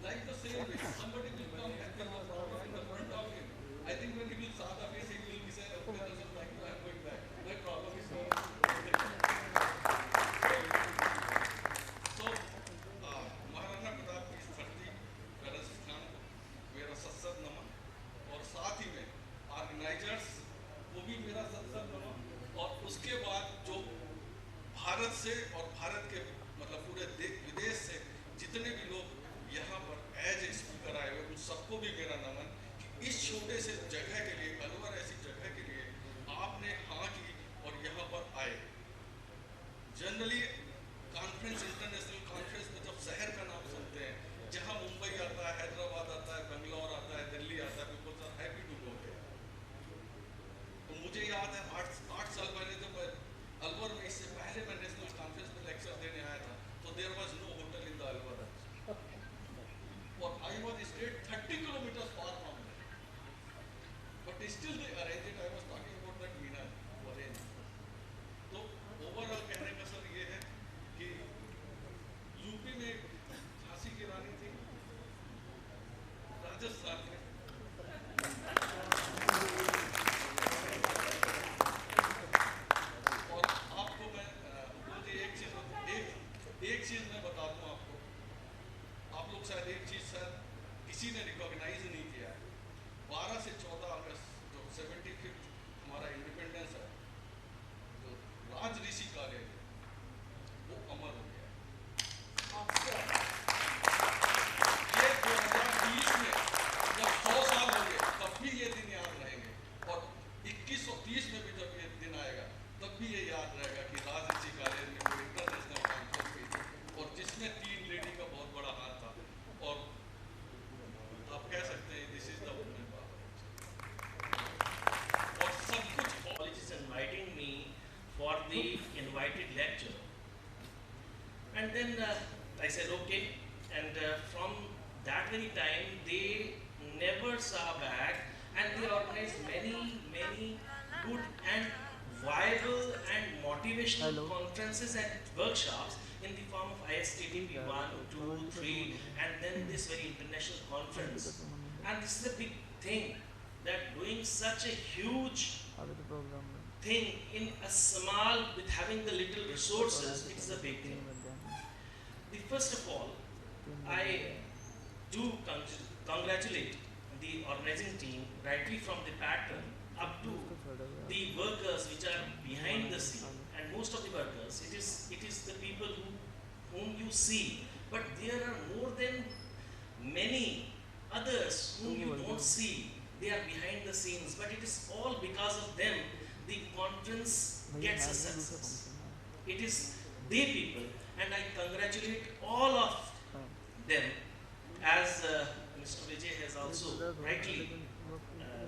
Like the same way, somebody will come and have a problem in the front of him. I think when he will saw the face, he will be saying, okay, doesn't like you, I am going back. My problem is solved. So, Maharana Pratap की इस धरती राजस्थान को मेरा सत्सत नमन, और साथ ही में organisers वो भी मेरा सत्संग बना. और उसके बाद जो भारत से और भारत के मतलब पूरे विदेश से जितने भी लोग यहाँ पर एज ए स्पीकर आए हुए, उन सबको भी मेरा नमन कि इस छोटे से जगह के लिए, अलवर ऐसी जगह के लिए आपने हाँ की और यहाँ पर आए. जनरली कॉन्फ्रेंस, इंटरनेशनल कॉन्फ्रेंस में जब शहर का नाम सुनते हैं, जहाँ मुंबई आता है, हैदराबाद आता है, बेंगलोर आता है, दिल्ली आता है, people are happy to go there. तो मुझे याद है 8 साल पहले जब मैं अलवर में, इससे पहले मैं नेशनल कॉन्फ्रेंस में लेक्चर देने आया था, तो there was no hotel in the Alwar. और I was stayed 30 kilometre far from there, but still they arrange it. I was talking about that Meena arrange. तो ओवरऑल कहने का सर ये है कि यूपी में झांसी की रानी थी, राजस्थान में एक चीज मैं बता दूं आपको, आप लोग शायद एक चीज सर किसी ने रिकॉग्नाइज नहीं किया है. 12 से 14 अगस्त जो 75th हमारा इंडिपेंडेंस है, जो राज ऋषि कार्य है वो अमर हो गया. ये 2020 में जब 100 साल हो गए तब भी ये दिन याद रहेंगे, और 2130 में भी जब ये दिन आएगा तब भी ये याद रहेगा कि राज ऋषि कार्य में वो इंटरनेशनल कॉन्फ्रेंस हुई थी और जिसमें 3 लेडी का बहुत बड़ा हाथ था. और आप कह सकते हैं this is the women power. और सब कुछ College is inviting me for the invited lecture, and then I said okay, and from that very time they never saw back, and they organized many good and viable and motivational conferences and workshops in the form of ISTDP 1, 2, 3, and then this very international conference. And this is a big thing, that doing such a huge thing in a small, with having the little resources, it is a big thing. First of all, I do congratulate the organizing team, rightly from the pattern up to the workers which are behind the scene. And most of the workers, it is the people whom you see, but there are more than many others whom you don't see. They are behind the scenes, but it is all because of them the conference gets a success. It is they people, and I congratulate all of them. As Mr. Vijay has also rightly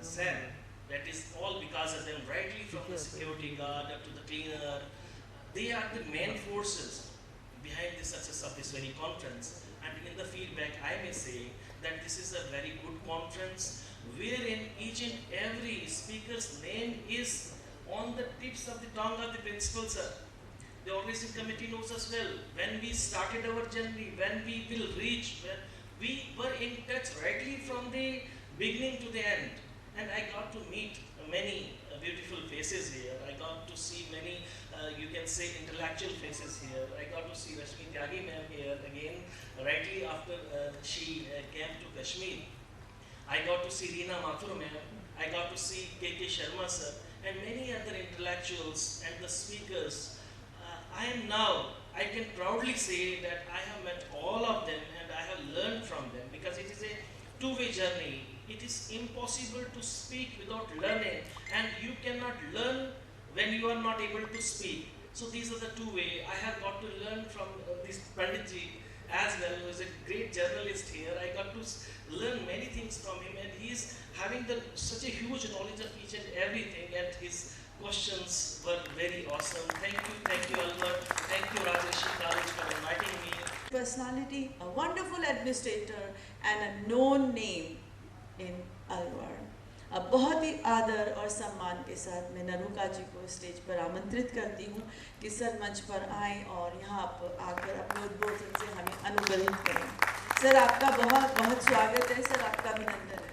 said, that is all because of them, rightly from the security guard up to the cleaner. They are the main forces behind the success of this very conference. And in the feedback, I may say that this is a very good conference wherein each and every speaker's name is on the tips of the tongue of the principal, sir. The organizing committee knows us well. When we started our journey, when we will reach, we were in touch rightly from the beginning to the end. And I got to meet many beautiful faces here. I got to see many, you can say, intellectual faces here. I got to see Rashmi Tyagi ma'am here again, rightly after she came to Kashmir. I got to see Reena Mathur ma'am. I got to see K.K. Sharma sir, and many other intellectuals and the speakers. I can proudly say that I have met all of them and I have learned from them, because it is a two-way journey. It is impossible to speak without learning, and you cannot learn when you are not able to speak. So these are the two ways. I have got to learn from this Panditji as well, who is a great journalist here. I got to learn many things from him, and he is having such a huge knowledge of each and everything, and his questions were very awesome. Thank you Albert. Thank you Rajesh College for inviting me. Personality, a wonderful administrator and a known name in Alwar. अब बहुत ही आदर और सम्मान के साथ मैं नरुका जी को stage पर आमंत्रित करती हूँ कि सर मंच पर आएँ और यहाँ पर आकर अपने उद्बोधन से हमें अनुग्रहित करें। सर आपका बहुत बहुत स्वागत है, सर आपका अभिनंदन है।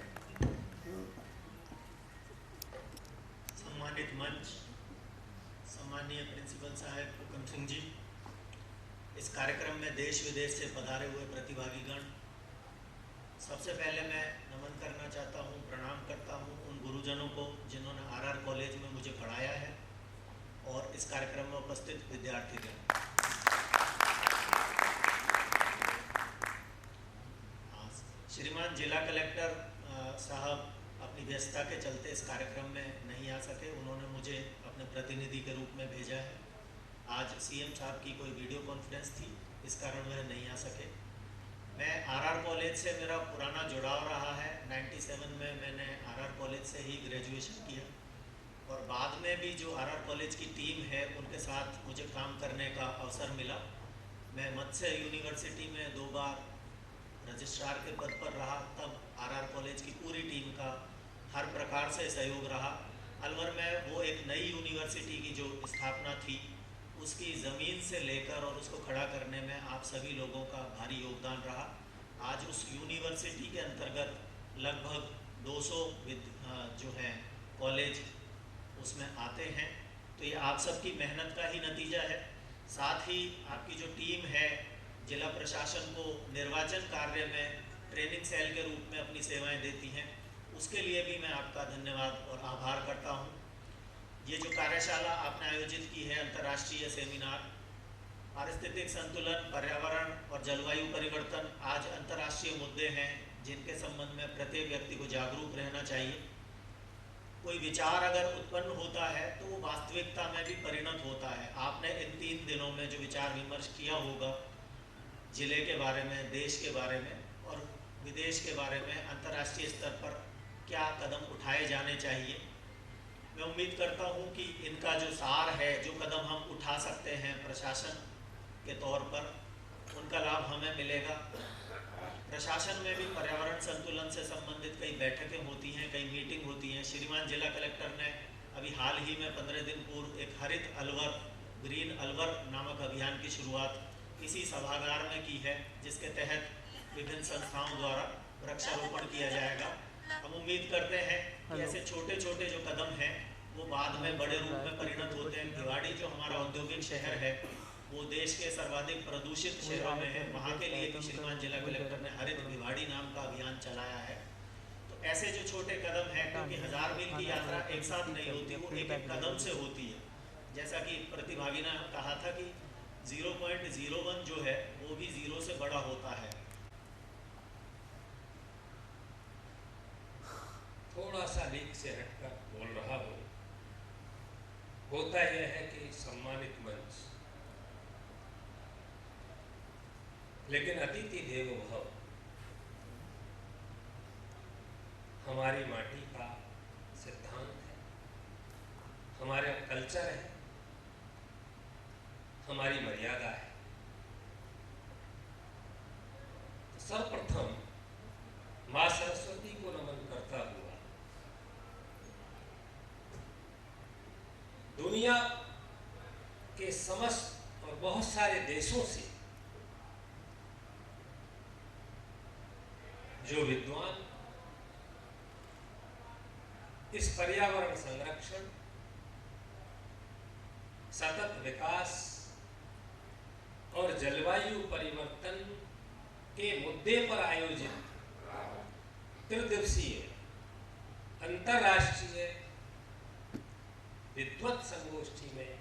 सम्मानित मंच, सम्मानीय प्रिंसिपल साहब हुकम सिंह जी, इस कार्यक्रम में देश विदेश से पधारे हुए प्रतिभागीगण, सबसे पहले मैं नमन करना चाहता हूँ, प्रणाम करता हूँ उन गुरुजनों को जिन्होंने आरआर कॉलेज में मुझे पढ़ाया है और इस कार्यक्रम में उपस्थित विद्यार्थीगण। श्रीमान जिला कलेक्टर साहब अपनी व्यस्तता के चलते इस कार्यक्रम में नहीं आ सके, उन्होंने मुझे अपने प्रतिनिधि के रूप में भेजा है। आज सीएम साहब की कोई वीडियो कॉन्फ्रेंस थी, इस कारण वह नहीं आ सके। मैं आरआर कॉलेज से मेरा पुराना जुड़ाव रहा है। 97 में मैंने आरआर कॉलेज से ही ग्रेजुएशन किया और बाद में भी जो आरआर कॉलेज की टीम है उनके साथ मुझे काम करने का अवसर मिला। मैं मत्स्य यूनिवर्सिटी में 2 बार रजिस्ट्रार के पद पर रहा, तब आरआर कॉलेज की पूरी टीम का हर प्रकार से सहयोग रहा। अलवर में वो एक नई यूनिवर्सिटी की जो स्थापना थी, उसकी ज़मीन से लेकर और उसको खड़ा करने में आप सभी लोगों का भारी योगदान रहा। आज उस यूनिवर्सिटी के अंतर्गत लगभग 200 जो हैं कॉलेज उसमें आते हैं, तो ये आप सबकी मेहनत का ही नतीजा है। साथ ही आपकी जो टीम है जिला प्रशासन को निर्वाचन कार्य में ट्रेनिंग सेल के रूप में अपनी सेवाएं देती हैं, उसके लिए भी मैं आपका धन्यवाद और आभार करता हूं। ये जो कार्यशाला आपने आयोजित की है, अंतर्राष्ट्रीय सेमिनार पारिस्थितिक संतुलन, पर्यावरण और जलवायु परिवर्तन, आज अंतर्राष्ट्रीय मुद्दे हैं जिनके संबंध में प्रत्येक व्यक्ति को जागरूक रहना चाहिए। कोई विचार अगर उत्पन्न होता है तो वो वास्तविकता में भी परिणत होता है। आपने इन 3 दिनों में जो विचार विमर्श किया होगा जिले के बारे में, देश के बारे में और विदेश के बारे में, अंतर्राष्ट्रीय स्तर पर क्या कदम उठाए जाने चाहिए, मैं उम्मीद करता हूं कि इनका जो सार है, जो कदम हम उठा सकते हैं प्रशासन के तौर पर, उनका लाभ हमें मिलेगा। प्रशासन में भी पर्यावरण संतुलन से संबंधित कई बैठकें होती हैं, कई मीटिंग होती हैं। श्रीमान जिला कलेक्टर ने अभी हाल ही में 15 दिन पूर्व एक हरित अलवर, ग्रीन अलवर नामक अभियान की शुरुआत इसी सभागार में की है, जिसके तहत विभिन्न संस्थाओं द्वारा वृक्षारोपण किया जाएगा। हम उम्मीद करते हैं कि ऐसे छोटे छोटे जो कदम हैं वो बाद में बड़े रूप में परिणत होते हैं। भिवाड़ी जो हमारा औद्योगिक शहर है वो देश के सर्वाधिक प्रदूषित शहरों में है, वहाँ के लिए भी श्रीमान जिला कलेक्टर ने हरित भिवाड़ी नाम का अभियान चलाया है। तो ऐसे जो छोटे कदम हैं, क्योंकि 1000 मील की यात्रा एक साथ नहीं होती, वो एक एक कदम से होती है। जैसा कि प्रतिभागी ने कहा था कि 0.01 जो है वो भी 0 से बड़ा होता है। थोड़ा सा लीक से हटकर बोल रहा हूँ। होता यह है कि सम्मानित मंच, लेकिन अतिथि देवो भव हमारी माटी का सिद्धांत है, हमारा कल्चर है, हमारी मर्यादा है। तो सर्वप्रथम माँ सरस्वती को नमन करता हुआ दुनिया के समस्त और बहुत सारे देशों से जो विद्वान इस पर्यावरण संरक्षण, सतत विकास और जलवायु परिवर्तन के मुद्दे पर आयोजित त्रिदिवसीय अंतर्राष्ट्रीय विद्वत संगोष्ठी में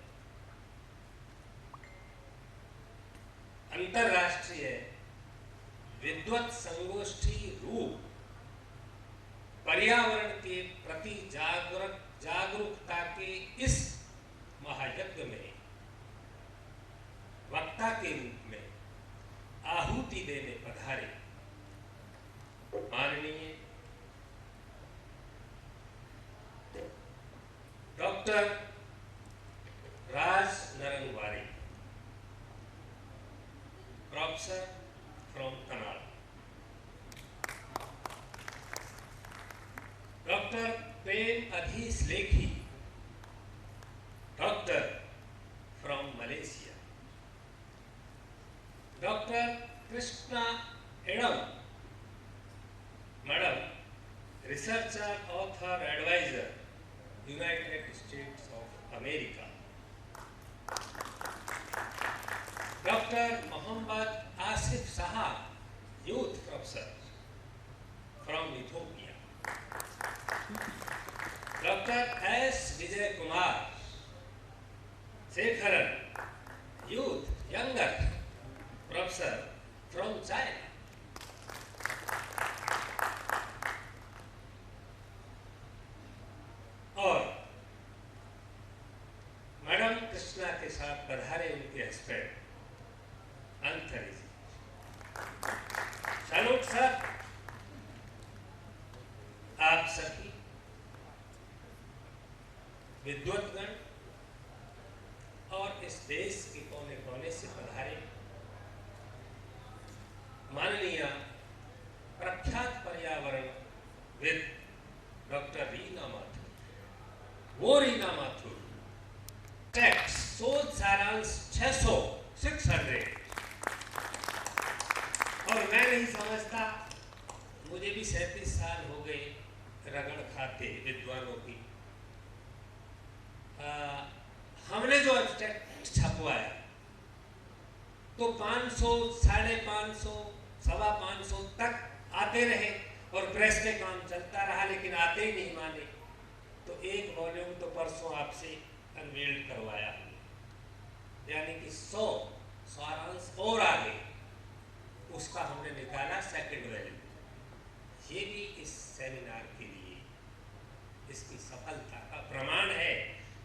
अंतर्राष्ट्रीय विद्वत संगोष्ठी रूप पर्यावरण के प्रति जागरूकता के इस महायज्ञ में वक्ता के रूप में आहुति देने पधारे माननीय doctor Raj Narangwari, professor from Canada, doctor Prem Adhish Lekhi, doctor from Malaysia, doctor Krishna Adam madam, researcher author advisor, United States of America, doctor Mohammad Asif sahab, youth professor from Ethiopia, doctor S Vijay Kumar Shekharan, youth younger professor from China, और मैडम कृष्णा के साथ पधारे उनके husband अंतरी जी। Salute sir. आप सभी विद्वतगण और इस देश के कोने कोने से पधारे माननीय प्रख्यात पर्यावरणविद डॉक्टर रीना माथुर, वो रीना माथुर टेक्स्ट शोध सारांश 600 और मैं नहीं समझता, मुझे भी 37 साल हो गए रगड़ खाते विद्वानों की। हमने जो टेक्स्ट छपवाया तो 500, 550, 525 तक आते रहे और प्रेस में काम चलता रहा, लेकिन आते ही नहीं माने। तो एक वॉल्यूम तो परसों आपसे अनवील्ड करवाया, यानी कि 100 सारांश और आगे उसका हमने निकाला सेकंड वैल्यू। ये भी इस सेमिनार के लिए इसकी सफलता का प्रमाण है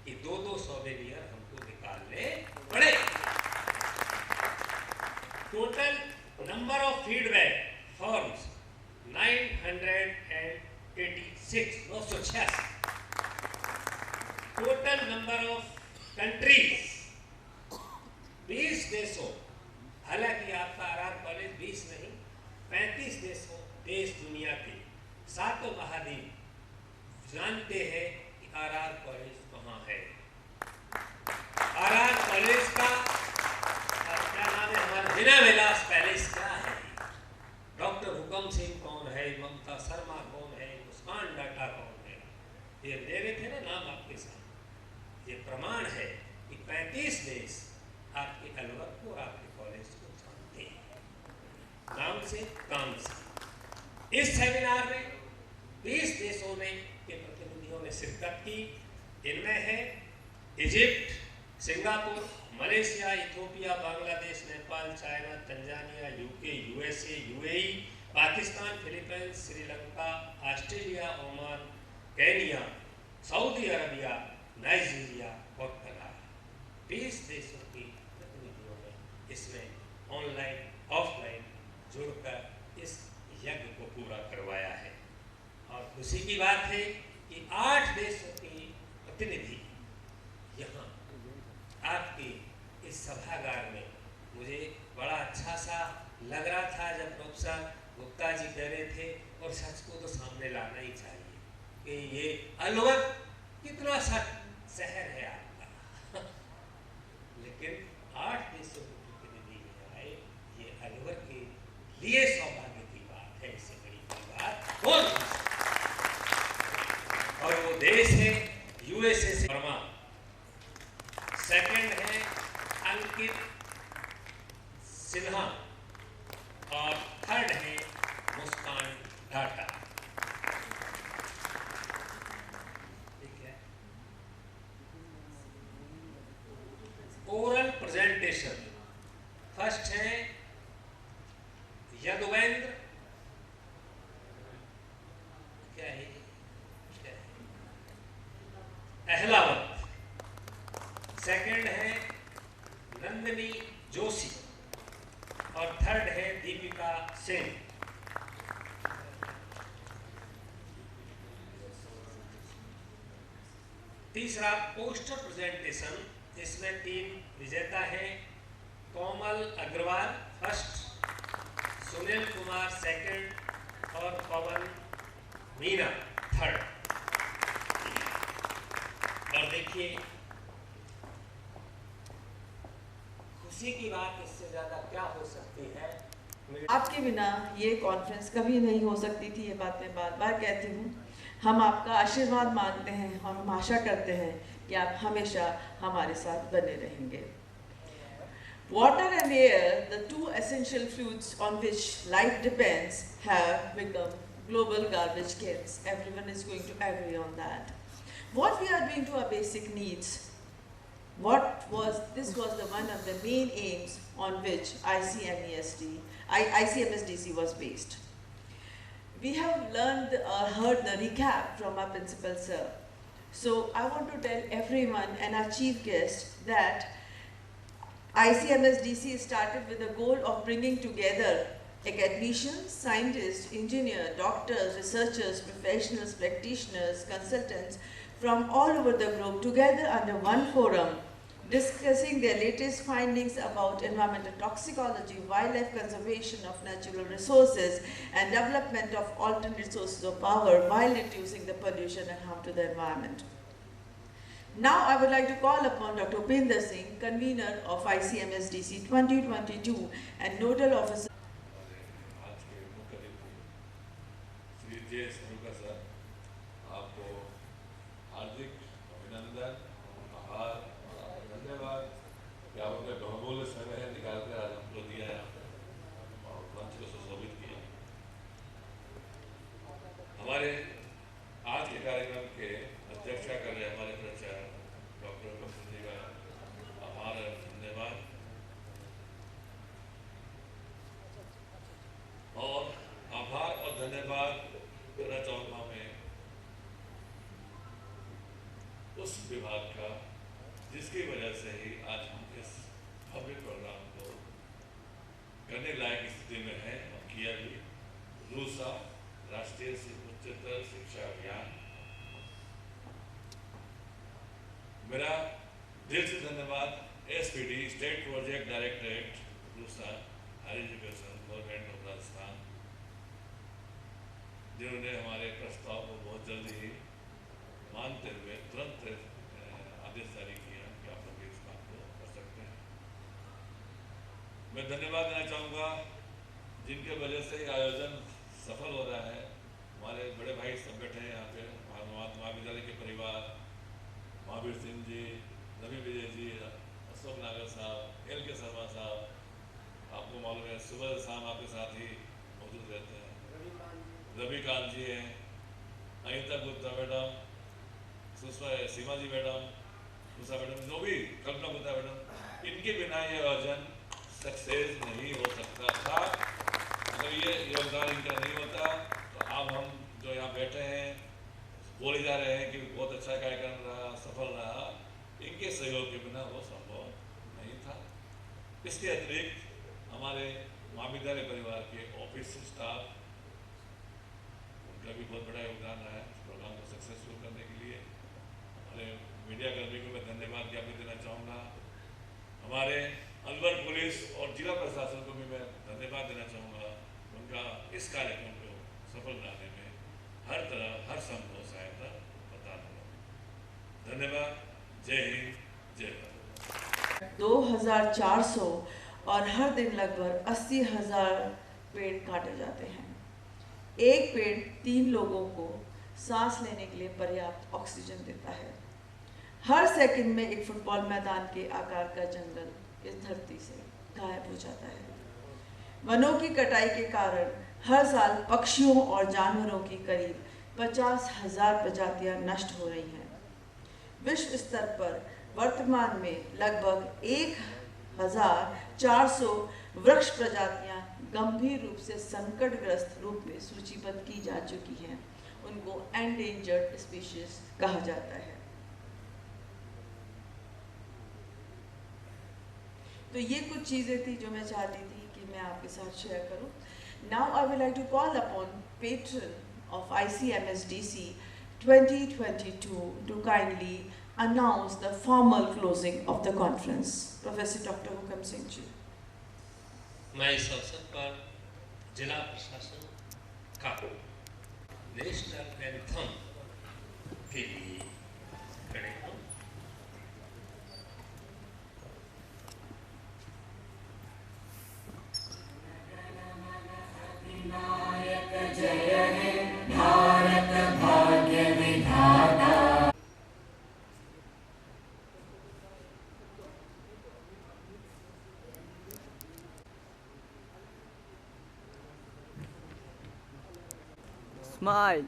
कि 2-2 सोवेनियर हमको निकालने पड़े। Total number of feedback forms 986। Total number of countries 20 देशों, हालांकि आपका आर कॉलेज 20 नहीं 35 देशों, देश दुनिया के 7 महाद्वीप जानते हैं कि आर कॉलेज कहाँ है। आर कॉलेज का क्या नाम है, हमारा बिना विलास पैलेस क्या है, डॉक्टर हुकम सिंह कौन है, ममता शर्मा कौन है, मुस्कान डाटा कौन है, ये दे रहे थे ना नाम आपके साथ। ये प्रमाण है कि 35 देश आपके अलवर को और आपके कॉलेज को जानते हैं, नाम से काम से। इस सेमिनार में 20 देशों में के प्रतिनिधियों ने शिरकत की। इनमें है Egypt, Singapore, Malaysia, Ethiopia, Bangladesh, Nepal, China, Tanzania, UK, USA, UAE, Pakistan, Philippines, Sri Lanka, Australia, Oman, Kenya, Saudi Arabia, Nigeria और कनाडा। 20 देशों के प्रतिनिधियों ने इसमें ऑनलाइन, ऑफलाइन खुशी की बात है कि 8 देशों के प्रतिनिधि यहाँ आपके इस सभागार में, मुझे बड़ा अच्छा सा लग रहा था जब प्रोफेसर गुप्ता जी कह रहे थे, और सच को तो सामने लाना ही चाहिए कि ये अलवर कितना सा शहर है आपका लेकिन 8 देशों के प्रतिनिधि यहाँ आए, ये अलवर के लिए सौभाग्य की बात है, इससे बड़ी कोई बात हो नहीं सकती। और वो देश है यूएसए से वर्मा, सेकंड है अंकित सिन्हा, और थर्ड है मुस्कान डाटा। ठीक है, ओरल प्रेजेंटेशन फर्स्ट है यदुवेंद्र, क्या है अहलावत, सेकंड है नंदिनी जोशी, और थर्ड है दीपिका सेन। तीसरा पोस्टर प्रेजेंटेशन, इसमें 3 विजेता है, कोमल अग्रवाल फर्स्ट, सुनील कुमार सेकंड, और पवन मीना थर्ड। और देखिए खुशी की बात इससे ज्यादा क्या हो सकती है। आपके बिना ये कॉन्फ्रेंस कभी नहीं हो सकती थी, ये बात मैं बार बार कहती हूँ। हम आपका आशीर्वाद मांगते हैं और हम आशा करते हैं कि आप हमेशा हमारे साथ बने रहेंगे। Water and air, the 2 essential fluids on which life depends, have become global garbage cans. Everyone is going to agree on that. What we are doing to our basic needs, this was the one of the main aims on which ICMSDC was based. We have learned or heard the recap from our principal sir. So I want to tell everyone and our chief guest that ICMSDC started with the goal of bringing together academicians, scientists, engineers, doctors, researchers, professionals, practitioners, consultants from all over the globe together under one forum, discussing their latest findings about environmental toxicology, wildlife conservation of natural resources, and development of alternate sources of power while reducing the pollution and harm to the environment. Now I would like to call upon Dr. Upinder Singh, convener of ICMSDC 2022 and nodal officer. आपको हार्दिक अभिनंदन, आभार, धन्यवाद कि आपने बहुमूल्य समय निकाल कर आज हमको दिया है और मंच को सुशोभित किया। हमारे आज के कार्यक्रम के अध्यक्षता कर रहे हमारे प्राचार्य डॉक्टर कपूर जी का आभार और धन्यवाद, और आभार और धन्यवाद करना चाहूँगा मैं उस विभाग का जिसकी वजह से ही आज हम इस भव्य प्रोग्राम को करने लायक स्थिति में हैं और किया भी। रूसा राष्ट्रीय उच्चतर शिक्षा अभियान, मेरा दिल से धन्यवाद SPD state project directorate RUSA higher education government of Rajasthan, जिन्होंने हमारे प्रस्ताव को बहुत जल्दी ही मानते हुए तुरंत आदेश जारी किया कि आप लोग इस बात को कर सकते हैं। मैं धन्यवाद देना चाहूँगा जिनके वजह से ये आयोजन सफल हो रहा है। हमारे बड़े भाई सब बैठे हैं यहाँ पे, महाविद्यालय के परिवार, महावीर सिंह जी, रवि विजय जी, अशोक नागर साहब, LK शर्मा साहब, आपको मालूम है सुबह शाम आपके साथ ही मौजूद रहते हैं। रविकांत जी हैं, अनिता गुप्ता मैडम, सीमा जी मैडम, उषा मैडम, जो भी कल्पना गुप्ता मैडम, इनके बिना ये आयोजन सक्सेस नहीं हो सकता था। अगर ये योगदान इनका नहीं होता तो अब हम जो यहाँ बैठे हैं बोले जा रहे हैं कि बहुत अच्छा कार्यक्रम रहा, सफल रहा, इनके सहयोग के बिना वो संभव नहीं था। इसके अतिरिक्त हमारे महाविद्यालय परिवार के ऑफिस स्टाफ, उनका भी बहुत बड़ा योगदान रहा है इस प्रोग्राम को सक्सेसफुल करने के लिए। हमारे मीडिया कर्मी को मैं धन्यवाद ज्ञापित देना चाहूँगा। हमारे अलवर पुलिस और जिला प्रशासन को भी मैं धन्यवाद देना चाहूँगा। उनका इस कार्यक्रम को सफल बनाने में हर तरह हर संभव सहायता प्रदान हुआ। धन्यवाद। जय हिंद, जय भारत। 2400 और हर दिन लगभग 80,000 पेड़ काटे जाते हैं। एक पेड़ 3 लोगों को सांस लेने के लिए पर्याप्त ऑक्सीजन देता है। हर सेकंड में एक फुटबॉल मैदान के आकार का जंगल इस धरती से गायब हो जाता है। वनों की कटाई के कारण हर साल पक्षियों और जानवरों की करीब 50,000 प्रजातियां नष्ट हो रही हैं। विश्व स्तर पर वर्तमान में लगभग 1,400 वृक्ष प्रजातियां गंभीर रूप से संकटग्रस्त रूप में सूचीबद्ध की जा चुकी हैं। उनको एंडेंजर्ड स्पीशीज कहा जाता है। तो ये कुछ चीज़ें थी जो मैं चाहती थी कि मैं आपके साथ शेयर करूं। Now I would like to call upon patron of ICMSDC 2022 to kindly announce the formal closing of the conference. Professor Dr. Hukam Singh ji. मैं इस अवसर पर जिला प्रशासन का नेशनल एंथम के लिए खड़े हूँ। जय हे भारत भाग्य विधाता। Smile.